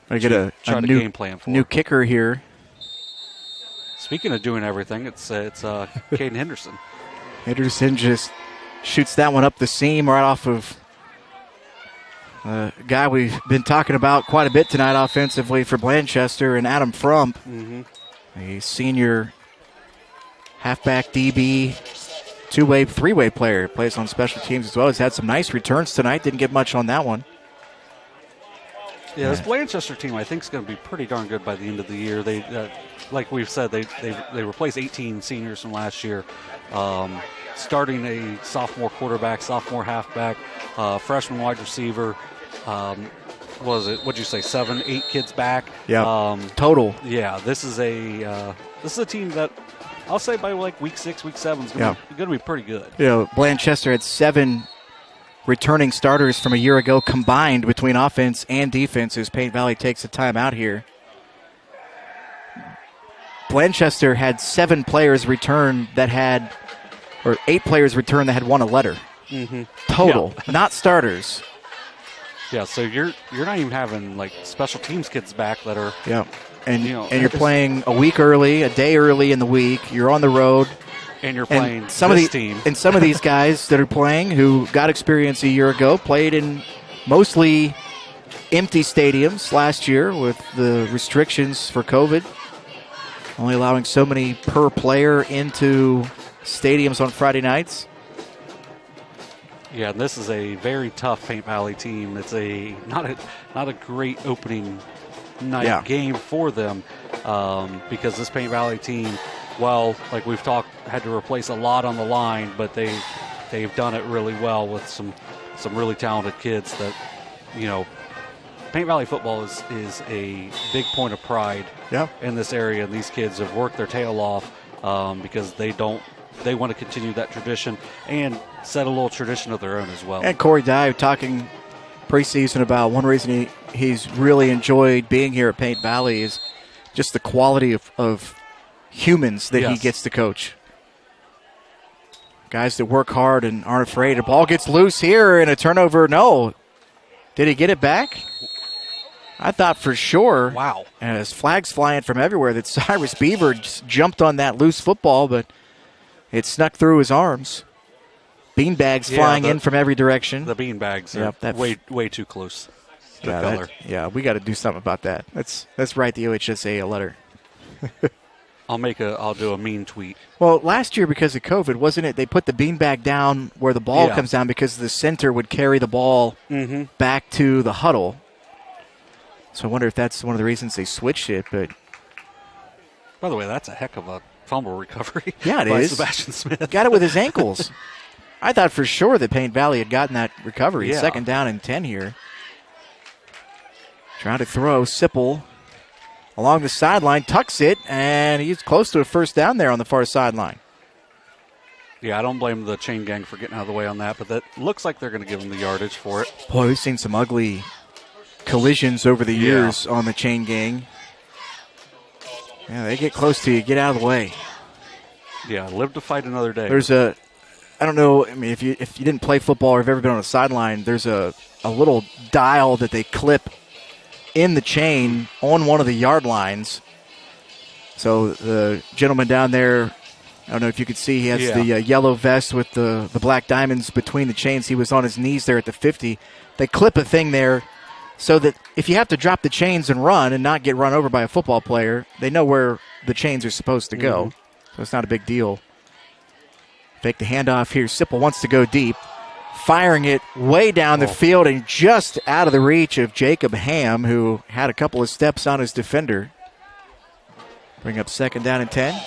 try to new game plan for. New kicker here. Speaking of doing everything, it's Caden Henderson. Henderson just shoots that one up the seam right off of a guy we've been talking about quite a bit tonight offensively for Blanchester, and Adam Frump, a senior halfback DB, two-way, three-way player, plays on special teams as well. He's had some nice returns tonight. Didn't get much on that one. Yeah, this Blanchester team I think is going to be pretty darn good by the end of the year. They, like we've said, they replaced 18 seniors from last year. Starting a sophomore quarterback, sophomore halfback, freshman wide receiver. What'd you say? 7, 8 kids back. Yeah. Total. Yeah, this is a team that I'll say by like week 6, week 7 is going to be pretty good. Blanchester had 7 returning starters from a year ago combined between offense and defense as Paint Valley takes a timeout here. Blanchester had 7 players return that had, or 8 players return that had won a letter. Total, not starters. Yeah, so you're not even having like special teams kids back that are and you're playing a week early, a day early in the week. You're on the road, and you're playing team. And some of these guys that are playing who got experience a year ago played in mostly empty stadiums last year with the restrictions for COVID, only allowing so many per player into stadiums on Friday nights. Yeah, and this is a very tough Paint Valley team. It's not a great opening night game for them because this Paint Valley team, well, like we've talked, had to replace a lot on the line, but they've done it really well with some really talented kids that, Paint Valley football is a big point of pride in this area, and these kids have worked their tail off because they want to continue that tradition and set a little tradition of their own as well. And Corey Dye talking preseason about one reason he's really enjoyed being here at Paint Valley is just the quality of humans that he gets to coach. Guys that work hard and aren't afraid. The ball gets loose here and a turnover. No. Did he get it back? I thought for sure. Wow. And there's flags flying from everywhere that Cyrus Beaver just jumped on that loose football, but it snuck through his arms. Beanbags flying in from every direction. The beanbags are way too close to color. We got to do something about that. Let's write the OHSAA a letter. I'll do a mean tweet. Well, last year because of COVID, wasn't it? They put the beanbag down where the ball comes down because the center would carry the ball back to the huddle. So I wonder if that's one of the reasons they switched it. But by the way, that's a heck of a fumble recovery. Yeah, it by is. Sebastian Smith. Got it with his ankles. I thought for sure that Paint Valley had gotten that recovery. Yeah. 2nd down and 10 here. Trying to throw. Sipple along the sideline, tucks it, and he's close to a first down there on the far sideline. Yeah, I don't blame the chain gang for getting out of the way on that, but that looks like they're going to give him the yardage for it. Boy, we've seen some ugly collisions over the years on the chain gang. Yeah, they get close to you. Get out of the way. Yeah, live to fight another day. There's I don't know, I mean, if you didn't play football or have ever been on a sideline, there's a little dial that they clip in the chain on one of the yard lines. So the gentleman down there, I don't know if you could see, he has the yellow vest with the black diamonds between the chains. He was on his knees there at the 50. They clip a thing there so that if you have to drop the chains and run and not get run over by a football player, they know where the chains are supposed to go. So it's not a big deal. Fake the handoff here. Sipple wants to go deep. Firing it way down the field and just out of the reach of Jacob Ham, who had a couple of steps on his defender. Bring up 2nd down and 10.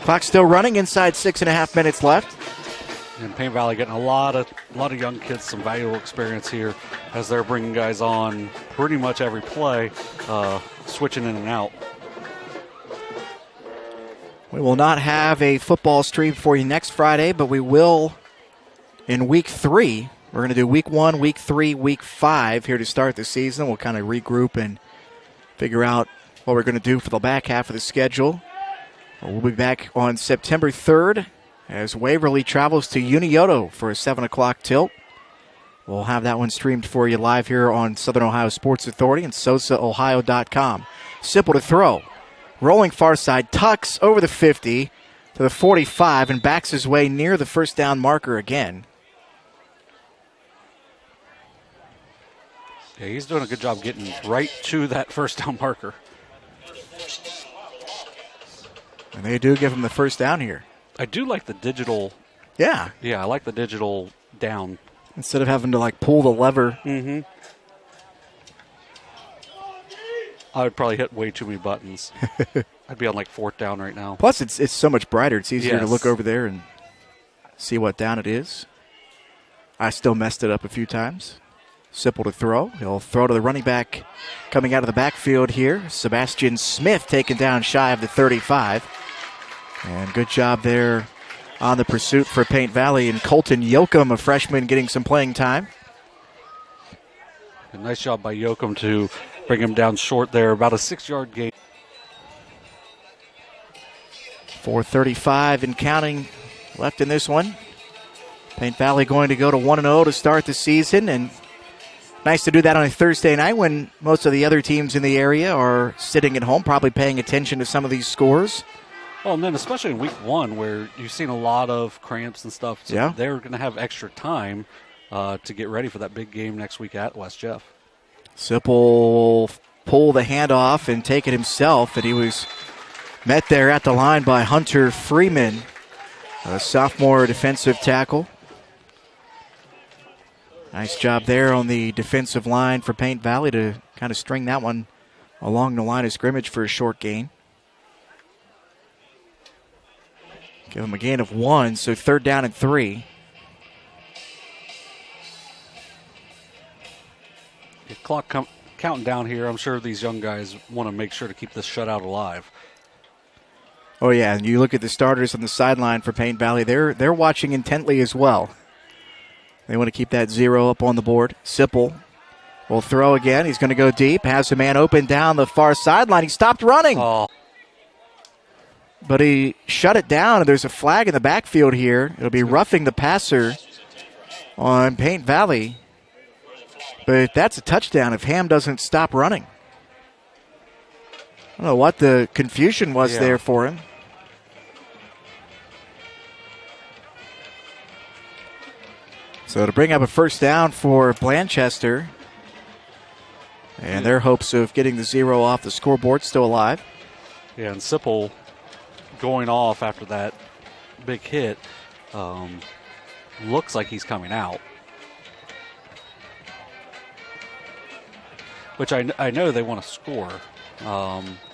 Clock still running, inside 6.5 minutes left. And Paint Valley getting a lot of young kids, some valuable experience here as they're bringing guys on pretty much every play, switching in and out. We will not have a football stream for you next Friday, but we will in week 3 We're going to do week 1, week 3, week 5 here to start the season. We'll kind of regroup and figure out what we're going to do for the back half of the schedule. We'll be back on September 3rd as Waverly travels to Unioto for a 7 o'clock tilt. We'll have that one streamed for you live here on Southern Ohio Sports Authority and SosaOhio.com. Simple to throw. Rolling far side, tucks over the 50 to the 45 and backs his way near the first down marker again. Yeah, he's doing a good job getting right to that first down marker. And they do give him the first down here. I do like the digital. Yeah. Yeah, I like the digital down. Instead of having to like pull the lever. Mm-hmm. I would probably hit way too many buttons. I'd be on like 4th down right now. Plus, it's so much brighter. It's easier to Yes. look over there and see what down it is. I still messed it up a few times. Simple to throw. He'll throw to the running back coming out of the backfield here. Sebastian Smith taken down shy of the 35. And good job there on the pursuit for Paint Valley. And Colton Yoakum, a freshman, getting some playing time. A nice job by Yoakum to bring him down short there. About a 6-yard gain. 4:35 and counting left in this one. Paint Valley going to go to 1-0 to start the season. And nice to do that on a Thursday night when most of the other teams in the area are sitting at home, probably paying attention to some of these scores. Well, and then especially in week 1 where you've seen a lot of cramps and stuff. So Yeah. they're going to have extra time to get ready for that big game next week at West Jeff. Sipple will pull the handoff and take it himself, and he was met there at the line by Hunter Freeman, a sophomore defensive tackle. Nice job there on the defensive line for Paint Valley to kind of string that one along the line of scrimmage for a short gain. Give him a gain of 1, so 3rd down and 3. The clock counting down here. I'm sure these young guys want to make sure to keep this shutout alive. Oh, yeah, and you look at the starters on the sideline for Paint Valley. They're watching intently as well. They want to keep that 0 up on the board. Sipple will throw again. He's going to go deep. Has a man open down the far sideline. He stopped running. Oh, But he shut it down, and there's a flag in the backfield here. It'll be roughing the passer on Paint Valley. But that's a touchdown if Ham doesn't stop running. I don't know what the confusion was there for him. So to bring up a first down for Blanchester. And their hopes of getting the 0 off the scoreboard still alive. yeah, and Sipple going off after that big hit looks like he's coming out. Which I know they want to score,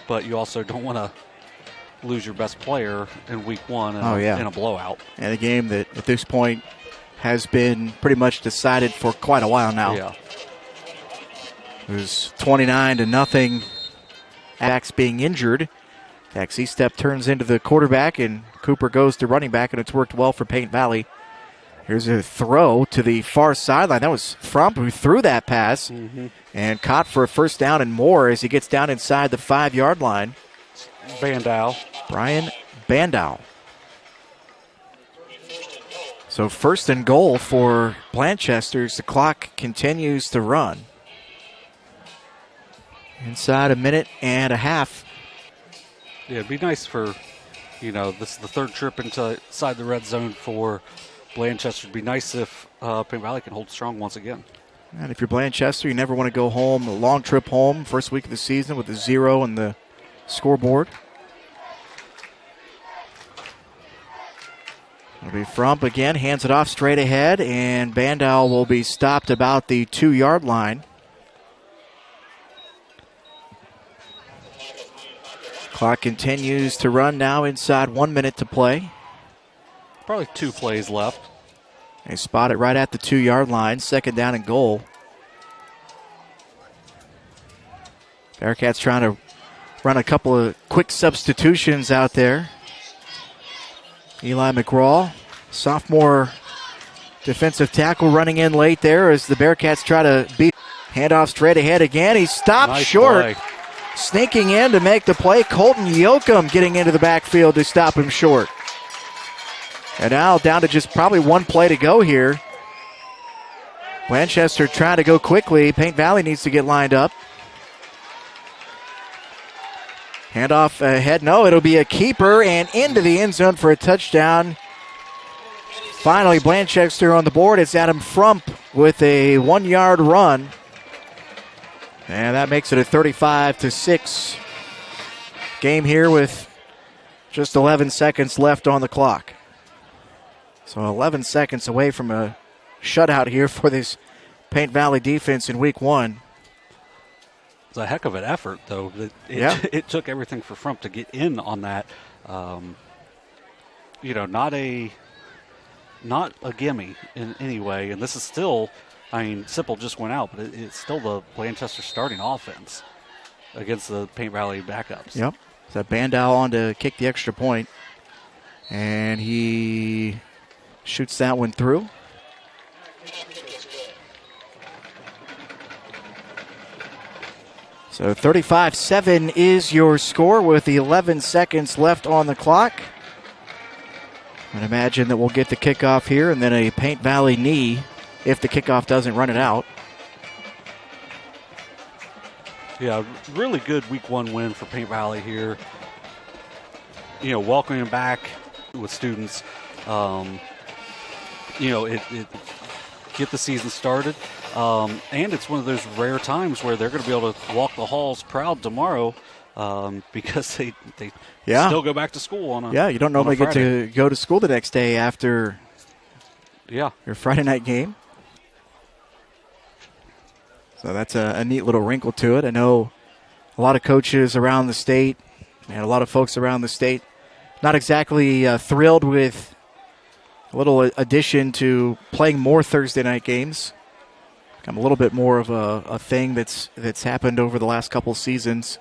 but you also don't want to lose your best player in week 1 in a blowout. And a game that at this point has been pretty much decided for quite a while now. Yeah. It was 29-0. Dax being injured. Dax step turns into the quarterback, and Cooper goes to running back, and it's worked well for Paint Valley. Here's a throw to the far sideline. That was Frump who threw that pass and caught for a first down and more as he gets down inside the 5-yard line. Bandow. Brian Bandow. So 1st and goal for Blanchester as the clock continues to run. Inside a minute and a half. Yeah, it'd be nice for, this is the 3rd trip inside the red zone for Blanchester. It'd be nice if Paint Valley can hold strong once again. And if you're Blanchester, you never want to go home, a long trip home, first week of the season with a 0 on the scoreboard. It'll be Frump again, hands it off straight ahead, and Bandow will be stopped about the 2-yard line. Clock continues to run now inside 1 minute to play. Probably 2 plays left. They spot it right at the 2-yard line, 2nd down and goal. Bearcats trying to run a couple of quick substitutions out there. Eli McGraw, sophomore defensive tackle running in late there as the Bearcats try to beat. Handoff straight ahead again. He stopped Nice short. play. Sneaking in to make the play. Colton Yoakum getting into the backfield to stop him short. And now down to just probably one play to go here. Blanchester trying to go quickly. Paint Valley needs to get lined up. Handoff ahead. No, it'll be a keeper and into the end zone for a touchdown. Finally, Blanchester on the board. It's Adam Frump with a 1-yard run. And that makes it a 35-6 game here with just 11 seconds left on the clock. So 11 seconds away from a shutout here for this Paint Valley defense in week 1. It's a heck of an effort, though. It took everything for Frump to get in on that. Not a gimme in any way. And this is still, Sipple just went out, but it's still the Blanchester starting offense against the Paint Valley backups. Yep. So Bandow on to kick the extra point. And he shoots that one through. So 35-7 is your score with 11 seconds left on the clock. I'd imagine that we'll get the kickoff here and then a Paint Valley knee if the kickoff doesn't run it out. Yeah, really good week 1 win for Paint Valley here. Welcoming back with students. It get the season started. And it's one of those rare times where they're going to be able to walk the halls proud tomorrow because they still go back to school on a you don't normally get to go to school the next day after your Friday night game. So that's a neat little wrinkle to it. I know a lot of coaches around the state and a lot of folks around the state not exactly thrilled with a little addition to playing more Thursday night games. Become a little bit more of a thing that's happened over the last couple seasons.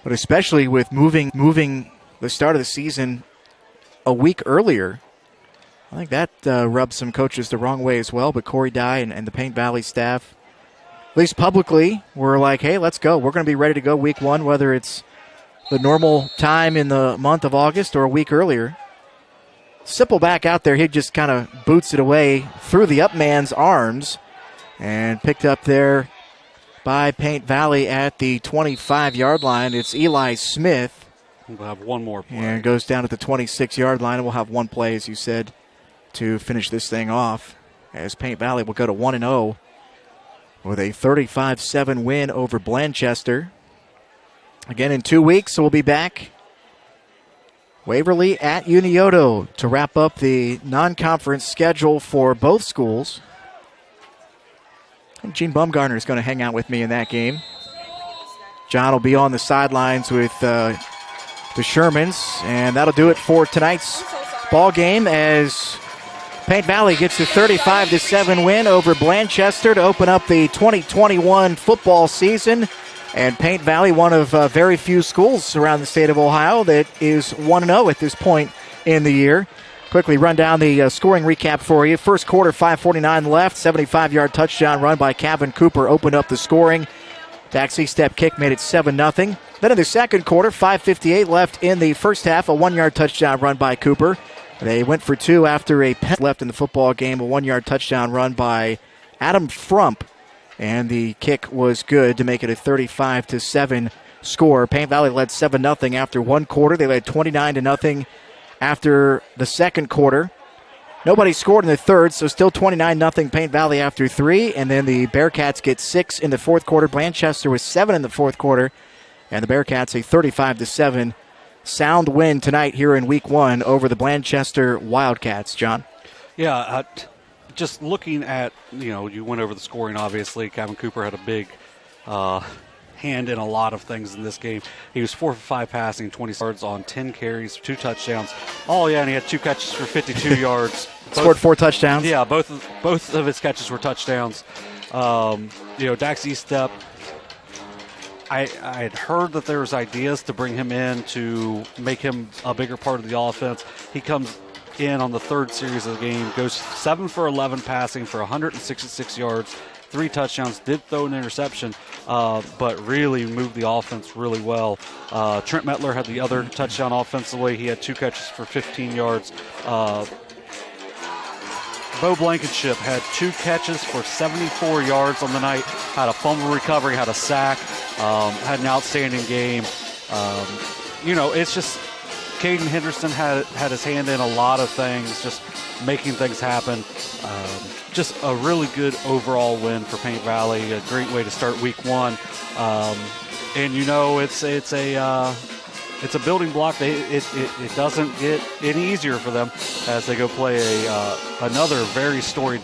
But especially with moving the start of the season a week earlier, I think that rubs some coaches the wrong way as well. But Corey Dye and the Paint Valley staff, at least publicly, were like, hey, let's go. We're going to be ready to go week 1, whether it's the normal time in the month of August or a week earlier. Sipple back out there. He just kind of boots it away through the up man's arms and picked up there by Paint Valley at the 25-yard line. It's Eli Smith. We'll have one more play. And goes down at the 26-yard line, and we'll have one play, as you said, to finish this thing off. As Paint Valley will go to 1-0 with a 35-7 win over Blanchester. Again, in 2 weeks, so we'll be back. Waverly at Unioto to wrap up the non-conference schedule for both schools. And Gene Bumgarner is going to hang out with me in that game. John will be on the sidelines with the Shermans, and that'll do it for tonight's ball game as Paint Valley gets a 35-7 win over Blanchester to open up the 2021 football season. And Paint Valley, one of very few schools around the state of Ohio that is 1-0 at this point in the year. Quickly run down the scoring recap for you. First quarter, 5:49 left. 75-yard touchdown run by Kevin Cooper opened up the scoring. Daxie step kick made it 7-0. Then in the second quarter, 5:58 left in the first half. A 1-yard touchdown run by Cooper. They went for 2 after a penalty left in the football game. A 1-yard touchdown run by Adam Frump. And the kick was good to make it a 35-7 score. Paint Valley led 7-0 after one quarter. They led 29-0 after the second quarter. Nobody scored in the third, so still 29-0 Paint Valley after 3. And then the Bearcats get 6 in the fourth quarter. Blanchester was 7 in the fourth quarter. And the Bearcats a 35-7 sound win tonight here in week 1 over the Blanchester Wildcats. John? Yeah, just looking at, you went over the scoring, obviously. Kevin Cooper had a big hand in a lot of things in this game. He was 4 for 5 passing, 20 yards on 10 carries, 2 touchdowns. Oh, yeah, and he had 2 catches for 52 yards. Scored 4 touchdowns. Yeah, both of his catches were touchdowns. Dax Estep, I had heard that there was ideas to bring him in to make him a bigger part of the offense. He comes in on the third series of the game. Goes 7 for 11 passing for 166 yards, 3 touchdowns. Did throw an interception, but really moved the offense really well. Trent Mettler had the other touchdown offensively. He had 2 catches for 15 yards. Bo Blankenship had 2 catches for 74 yards on the night, had a fumble recovery, had a sack, had an outstanding game. It's just Caden Henderson had his hand in a lot of things, just making things happen. Just a really good overall win for Paint Valley, a great way to start week 1. It's a building block. It doesn't get any easier for them as they go play another very storied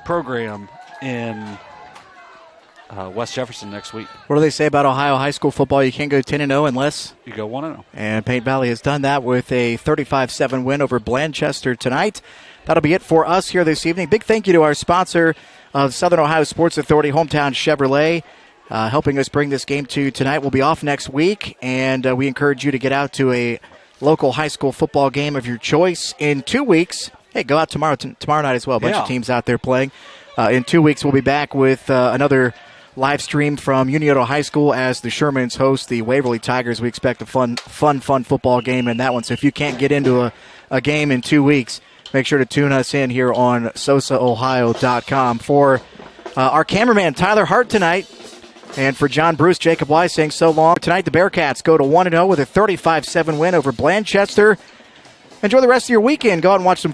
program in West Jefferson next week. What do they say about Ohio high school football? You can't go 10-0 unless you go 1-0. And Paint Valley has done that with a 35-7 win over Blanchester tonight. That'll be it for us here this evening. Big thank you to our sponsor of Southern Ohio Sports Authority, Hometown Chevrolet, helping us bring this game to you tonight. We'll be off next week, and we encourage you to get out to a local high school football game of your choice. In 2 weeks, hey, go out tomorrow night as well. A bunch of teams out there playing. In 2 weeks, we'll be back with another live stream from Unioto High School as the Shermans host the Waverly Tigers. We expect a fun football game in that one. So if you can't get into a game in 2 weeks, make sure to tune us in here on SosaOhio.com. For our cameraman, Tyler Hart, tonight, and for John Bruce, Jacob Wise saying so long. Tonight, the Bearcats go to 1-0 with a 35-7 win over Blanchester. Enjoy the rest of your weekend. Go out and watch some